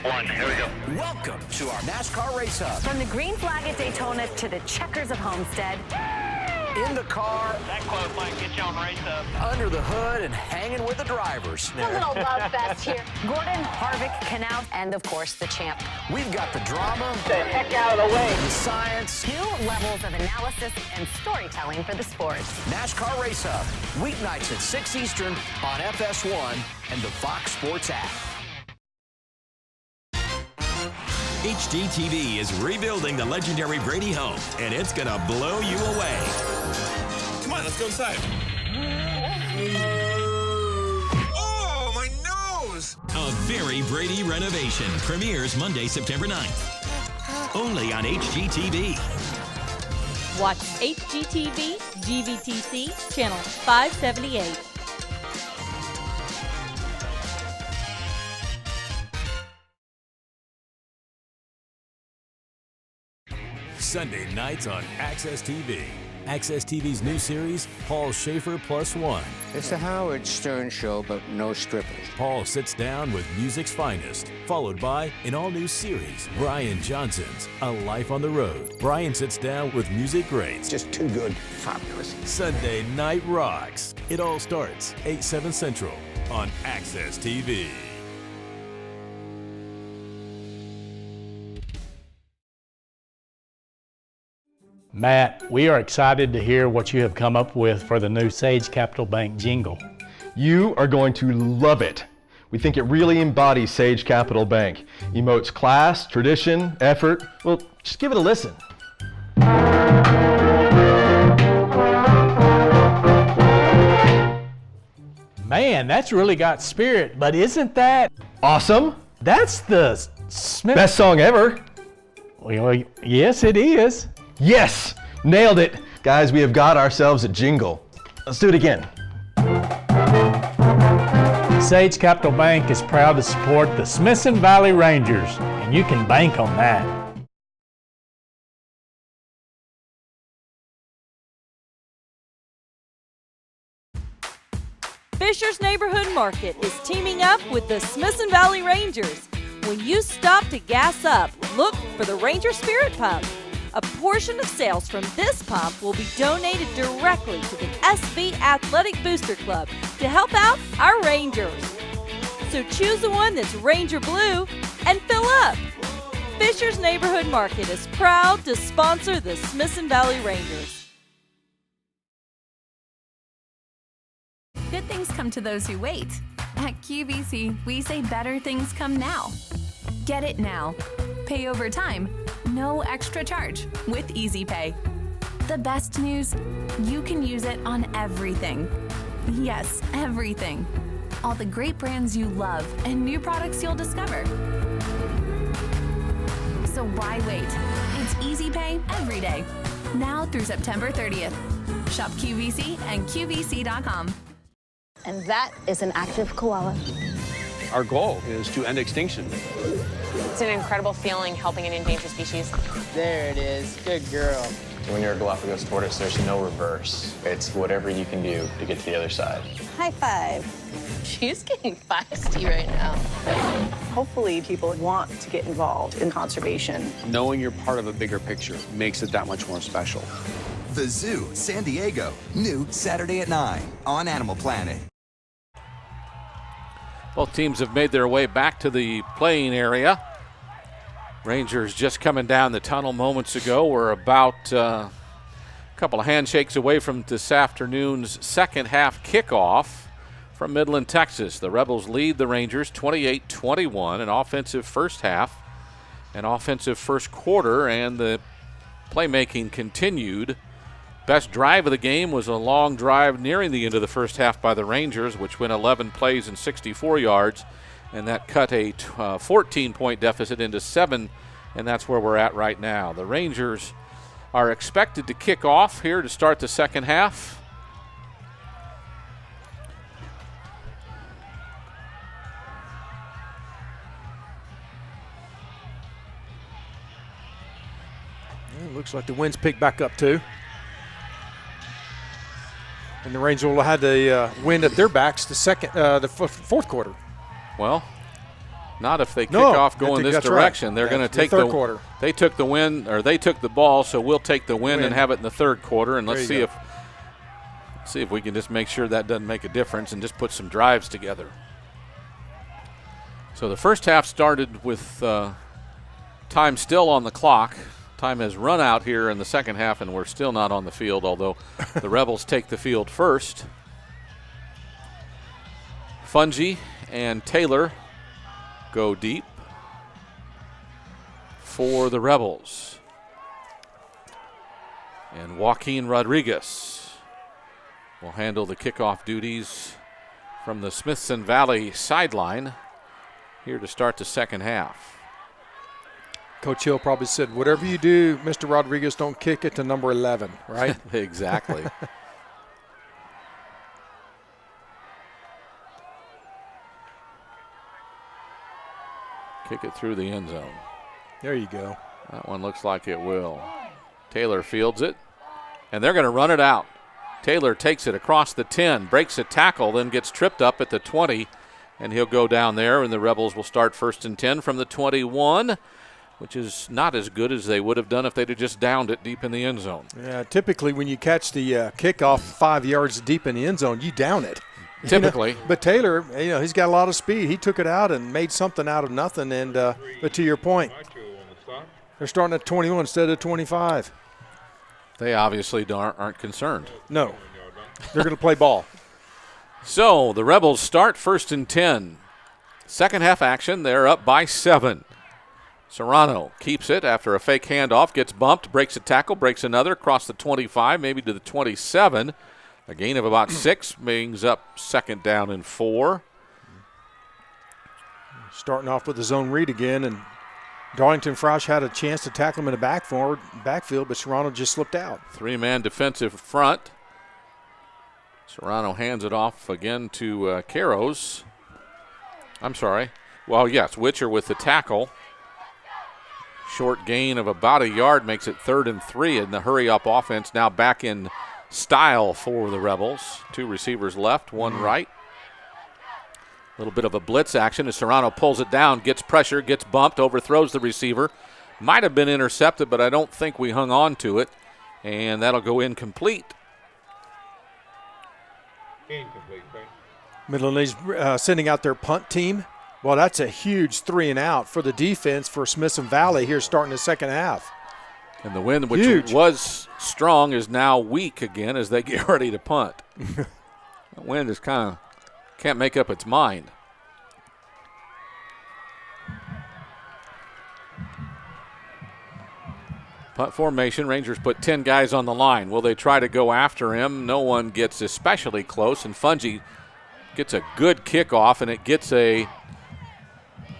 2, 1, here we go. Welcome to our NASCAR Race Hub. From the green flag at Daytona to the checkers of Homestead. In the car, That close might get you on Race Hub. under the hood, and hanging with the drivers. A little love fest here. Gordon, Harvick, Canal, and of course the champ. We've got the drama, The heck out of the way. the science. New levels of analysis and storytelling for the sport. NASCAR Race Hub, weeknights at 6 Eastern on FS1 and the Fox Sports app. HGTV is rebuilding the legendary Brady home, and it's gonna blow you away. Come on, let's go inside. Oh, my nose! A very Brady renovation premieres Monday, September 9th. Only on HGTV. Watch HGTV, GVTC, channel 578. Sunday nights on Access TV. Access TV's new series, Paul Schaefer Plus One. It's the Howard Stern Show, but no strippers. Paul sits down with music's finest, followed by an all-new series, Brian Johnson's A Life on the Road. Brian sits down with music greats. Just too good. Fabulous. Sunday Night Rocks. It all starts 8/7 Central on Access TV. Matt, we are excited to hear what you have come up with for the new Sage Capital Bank jingle. You are going to love it. We think it really embodies Sage Capital Bank. Emotes class, tradition, effort. Well, just give it a listen. Man, that's really got spirit, but isn't that awesome? That's the best song ever. Well, yes, it is. Yes, nailed it. Guys, we have got ourselves a jingle. Let's do it again. Sage Capital Bank is proud to support the Smithson Valley Rangers, and you can bank on that. Fisher's Neighborhood Market is teaming up with the Smithson Valley Rangers. When you stop to gas up, look for the Ranger Spirit Pump. A portion of sales from this pump will be donated directly to the SV Athletic Booster Club to help out our Rangers. So choose the one that's Ranger Blue and fill up. Fisher's Neighborhood Market is proud to sponsor the Smithson Valley Rangers. Good things come to those who wait. At QVC, we say better things come now. Get it now. Pay over time. No extra charge with Easy Pay. The best news, you can use it on everything. Yes, everything. All the great brands you love and new products you'll discover. So why wait? It's Easy Pay every day. Now through September 30th. Shop QVC and QVC.com. And that is an active koala. Our goal is to end extinction. It's an incredible feeling helping an endangered species. There it is. Good girl. When you're a Galapagos tortoise, there's no reverse. It's whatever you can do to get to the other side. High five. She's getting feisty right now. Hopefully people want to get involved in conservation. Knowing you're part of a bigger picture makes it that much more special. The Zoo, San Diego. New Saturday at 9 on Animal Planet. Both teams have made their way back to the playing area. Rangers just coming down the tunnel moments ago. We're about a couple of handshakes away from this afternoon's second half kickoff from Midland, Texas. The Rebels lead the Rangers 28-21, an offensive first half, an offensive first quarter, and the playmaking continued. Best drive of the game was a long drive nearing the end of the first half by the Rangers, which went 11 plays and 64 yards, and that cut a 14-point deficit into 7, and that's where we're at right now. The Rangers are expected to kick off here to start the second half. It looks like the wind's picked back up too. And the Rangers will have the wind at their backs the fourth quarter. Well, not if they kick off going this direction. Right. They're going to take the third quarter. They took the win, or they took the ball, so we'll take the win and have it in the third quarter. And let's see if we can just make sure that doesn't make a difference and just put some drives together. So the first half started with time still on the clock. Time has run out here in the second half, and we're still not on the field, although the Rebels take the field first. Fungi and Taylor go deep for the Rebels. And Joaquin Rodriguez will handle the kickoff duties from the Smithson Valley sideline here to start the second half. Coach Hill probably said, whatever you do, Mr. Rodriguez, don't kick it to number 11, right? Exactly. Kick it through the end zone. There you go. That one looks like it will. Taylor fields it, and they're going to run it out. Taylor takes it across the 10, breaks a tackle, then gets tripped up at the 20, and he'll go down there, and the Rebels will start 1st and 10 from the 21. Which is not as good as they would have done if they'd have just downed it deep in the end zone. Yeah, typically when you catch the kickoff 5 yards deep in the end zone, you down it. Typically. But Taylor, he's got a lot of speed. He took it out and made something out of nothing. And but to your point, they're starting at 21 instead of 25. They obviously aren't concerned. No, they're going to play ball. So the Rebels start 1st and 10 Second half action, they're up by 7. Serrano keeps it after a fake handoff, gets bumped, breaks a tackle, breaks another, across the 25, maybe to the 27. A gain of about 6 brings up second down and 4. Starting off with the zone read again, and Darlington Frosch had a chance to tackle him in the backfield, but Serrano just slipped out. 3-man defensive front. Serrano hands it off again to Caros. I'm sorry. Well, yes, Witcher with the tackle. Short gain of about a yard makes it 3rd and 3, and the hurry-up offense now back in style for the Rebels. 2 receivers left, 1 right. A little bit of a blitz action as Serrano pulls it down, gets pressure, gets bumped, overthrows the receiver. Might have been intercepted, but I don't think we hung on to it, and that'll go incomplete. Midland Lee's sending out their punt team. Well, that's a huge 3 and out for the defense for Smithson Valley here starting the second half. And the wind, which was strong, is now weak again as they get ready to punt. The wind is kind of can't make up its mind. Punt formation, Rangers put 10 guys on the line. Will they try to go after him? No one gets especially close, and Fungi gets a good kickoff, and it gets a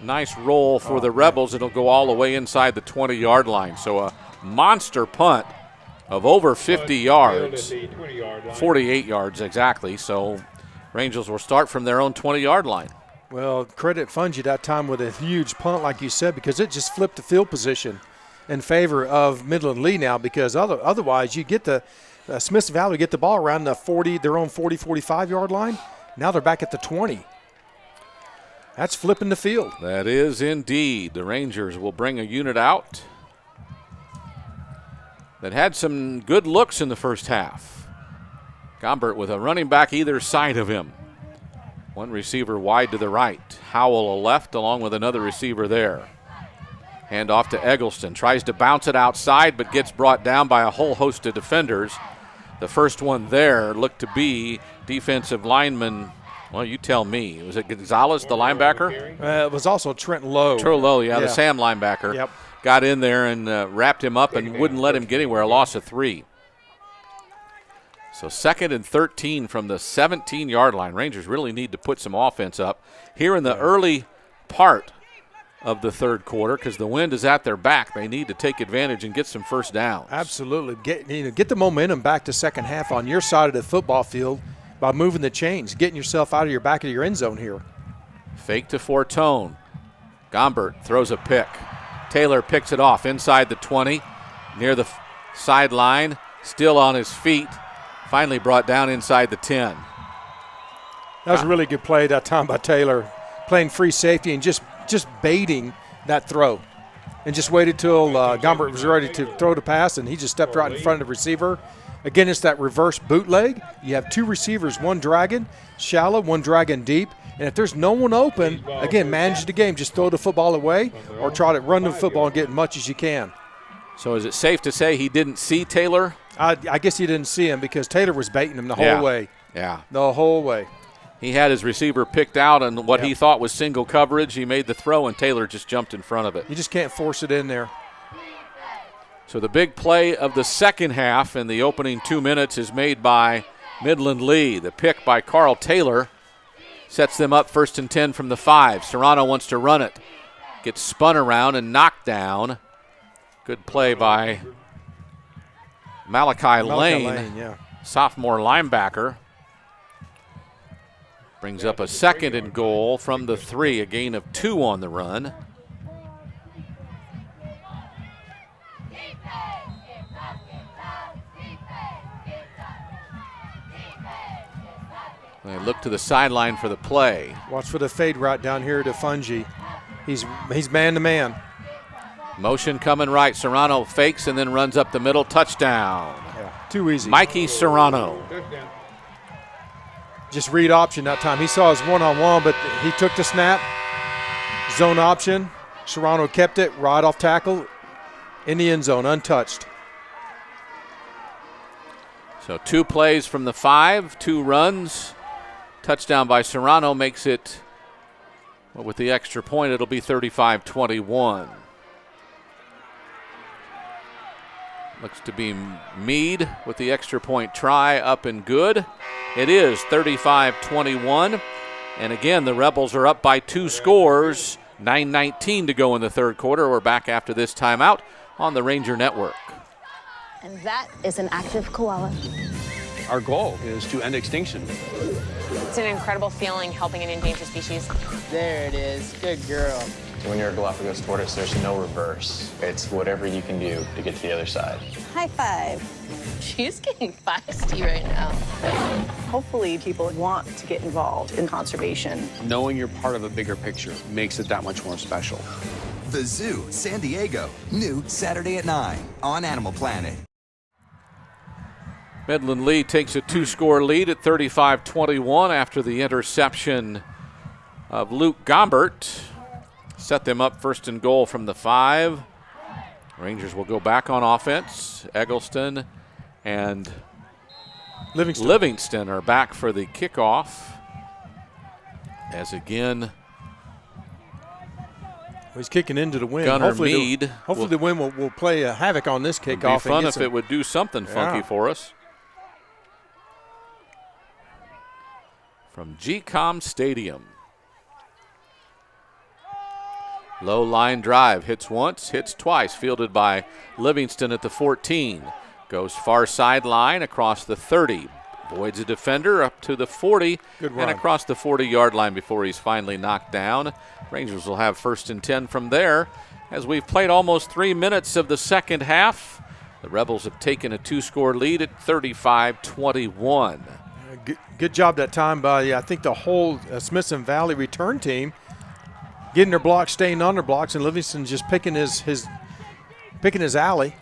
nice roll for the Rebels. It'll go all the way inside the 20-yard line. So a monster punt of over 50 yards, 48 yards exactly. So Rangers will start from their own 20-yard line. Well, credit Fungi that time with a huge punt, like you said, because it just flipped the field position in favor of Midland Lee now, because otherwise you get the Smithson Valley get the ball around the 40, their own 40, 45-yard line. Now they're back at the 20. That's flipping the field. That is indeed. The Rangers will bring a unit out that had some good looks in the first half. Gombert with a running back either side of him. One receiver wide to the right. Howell a left along with another receiver there. Hand off to Eggleston. Tries to bounce it outside but gets brought down by a whole host of defenders. The first one there looked to be defensive lineman. Well, you tell me. Was it Gonzalez, the linebacker? It was also Trent Lowe. Trent Lowe, yeah, the Sam linebacker. Yep. Got in there and wrapped him up and wouldn't let him get anywhere. A loss of 3. So 2nd and 13 from the 17-yard line. Rangers really need to put some offense up here in the early part of the third quarter because the wind is at their back. They need to take advantage and get some first downs. Absolutely. Get the momentum back to second half on your side of the football field by moving the chains, getting yourself out of your back of your end zone here. Fake to Fortone. Gombert throws a pick. Taylor picks it off inside the 20, near the sideline, still on his feet. Finally brought down inside the 10. That was a really good play that time by Taylor, playing free safety and just baiting that throw. And just waited till Gombert was ready to throw the pass, and he just stepped right in front of the receiver. Again, it's that reverse bootleg. You have 2 receivers, one dragging shallow, one dragging deep. And if there's no one open, again, manage the game. Just throw the football away or try to run the football and get as much as you can. So is it safe to say he didn't see Taylor? I guess he didn't see him because Taylor was baiting him the whole way. Yeah. The whole way. He had his receiver picked out on what he thought was single coverage. He made the throw, and Taylor just jumped in front of it. You just can't force it in there. So the big play of the second half in the opening 2 minutes is made by Midland Lee. The pick by Carl Taylor sets them up 1st and 10 from the 5. Serrano wants to run it. Gets spun around and knocked down. Good play by Malachi Lane, sophomore linebacker. Brings up a 2nd and goal from the 3, a gain of 2 on the run. They look to the sideline for the play. Watch for the fade route down here to Fungi. He's man-to-man. Motion coming right. Serrano fakes and then runs up the middle. Touchdown. Yeah, too easy. Mikey Serrano. Just read option that time. He saw his one-on-one, but he took the snap. Zone option. Serrano kept it right off tackle in the end zone, untouched. So 2 plays from the 5, 2 runs. Touchdown by Serrano makes it Well, with the extra point, it'll be 35-21. Looks to be Meade with the extra point try, up and good. It is 35-21. And again, the Rebels are up by 2 scores. 9:19 to go in the third quarter. We're back after this timeout on the Ranger Network. And that is an active koala. Our goal is to end extinction. It's an incredible feeling helping an endangered species. There it is. Good girl. When you're a Galapagos tortoise, there's no reverse. It's whatever you can do to get to the other side. High five. She's getting feisty right now. Hopefully people want to get involved in conservation. Knowing you're part of a bigger picture makes it that much more special. The Zoo, San Diego. New Saturday at 9 on Animal Planet. Midland Lee takes a 2-score lead at 35-21 after the interception of Luke Gombert. Set them up first and goal from the 5. Rangers will go back on offense. Eggleston and Livingston are back for the kickoff. As again, he's kicking into the wind. Gunnar Hopefully Meade. Hopefully the wind will play a havoc on this kickoff. It'd be fun if it would do something funky for us. From GCOM Stadium. Low line drive, hits once, hits twice, fielded by Livingston at the 14. Goes far sideline across the 30. Avoids a defender up to the 40 and across the 40-yard line before he's finally knocked down. Rangers will have first and 10 from there. As we've played almost 3 minutes of the second half, the Rebels have taken a 2-score lead at 35-21. Good job that time by, I think, the whole Smithson Valley return team. Getting their blocks, staying on their blocks, and Livingston just picking his alley.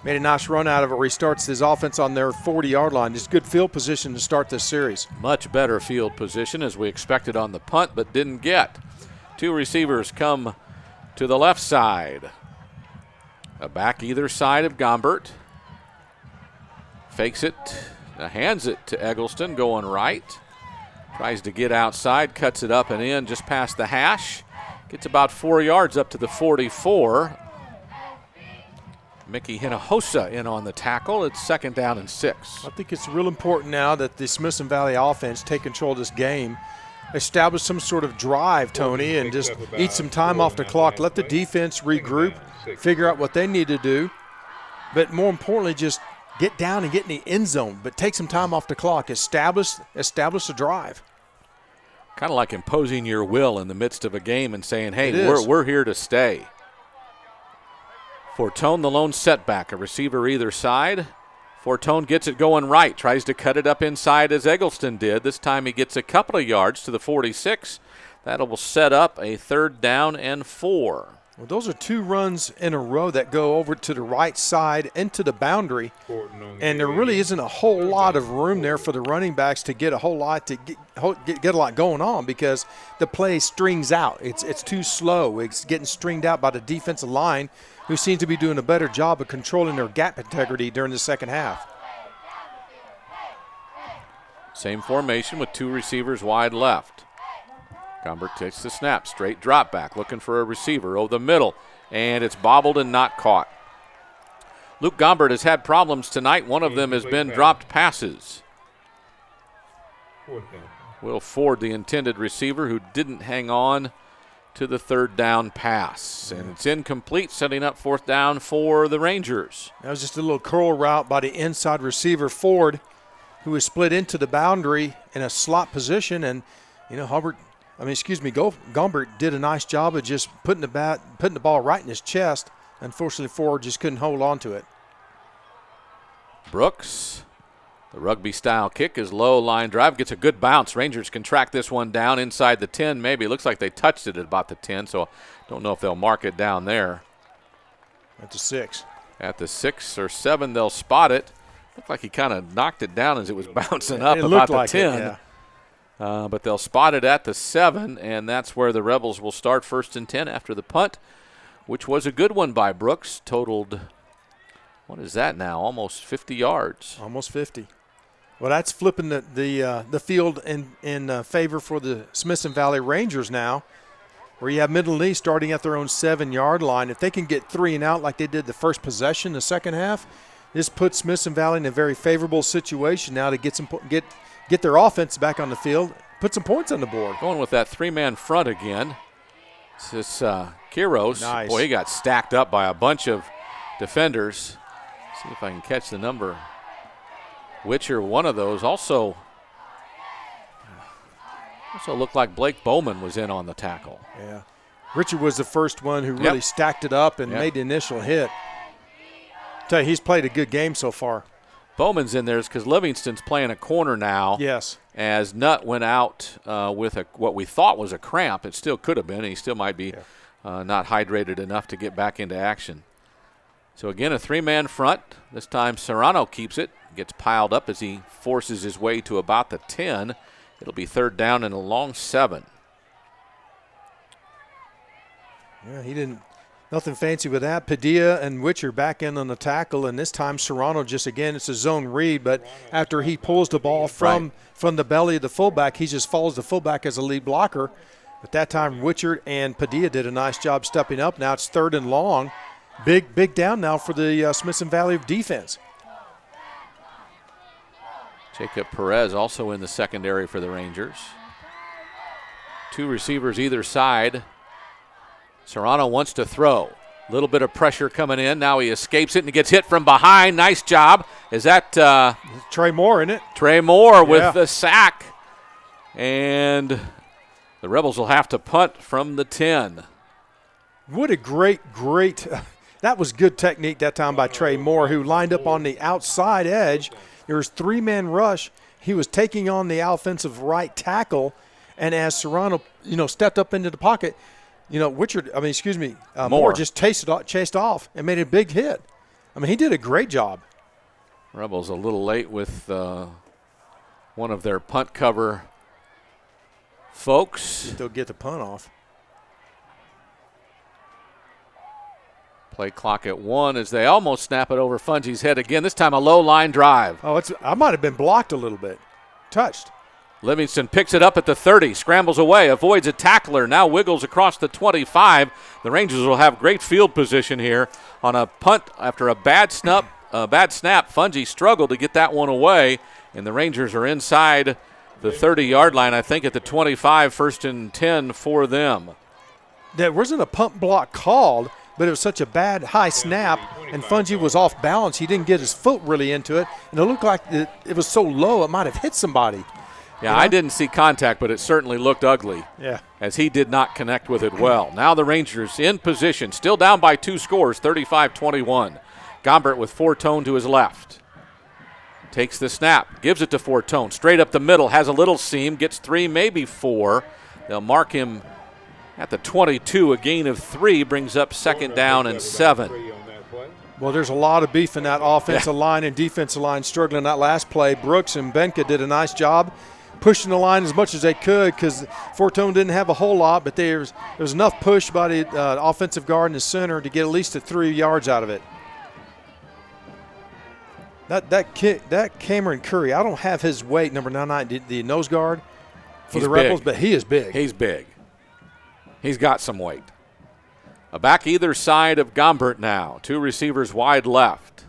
Made a nice run out of it where he starts his offense on their 40-yard line. Just good field position to start this series. Much better field position as we expected on the punt, but didn't get. 2 receivers come to the left side. A back either side of Gombert. Fakes it, hands it to Eggleston going right. Tries to get outside, cuts it up and in just past the hash. Gets about 4 yards up to the 44. Mickey Hinojosa in on the tackle. It's 2nd down and 6. I think it's real important now that the Smithson Valley offense take control of this game. Establish some sort of drive, Tony, and just eat some time off the clock. Let the defense regroup, figure out what they need to do. But more importantly, just get down and get in the end zone, but take some time off the clock. Establish a drive. Kind of like imposing your will in the midst of a game and saying, hey, we're here to stay. Fortone, the lone setback, a receiver either side. Fortone gets it going right, tries to cut it up inside as Eggleston did. This time he gets a couple of yards to the 46. That will set up a 3rd down and 4. Well, those are 2 runs in a row that go over to the right side into the boundary, and there really isn't a whole lot of room there for the running backs to get a whole lot to get a lot going on because the play strings out. It's too slow. It's getting stringed out by the defensive line, who seems to be doing a better job of controlling their gap integrity during the second half. Same formation with 2 receivers wide left. Gombert takes the snap, straight drop back, looking for a receiver over the middle, and it's bobbled and not caught. Luke Gombert has had problems tonight. One of them has been dropped passes. Will Ford, the intended receiver, who didn't hang on to the 3rd down pass. And it's incomplete, setting up 4th down for the Rangers. That was just a little curl route by the inside receiver, Ford, who was split into the boundary in a slot position. And, Gombert did a nice job of just putting the ball right in his chest. Unfortunately, Ford just couldn't hold on to it. Brooks, the rugby-style kick is low line drive, gets a good bounce. Rangers can track this one down inside the 10 maybe. Looks like they touched it at about the 10, so don't know if they'll mark it down there. At the 6. At the 6 or 7, they'll spot it. Looked like he kind of knocked it down as it was bouncing up about the 10. But they'll spot it at the 7, and that's where the Rebels will start 1st and 10 after the punt, which was a good one by Brooks. Totaled, what is that now, almost 50 yards. Almost 50. Well, that's flipping the field in favor for the Smithson Valley Rangers now. where you have Midland Lee starting at their own 7-yard line. If they can get 3 and out like they did the first possession, the second half, this puts Smithson Valley in a very favorable situation now to get their offense back on the field, put some points on the board. Going with that 3-man front again. This Quiros. Nice. Boy, he got stacked up by a bunch of defenders. See if I can catch the number. Witcher, one of those. Also looked like Blake Bowman was in on the tackle. Yeah. Richard was the first one who really stacked it up and made the initial hit. Tell you, he's played a good game so far. Bowman's in there because Livingston's playing a corner now. Yes. As Nutt went out with what we thought was a cramp. It still could have been. He still might be not hydrated enough to get back into action. So again, a 3-man front. This time Serrano keeps it. Gets piled up as he forces his way to about the 10. It'll be 3rd down and a long 7. Yeah, he didn't. Nothing fancy with that. Padilla and Witcher back in on the tackle, and this time Serrano just, again, it's a zone read, but after he pulls the ball from the belly of the fullback, he just follows the fullback as a lead blocker. But that time Witcher and Padilla did a nice job stepping up. Now it's 3rd and long. Big down now for the Smithson Valley defense. Jacob Perez also in the secondary for the Rangers. 2 receivers either side. Serrano wants to throw. A little bit of pressure coming in. Now he escapes it and gets hit from behind. Nice job. Is that Trey Moore, isn't it? Trey Moore with the sack. And the Rebels will have to punt from the 10. What a great that was good technique that time by Trey Moore, who lined up on the outside edge. There was 3-man rush. He was taking on the offensive right tackle, and as Serrano, stepped up into the pocket, Moore just chased off and made a big hit. I mean, he did a great job. Rebels a little late with one of their punt cover folks. They'll get the punt off. Play clock at 1 as they almost snap it over Fungy's head again. This time a low line drive. I might have been blocked a little bit. Touched. Livingston picks it up at the 30, scrambles away, avoids a tackler, now wiggles across the 25. The Rangers will have great field position here on a punt after a bad snap. Fungy struggled to get that one away, and the Rangers are inside the 30-yard line, I think, at the 25, 1st and 10 for them. There wasn't a punt block called, but it was such a bad high snap, and Fungy was off balance. He didn't get his foot really into it, and it looked like it was so low it might have hit somebody. Yeah, I didn't see contact, but it certainly looked ugly. Yeah. As he did not connect with it well. Now the Rangers in position, still down by 2 scores, 35-21. Gombert with Fortone to his left. Takes the snap, gives it to Fortone, straight up the middle, has a little seam, gets 3, maybe 4. They'll mark him at the 22, a gain of 3, brings up 2nd down and 7. Well, there's a lot of beef in that offensive line and defensive line struggling that last play. Brooks and Benka did a nice job pushing the line as much as they could because Fortone didn't have a whole lot, but there was enough push by the offensive guard in the center to get at least 3 yards out of it. That Cameron Curry, I don't have his weight, number 99, the nose guard for the Rebels, but he is big. He's big. He's got some weight. A back either side of Gombert now. 2 receivers wide left.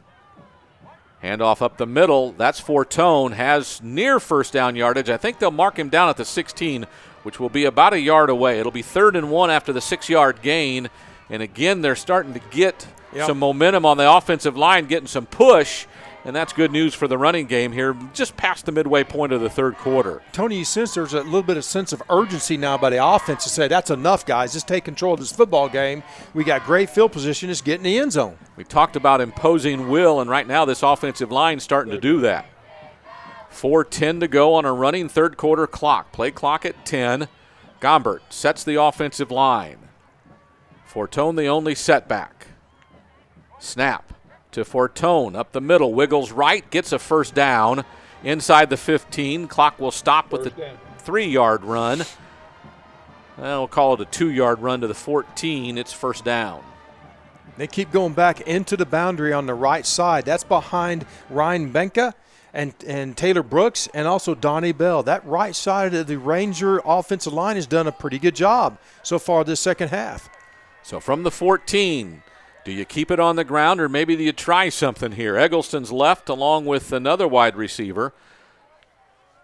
Handoff up the middle. That's Fortone. Has near 1st down yardage. I think they'll mark him down at the 16, which will be about a yard away. It'll be 3rd and 1 after the 6-yard gain. And again, they're starting to get some momentum on the offensive line, getting some push. And that's good news for the running game here, just past the midway point of the 3rd quarter. Tony, you sense there's a little bit of sense of urgency now by the offense to say, that's enough, guys. Just take control of this football game. We got great field position. Just get in the end zone. We talked about imposing will, and right now this offensive line's starting to do that. 4:10 to go on a running 3rd quarter clock. Play clock at 10. Gombert sets the offensive line. Fortone the only setback. Snap to Fortone up the middle, wiggles right, gets a 1st down inside the 15. Clock will stop with the 3-yard run. We'll call it a 2-yard run to the 14. It's 1st down. They keep going back into the boundary on the right side. That's behind Ryan Benka. and Taylor Brooks and also Donnie Bell. That right side of the Ranger offensive line has done a pretty good job so far this second half. So from the 14, do you keep it on the ground or maybe do you try something here? Eggleston's left along with another wide receiver.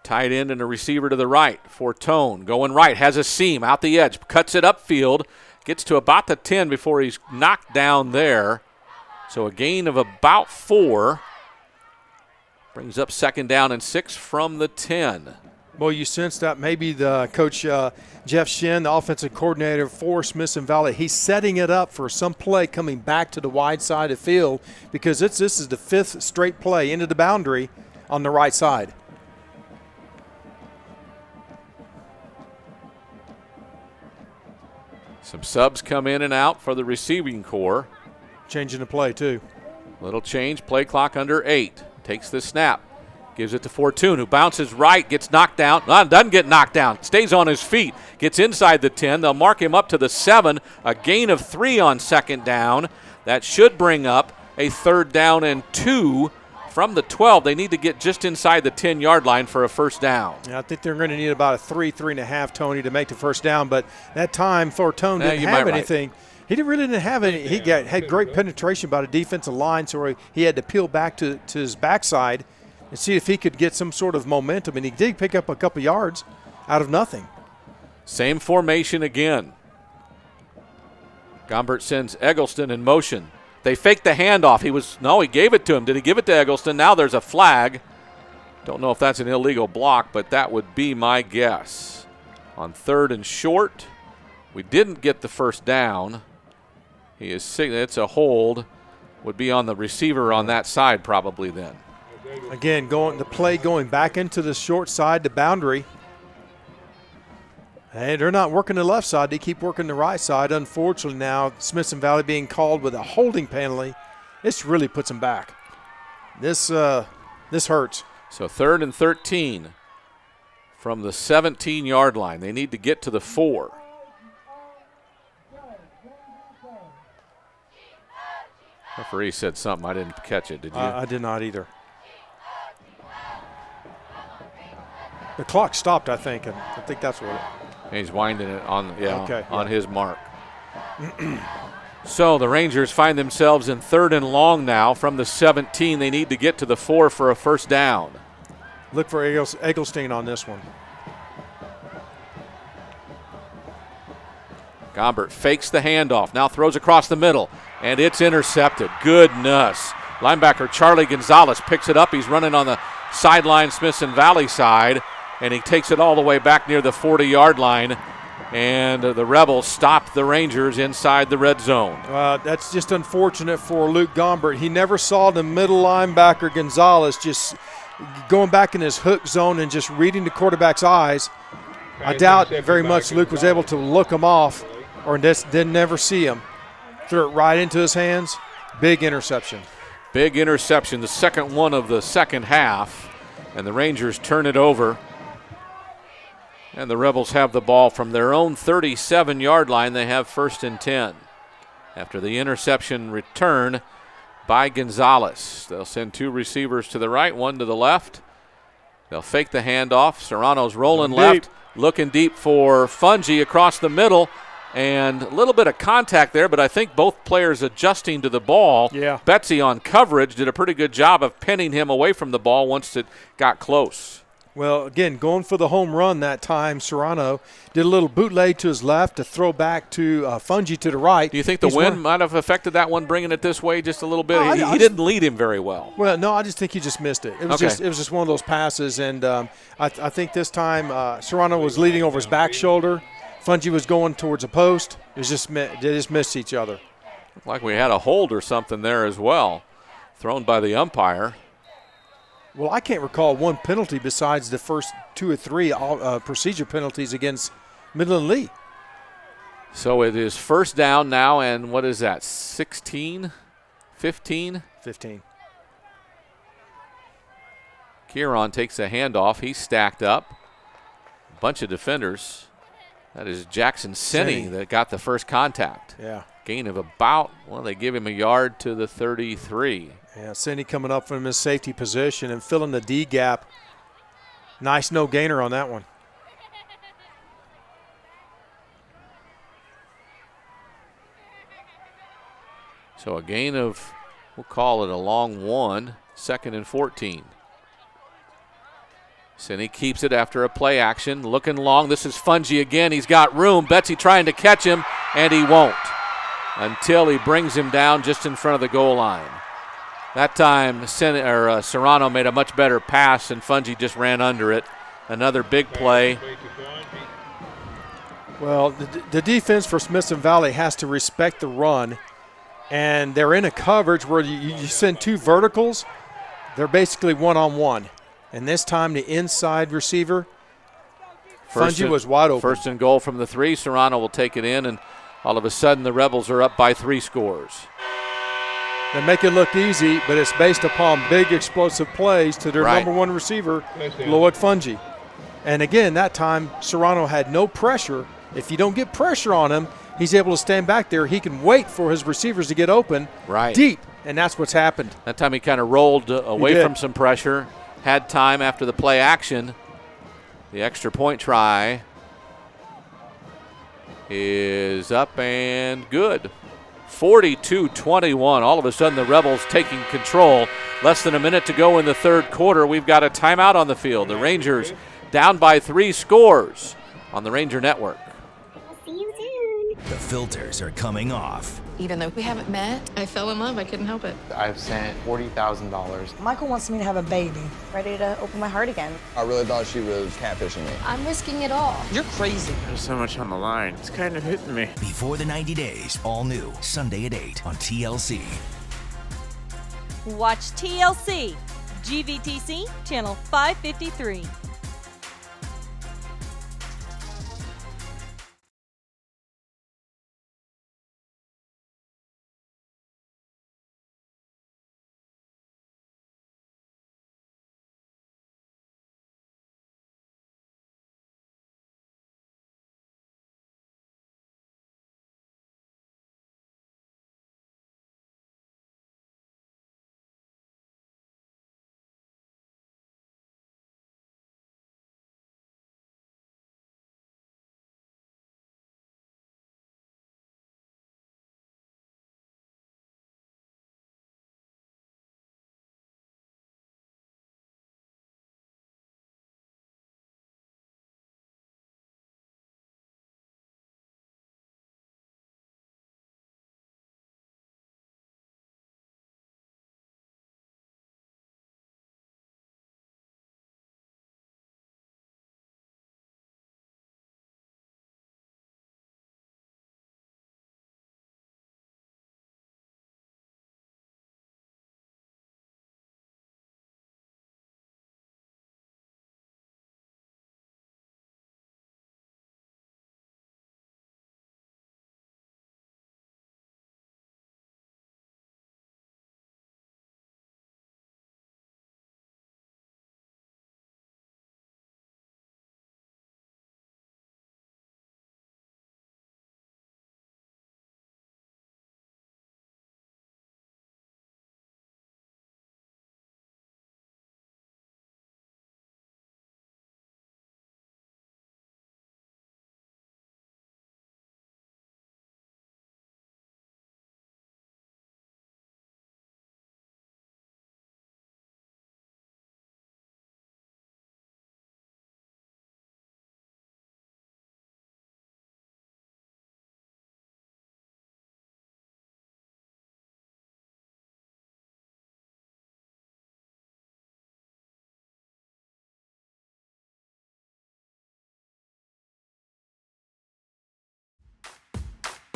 Tight end and a receiver to the right. Fortone going right, has a seam out the edge, cuts it upfield, gets to about the 10 before he's knocked down there. So a gain of about 4. Brings up 2nd down and 6 from the 10. Well, you sense that maybe the coach Jeff Shin, the offensive coordinator for Smithson Valley, he's setting it up for some play coming back to the wide side of the field because this is the 5th straight play into the boundary on the right side. Some subs come in and out for the receiving corps. Changing the play, too. Little change, play clock under 8. Takes the snap, gives it to Fortune, who bounces right, gets knocked down. Doesn't get knocked down, stays on his feet, gets inside the 10. They'll mark him up to the 7. A gain of 3 on 2nd down. That should bring up a 3rd down and 2 from the 12. They need to get just inside the 10-yard line for a 1st down. Yeah, I think they're going to need about a 3.5, Tony, to make the 1st down. But that time, Fortune didn't have anything. Right. He really didn't have any. He had great penetration by the defensive line, so he had to peel back to his backside and see if he could get some sort of momentum. And he did pick up a couple yards out of nothing. Same formation again. Gombert sends Eggleston in motion. They faked the handoff. He gave it to him. Did he give it to Eggleston? Now there's a flag. Don't know if that's an illegal block, but that would be my guess. On 3rd and short, we didn't get the 1st down. It's a hold. Would be on the receiver on that side probably then. Again, the play going back into the short side, the boundary. Hey, they're not working the left side. They keep working the right side. Unfortunately now, Smithson Valley being called with a holding penalty. This really puts them back. This hurts. So 3rd and 13 from the 17-yard line. They need to get to the 4. Referee said something. I didn't catch it. Did you? I did not either. The clock stopped, I think, and I think that's what it. He's winding it on his mark. So the Rangers find themselves in 3rd and long now from the 17. They need to get to the 4 for a 1st down. Look for Eggleston on this one. Gombert fakes the handoff, now throws across the middle, and it's intercepted. Goodness. Linebacker Charlie Gonzalez picks it up. He's running on the sideline Smithson Valley side, and he takes it all the way back near the 40-yard line, and the Rebels stop the Rangers inside the red zone. That's just unfortunate for Luke Gombert. He never saw the middle linebacker Gonzalez just going back in his hook zone and just reading the quarterback's eyes. I doubt very much Luke was able to look him off or didn't never see him. Threw it right into his hands. Big interception. Big interception, the second one of the second half, and the Rangers turn it over. And the Rebels have the ball from their own 37-yard line. They have 1st and 10. After the interception return by Gonzalez. They'll send 2 receivers to the right, 1 to the left. They'll fake the handoff. Serrano's rolling left, looking deep for Fungi across the middle. And a little bit of contact there, but I think both players adjusting to the ball. Yeah. Betsy on coverage did a pretty good job of pinning him away from the ball once it got close. Well, again, going for the home run that time, Serrano did a little bootleg to his left to throw back to Fungi to the right. Do you think the wind might have affected that one, bringing it this way just a little bit? He didn't lead him very well. Well, no, I just think he just missed it. It was just one of those passes, and I think this time Serrano was leading over his back shoulder. Fungi was going towards a post. They just missed each other. Looked like we had a hold or something there as well, thrown by the umpire. Well, I can't recall one penalty besides the first 2 or 3 procedure penalties against Midland Lee. So it is 1st down now, and what is that, 16, 15? 15. Kieran takes a handoff. He's stacked up. A bunch of defenders. That is Jackson Sinney that got the first contact. Yeah. Gain of about, they give him a yard to the 33. Yeah, Cindy coming up from his safety position and filling the D gap. Nice no gainer on that one. So a gain of, we'll call it a long 1, 2nd and 14. Cindy keeps it after a play action, looking long. This is Fungi again. He's got room. Betsy trying to catch him, and he won't until he brings him down just in front of the goal line. That time, Serrano made a much better pass, and Fungi just ran under it. Another big play. Well, the defense for Smithson Valley has to respect the run, and they're in a coverage where you send 2 verticals. They're basically one-on-one. And this time the inside receiver, Fungi was wide open. First and goal from the 3. Serrano will take it in, and all of a sudden the Rebels are up by 3 scores. They make it look easy, but it's based upon big explosive plays to their number 1 receiver, Lloyd Fungi. And again, that time Serrano had no pressure. If you don't get pressure on him, he's able to stand back there. He can wait for his receivers to get open deep, and that's what's happened. That time he kind of rolled away from some pressure. Had time after the play action. The extra point try is up and good. 42-21. All of a sudden the Rebels taking control. Less than a minute to go in the 3rd quarter. We've got a timeout on the field. The Rangers down by 3 scores on the Ranger Network. See you soon. The filters are coming off. Even though we haven't met, I fell in love. I couldn't help it. I've sent $40,000. Michael wants me to have a baby. Ready to open my heart again. I really thought she was catfishing me. I'm risking it all. You're crazy. There's so much on the line. It's kind of hitting me. Before the 90 days, all new, Sunday at 8 on TLC. Watch TLC, GVTC, channel 553.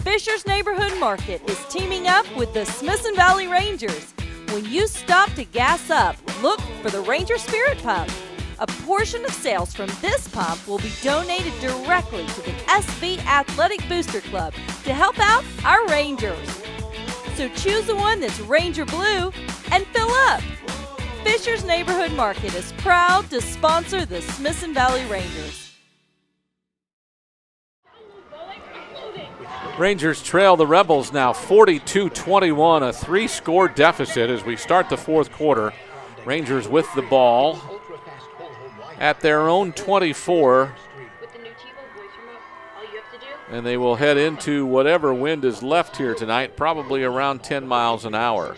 Fisher's Neighborhood Market is teaming up with the Smithson Valley Rangers. When you stop to gas up, look for the Ranger Spirit Pump. A portion of sales from this pump will be donated directly to the SV Athletic Booster Club to help out our Rangers. So choose the one that's Ranger Blue and fill up. Fisher's Neighborhood Market is proud to sponsor the Smithson Valley Rangers. Rangers trail the Rebels now 42-21, a 3-score deficit as we start the fourth quarter. Rangers with the ball at their own 24. And they will head into whatever wind is left here tonight, probably around 10 miles an hour.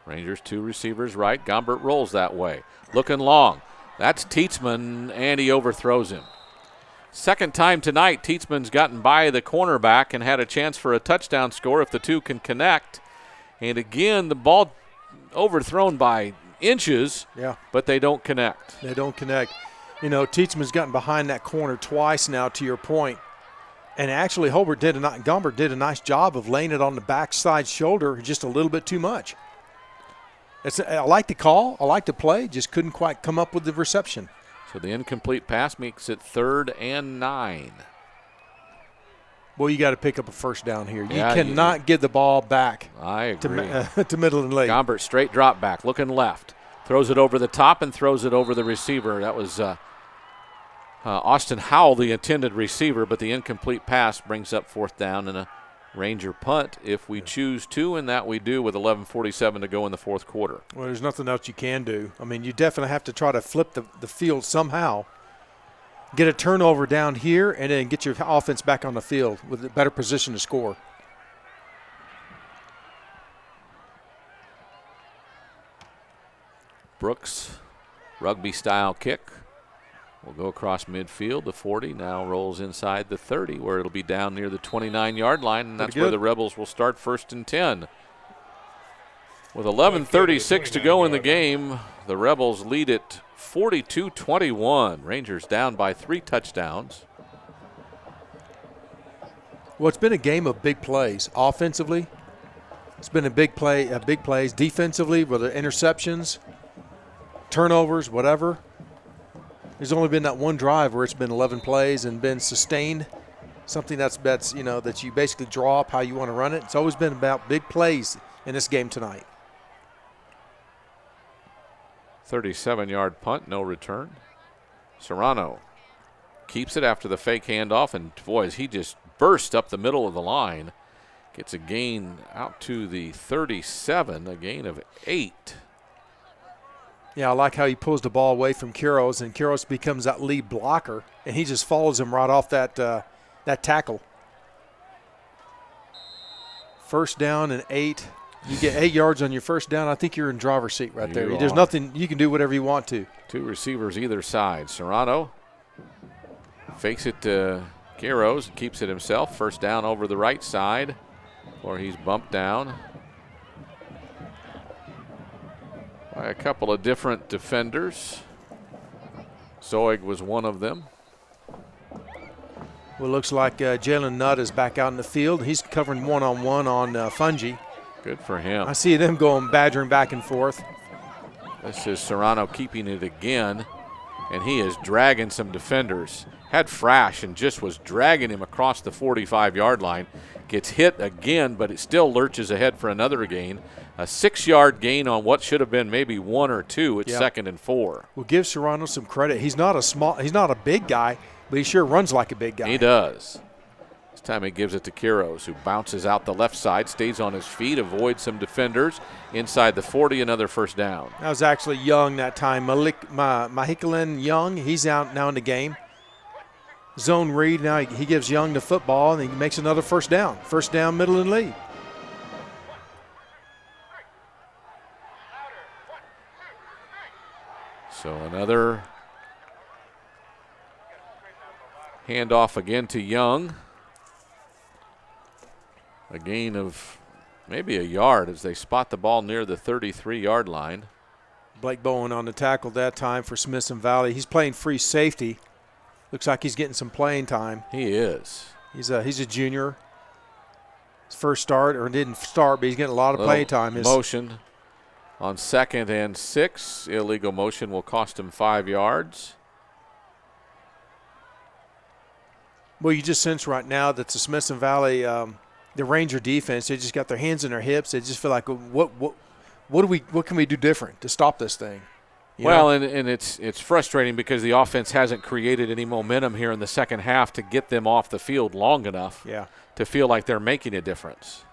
Rangers 2 receivers right. Gombert rolls that way. Looking long. That's Tietzman, and he overthrows him. Second time tonight, Tietzman's gotten by the cornerback and had a chance for a touchdown score if the two can connect. And again, the ball overthrown by inches, but they don't connect. They don't connect. You know, Tietzman's gotten behind that corner twice now, to your point. And actually, Gombert did a nice job of laying it on the backside shoulder just a little bit too much. I like the call. I like the play. Just couldn't quite come up with the reception. So the incomplete pass makes it 3rd and 9. Well, you got to pick up a first down here. You cannot give the ball back. I agree. To Midland Lee. Gombert straight drop back, looking left. Throws it over the top and throws it over the receiver. That was Austin Howell, the intended receiver, but the incomplete pass brings up 4th down and a Ranger punt if we choose to, and that we do with 11:47 to go in the fourth quarter. Well, there's nothing else you can do. I mean, you definitely have to try to flip the field somehow, get a turnover down here, and then get your offense back on the field with a better position to score. Brooks, rugby-style kick. Will go across midfield. The 40 now rolls inside the 30, where it'll be down near the 29-yard line, and that's where the Rebels will start 1st and 10. With 11:36 to go in the game, the Rebels lead it 42-21. Rangers down by 3 touchdowns. Well, it's been a game of big plays. Offensively, it's been a big plays. Defensively, whether interceptions, turnovers, whatever. There's only been that one drive where it's been 11 plays and been sustained, something that's that you basically draw up how you want to run it. It's always been about big plays in this game tonight. 37-yard punt, no return. Serrano keeps it after the fake handoff, and boy, as he just burst up the middle of the line, gets a gain out to the 37, a gain of 8. Yeah, I like how he pulls the ball away from Quiros, and Quiros becomes that lead blocker, and he just follows him right off that tackle. 1st down and 8. You get 8 yards on your 1st down. I think you're in driver's seat right there. There's nothing. You can do whatever you want to. 2 receivers either side. Serrano fakes it to Quiros and keeps it himself. 1st down over the right side, where he's bumped down by a couple of different defenders. Zoig was one of them. Well, it looks like Jalen Nutt is back out in the field. He's covering one-on-one on Fungi. Good for him. I see them badgering back and forth. This is Serrano keeping it again, and he is dragging some defenders. Had Frash and just was dragging him across the 45-yard line. Gets hit again, but it still lurches ahead for another gain. A 6-yard gain on what should have been maybe 1 or 2. It's 2nd and 4. Well, give Serrano some credit. He's not a big guy, but he sure runs like a big guy. He does. This time he gives it to Quiros, who bounces out the left side, stays on his feet, avoids some defenders. Inside the 40, another 1st down. That was actually Young that time. Mahikalan Young, he's out now in the game. Zone read, now he gives Young the football, and he makes another 1st down. 1st down, Midland Lee. So another handoff again to Young. A gain of maybe a yard as they spot the ball near the 33-yard line. Blake Bowen on the tackle that time for Smithson Valley. He's playing free safety. Looks like he's getting some playing time. He is. He's a junior. His first start, or didn't start, but he's getting a lot of playing time. Motion on 2nd and 6. Illegal motion will cost him 5 yards. Well, you just sense right now that the Smithson Valley, the Ranger defense, they just got their hands in their hips. They just feel like, what can we do different to stop this thing? Well, and it's frustrating because the offense hasn't created any momentum here in the second half to get them off the field long enough to feel like they're making a difference.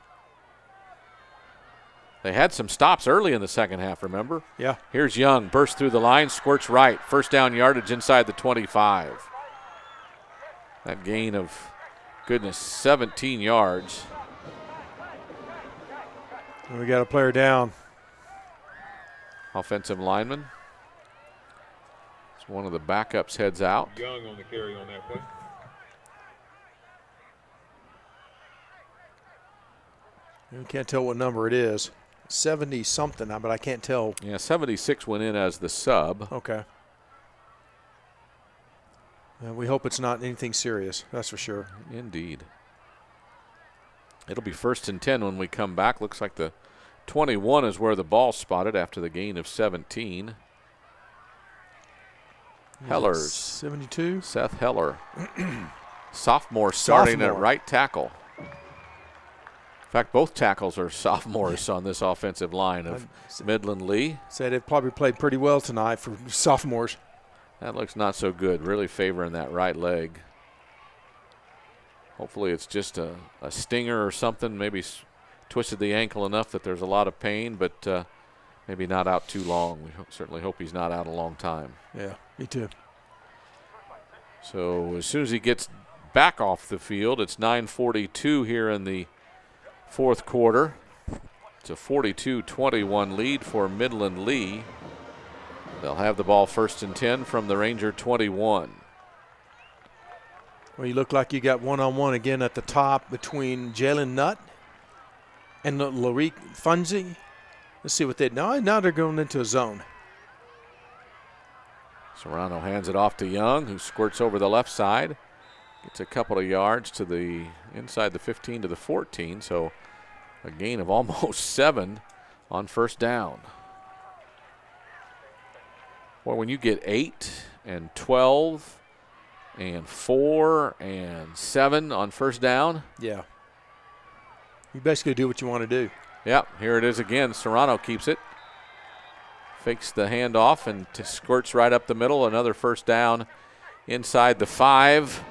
They had some stops early in the second half, remember? Yeah. Here's Young, bursts through the line, squirts right. First down yardage inside the 25. That gain of, 17 yards. And we got a player down. Offensive lineman. One of the backups heads out. Young on the carry on that play. You can't tell what number it is. 70-something, but I can't tell. Yeah, 76 went in as the sub. Okay. We hope it's not anything serious, that's for sure. Indeed. It'll be 1st and 10 when we come back. Looks like the 21 is where the ball's spotted after the gain of 17. Hellers. 72. Seth Heller. Sophomore starting at right tackle. In fact, both tackles are sophomores on this offensive line of Midland Lee. Said they've probably played pretty well tonight for sophomores. That looks not so good, really favoring that right leg. Hopefully it's just a stinger or something, maybe twisted the ankle enough that there's a lot of pain, but maybe not out too long. We certainly hope he's not out a long time. Yeah, me too. So as soon as he gets back off the field, it's 9:42 here in the fourth quarter. It's a 42-21 lead for Midland Lee. They'll have the ball 1st and 10 from the Ranger 21. Well, you look like you got one-on-one again at the top between Jalen Nutt and Larique Funzi. Let's see what they now they're going into a zone. Serrano hands it off to Young, who squirts over the left side. Gets a couple of yards to the inside the 15 to the 14, so a gain of almost 7 on first down. Well, when you get 8 and 12 and 4 and 7 on first down. Yeah. You basically do what you want to do. Yep, here it is again. Serrano keeps it. Fakes the handoff and squirts right up the middle. Another first down inside the 5.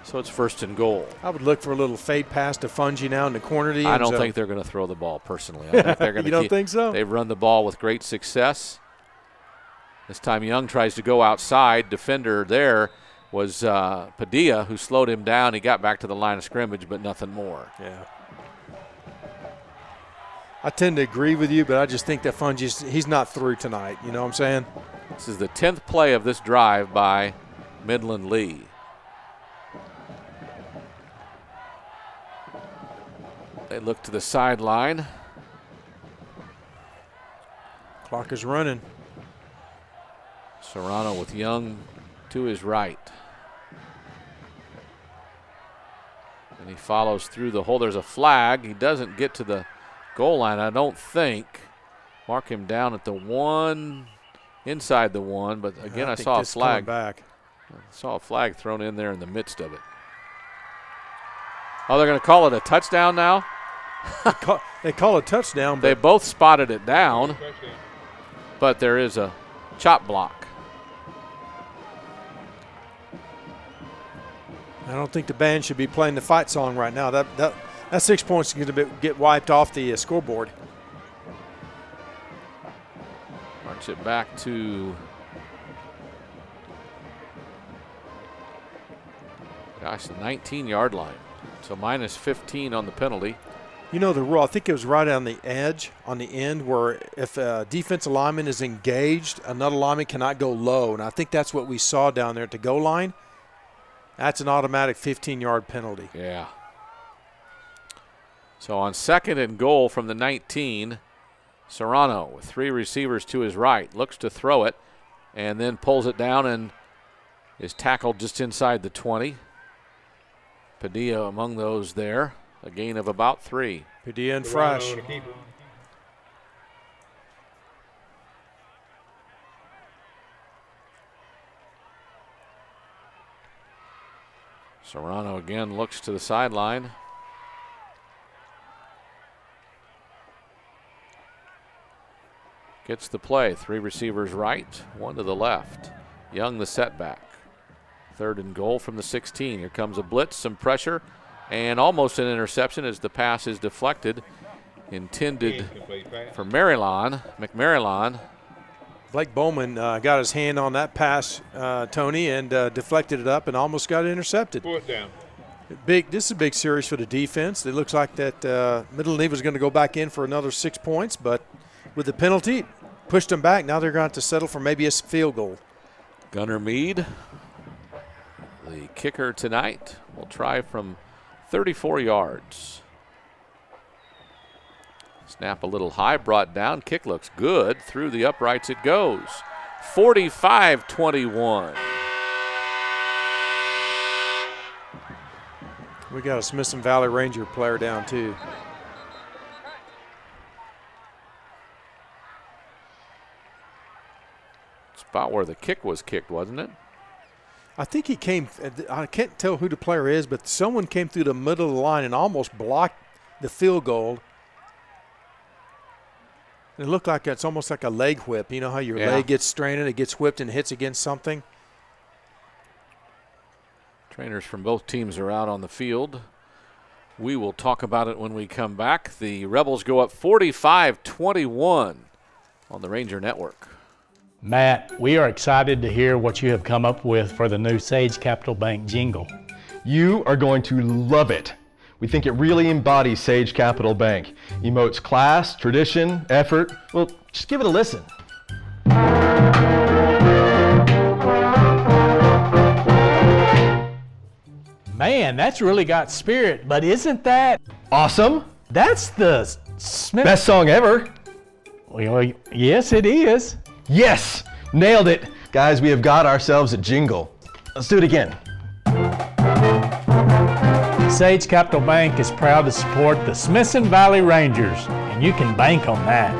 So it's 1st and goal. I would look for a little fade pass to Fungi now in the corner of the I end don't zone. think they're going to throw the ball personally. I think they're going to You don't think so? They've run the ball with great success. This time Young tries to go outside. Defender there was Padilla, who slowed him down. He got back to the line of scrimmage, but nothing more. Yeah. I tend to agree with you, but I just think that Fungi's he's not through tonight. You know what I'm saying? This is the 10th play of this drive by Midland Lee. They look to the sideline. Clock is running. Serrano with Young to his right. And he follows through the hole. There's a flag. He doesn't get to the goal line, I don't think. Mark him down at the 1, inside the 1, but again, I saw a flag. Back. I saw a flag thrown in there in the midst of it. Oh, they're going to call it a touchdown now? They call it touchdown. They both spotted it down, but there is a chop block. I don't think the band should be playing the fight song right now. That 6 points is going to get wiped off the scoreboard. March it back to the 19-yard line. So minus 15 on the penalty. You know the rule, I think it was right on the edge, on the end, where if a defensive lineman is engaged, another lineman cannot go low. And I think that's what we saw down there at the goal line. That's an automatic 15-yard penalty. Yeah. So on 2nd and goal from the 19, Serrano with 3 receivers to his right, looks to throw it, and then pulls it down and is tackled just inside the 20. Padilla among those there. A gain of about 3. Padilla and Fresh. Serrano again looks to the sideline. gets the play. 3 receivers right, 1 to the left. Young the setback. 3rd and goal from the 16. Here comes a blitz, some pressure, and almost an interception as the pass is deflected. Intended for McMarillon. Blake Bowman got his hand on that pass, Tony, and deflected it up and almost got intercepted. Pull it down. This is a big series for the defense. It looks like that Midland Lee was going to go back in for another 6 points, but with the penalty, pushed them back. Now they're going to have to settle for maybe a field goal. Gunnar Mead, the kicker tonight, will try from 34 yards. Snap a little high, brought down. Kick looks good. Through the uprights it goes. 45-21. We got a Smithson Valley Ranger player down too. It's about where the kick was kicked, wasn't it? I think he came, I can't tell who the player is, but someone came through the middle of the line and almost blocked the field goal. It looked like it's almost like a leg whip. You know how your leg gets strained, it gets whipped and hits against something? Trainers from both teams are out on the field. We will talk about it when we come back. The Rebels go up 45-21 on the Ranger Network. Matt, we are excited to hear what you have come up with for the new Sage Capital Bank jingle. You are going to love it. We think it really embodies Sage Capital Bank. Emotes class, tradition, effort. Well, just give it a listen. Man, that's really got spirit, but isn't that awesome? That's the best song ever. Well, yes, it is. Yes, nailed it. Guys, we have got ourselves a jingle. Let's do it again. Sage Capital Bank is proud to support the Smithson Valley Rangers, and you can bank on that.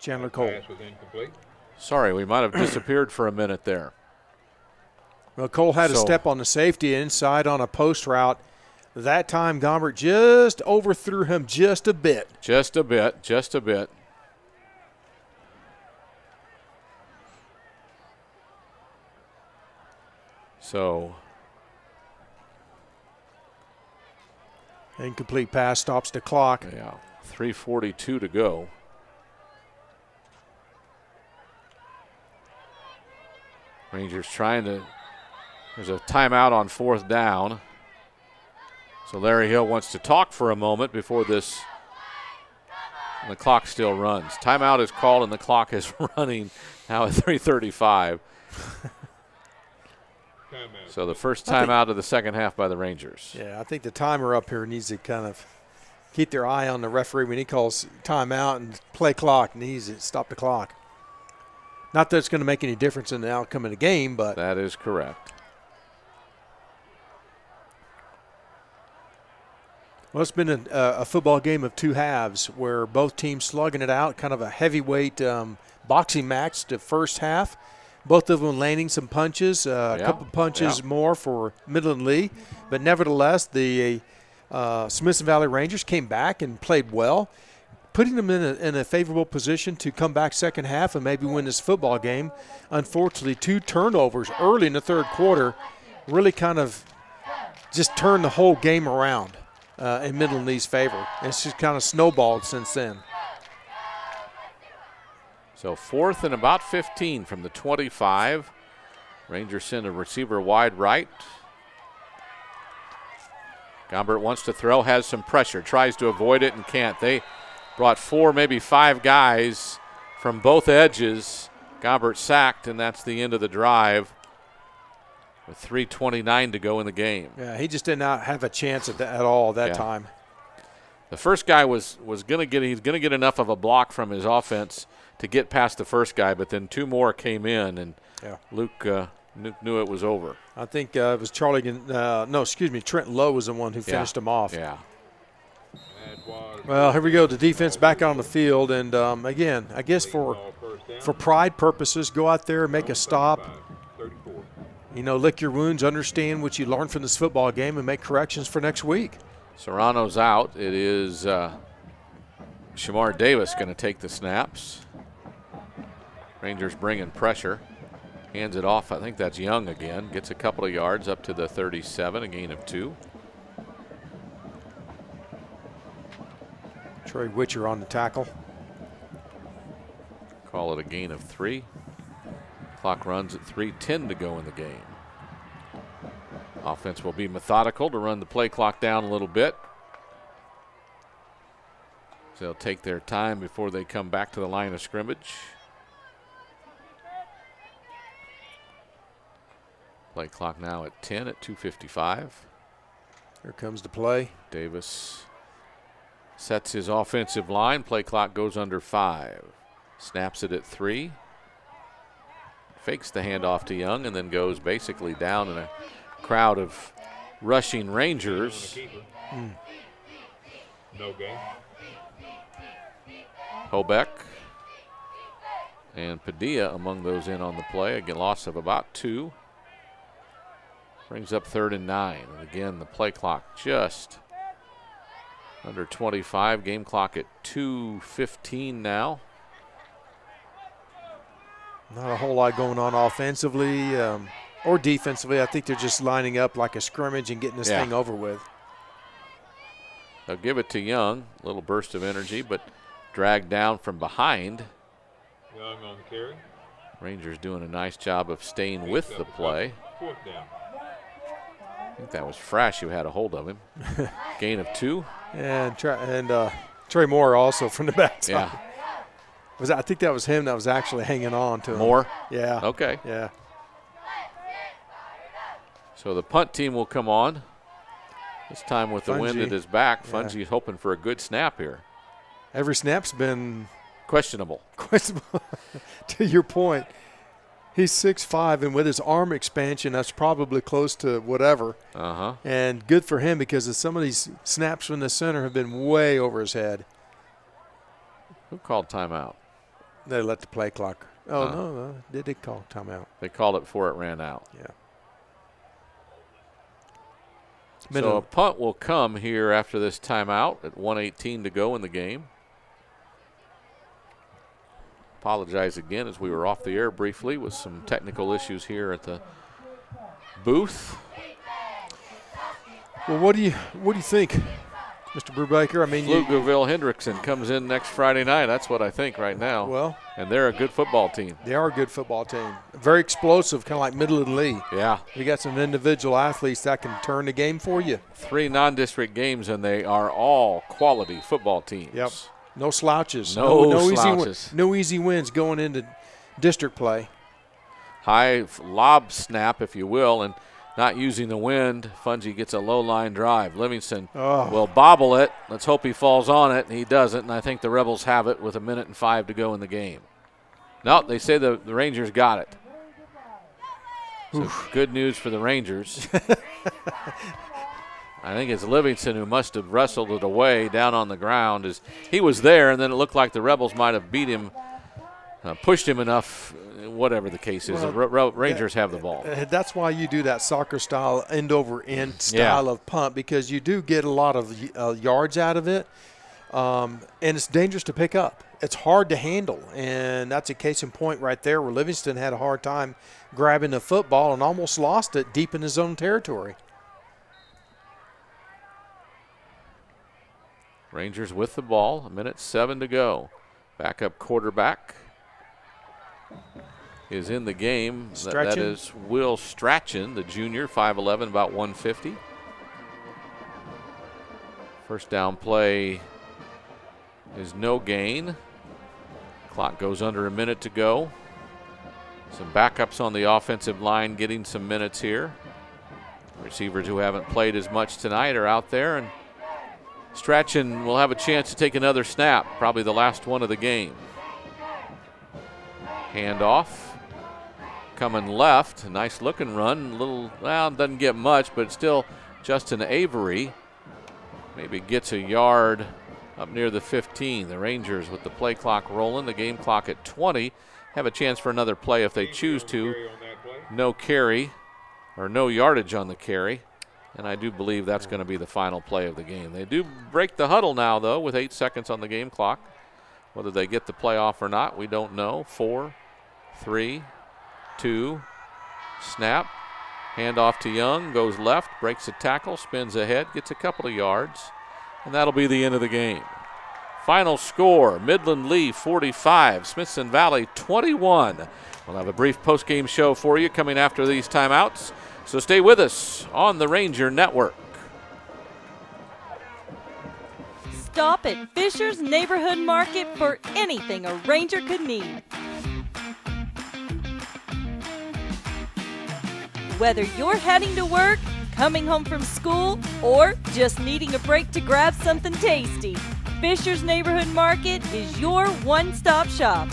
Chandler Cole. Pass was incomplete. Sorry, we might have disappeared for a minute there. Well, Cole had a step on the safety inside on a post route. That time, Gombert just overthrew him just a bit. Just a bit. So, incomplete pass stops the clock. Yeah, 3:42 to go. Rangers trying to, there's a timeout on 4th down. So Larry Hill wants to talk for a moment before this, and the clock still runs. Timeout is called and the clock is running now at 3:35. So the first timeout of the second half by the Rangers. Yeah, I think the timer up here needs to kind of keep their eye on the referee when he calls timeout and play clock, needs to stop the clock. Not that it's going to make any difference in the outcome of the game, but. That is correct. Well, it's been a football game of two halves where both teams slugging it out, kind of a heavyweight boxing match the first half. Both of them landing some punches, a couple punches more for Midland Lee. But nevertheless, the Smithson Valley Rangers came back and played well, putting them in a favorable position to come back second half and maybe win this football game. Unfortunately, 2 turnovers early in the third quarter really kind of just turned the whole game around in Midland Lee's favor. And it's just kind of snowballed since then. So 4th and about 15 from the 25. Rangers send a receiver wide right. Gombert wants to throw, has some pressure, tries to avoid it and can't. They brought 4, maybe 5 guys from both edges. Gombert sacked, and that's the end of the drive with 3:29 to go in the game. Yeah, he just did not have a chance at all that time. The first guy was going to get enough of a block from his offense to get past the first guy, but then 2 more came in, and Luke knew it was over. I think it was Trent Lowe was the one who finished him off. Yeah. Well, here we go. The defense back on the field, and again, I guess for pride purposes, go out there, make a stop. Lick your wounds, understand what you learned from this football game, and make corrections for next week. Serrano's out. It is Shamar Davis going to take the snaps. Rangers bringing pressure. Hands it off. I think that's Young again. Gets a couple of yards up to the 37, a gain of 2. Trey Witcher on the tackle. Call it a gain of 3. Clock runs at 3:10 to go in the game. Offense will be methodical to run the play clock down a little bit. So they'll take their time before they come back to the line of scrimmage. Play clock now at 10 at 2:55. Here comes the play. Davis sets his offensive line. Play clock goes under 5. Snaps it at 3. Fakes the handoff to Young and then goes basically down in a crowd of rushing Rangers. No gain. Hobeck and Padilla among those in on the play. Again, loss of about 2. Brings up 3rd and 9. And again, the play clock just under 25. Game clock at 2:15 now. Not a whole lot going on offensively or defensively. I think they're just lining up like a scrimmage and getting this thing over with. They'll give it to Young. A little burst of energy, but dragged down from behind. Young on the carry. Rangers doing a nice job of staying with the play. 4th down. I think that was Frash who had a hold of him. Gain of 2. And Trey Moore also from the backside. Yeah. I think that was him that was actually hanging on to him. Moore? Yeah. Okay. Yeah. So the punt team will come on. This time with the wind Fungi. at his back. Yeah. Fungi's hoping for a good snap here. Every snap's been questionable. To your point, he's 6'5", and with his arm expansion, that's probably close to whatever. And good for him because some of these snaps from the center have been way over his head. Who called timeout? They let the play clock. Oh, no. They did call timeout. They called it before it ran out. Yeah. So a punt will come here after this timeout at 1:18 to go in the game. Apologize again as we were off the air briefly with some technical issues here at the booth. Well, what do you think, Mr. Brubaker? I mean, Pflugerville Hendrickson comes in next Friday night. That's what I think right now. Well, and they're a good football team. They are a good football team. Very explosive, kind of like Midland Lee. Yeah. You got some individual athletes that can turn the game for you. 3 non-district games, and they are all quality football teams. Yep. No slouches. No slouches. No easy wins going into district play. High lob snap, if you will, and not using the wind. Fungi gets a low line drive. Livingston will bobble it. Let's hope he falls on it, and he doesn't. And I think the Rebels have it with 1:05 to go in the game. No, they say the Rangers got it. So good news for the Rangers. I think it's Livingston who must have wrestled it away down on the ground. As he was there, and then it looked like the Rebels might have beat him, pushed him enough, whatever the case is. Well, the Rangers have the ball. That's why you do that soccer style end-over-end style of punt, because you do get a lot of yards out of it, and it's dangerous to pick up. It's hard to handle, and that's a case in point right there where Livingston had a hard time grabbing the football and almost lost it deep in his own territory. Rangers with the ball, 1:07 to go. Backup quarterback is in the game. That is Will Strachan, the junior, 5'11", about 150. First down play is no gain. Clock goes under a minute to go. Some backups on the offensive line getting some minutes here. Receivers who haven't played as much tonight are out there, and Strachan will have a chance to take another snap, probably the last one of the game. Handoff. Coming left, a nice looking run. Doesn't get much, but still Justin Avery maybe gets a yard up near the 15. The Rangers with the play clock rolling, the game clock at 20, have a chance for another play if they choose to. No carry, or no yardage on the carry. And I do believe that's going to be the final play of the game. They do break the huddle now, though, with 8 seconds on the game clock. Whether they get the play off or not, we don't know. 4, 3, 2, snap. Handoff to Young, goes left, breaks a tackle, spins ahead, gets a couple of yards, and that'll be the end of the game. Final score, Midland Lee 45, Smithson Valley 21. We'll have a brief post-game show for you coming after these timeouts. So stay with us on the Ranger Network. Stop at Fisher's Neighborhood Market for anything a Ranger could need. Whether you're heading to work, coming home from school, or just needing a break to grab something tasty, Fisher's Neighborhood Market is your one-stop shop.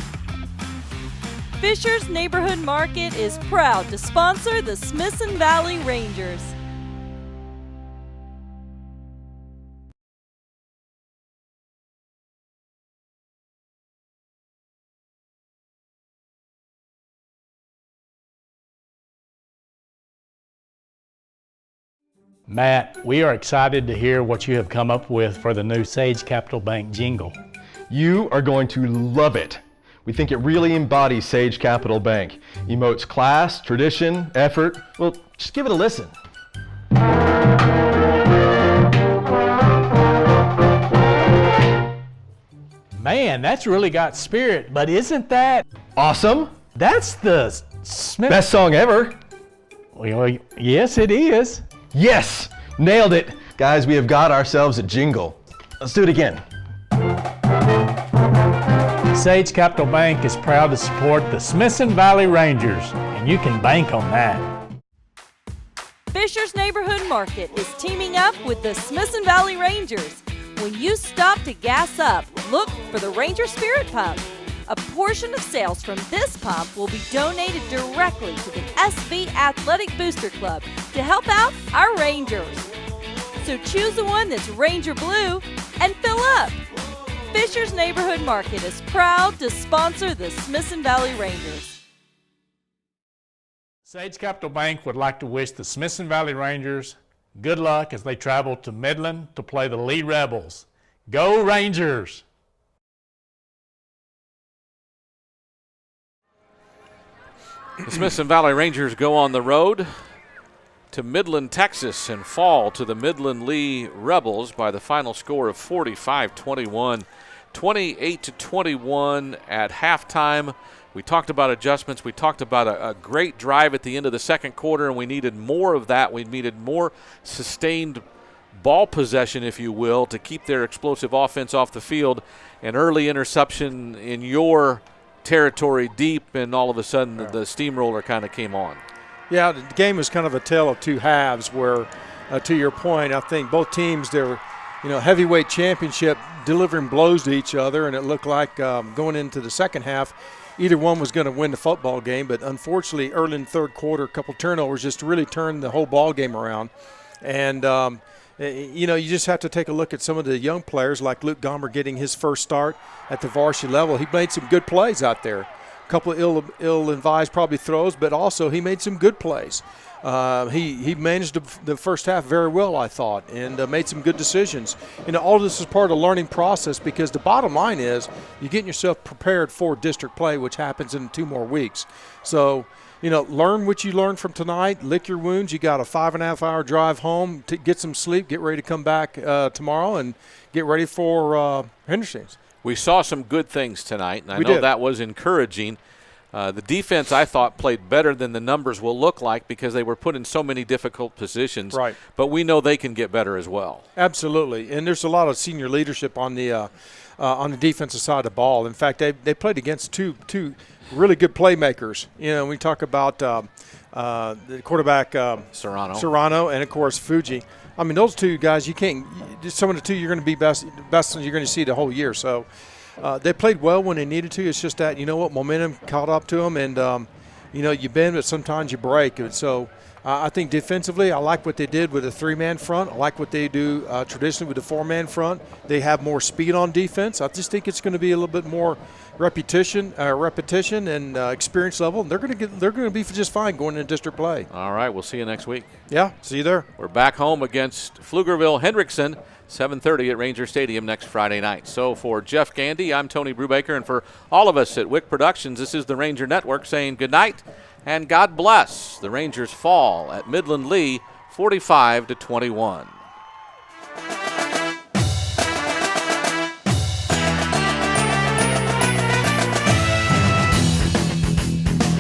Fisher's Neighborhood Market is proud to sponsor the Smithson Valley Rangers. Matt, we are excited to hear what you have come up with for the new Sage Capital Bank jingle. You are going to love it. We think it really embodies Sage Capital Bank. Emotes class, tradition, effort. Well, just give it a listen. Man, that's really got spirit, but isn't that awesome? That's the best song ever. Well, yes, it is. Yes, nailed it. Guys, we have got ourselves a jingle. Let's do it again. Sage Capital Bank is proud to support the Smithson Valley Rangers, and you can bank on that. Fisher's Neighborhood Market is teaming up with the Smithson Valley Rangers. When you stop to gas up, look for the Ranger Spirit Pump. A portion of sales from this pump will be donated directly to the SV Athletic Booster Club to help out our Rangers. So choose the one that's Ranger Blue and fill up. Fisher's Neighborhood Market is proud to sponsor the Smithson Valley Rangers. Sage Capital Bank would like to wish the Smithson Valley Rangers good luck as they travel to Midland to play the Lee Rebels. Go Rangers! The Smithson Valley Rangers go on the road to Midland, Texas, and fall to the Midland Lee Rebels by the final score of 45-21, 28-21 at halftime. We talked about adjustments. We talked about a great drive at the end of the second quarter, and we needed more of that. We needed more sustained ball possession, if you will, to keep their explosive offense off the field. An early interception in your territory deep, and all of a sudden the steamroller kind of came on. Yeah, the game was kind of a tale of two halves where, to your point, I think both teams, they were, heavyweight championship delivering blows to each other, and it looked like going into the second half, either one was going to win the football game. But unfortunately, early in the third quarter, a couple turnovers just really turned the whole ball game around. And, you just have to take a look at some of the young players like Luke Gomber getting his first start at the varsity level. He made some good plays out there. A couple of ill-advised probably throws, but also he made some good plays. He managed the first half very well, I thought, and made some good decisions. All of this is part of the learning process, because the bottom line is you're getting yourself prepared for district play, which happens in 2 more weeks. So, learn what you learned from tonight, lick your wounds. You got a 5.5-hour drive home to get some sleep, get ready to come back tomorrow and get ready for Henderson's. We saw some good things tonight, and I know that was encouraging. The defense, I thought, played better than the numbers will look like because they were put in so many difficult positions. Right. But we know they can get better as well. Absolutely, and there's a lot of senior leadership on the defensive side of the ball. In fact, they played against two really good playmakers. We talk about the quarterback Serrano, and of course Fuji. I mean, those two guys, you can't. Some of the two you're going to be best you're going to see the whole year. So they played well when they needed to. It's just that momentum caught up to them, and you bend, but sometimes you break. And so I think defensively, I like what they did with a 3-man front. I like what they do traditionally with a 4-man front. They have more speed on defense. I just think it's going to be a little bit more repetition and experience level. And they're going to be just fine going into district play. All right, we'll see you next week. Yeah, see you there. We're back home against Pflugerville-Hendrickson, 7:30 at Ranger Stadium next Friday night. So for Jeff Gandy, I'm Tony Brubaker, and for all of us at Wick Productions, this is the Ranger Network saying good night and God bless. The Rangers fall at Midland Lee 45-21.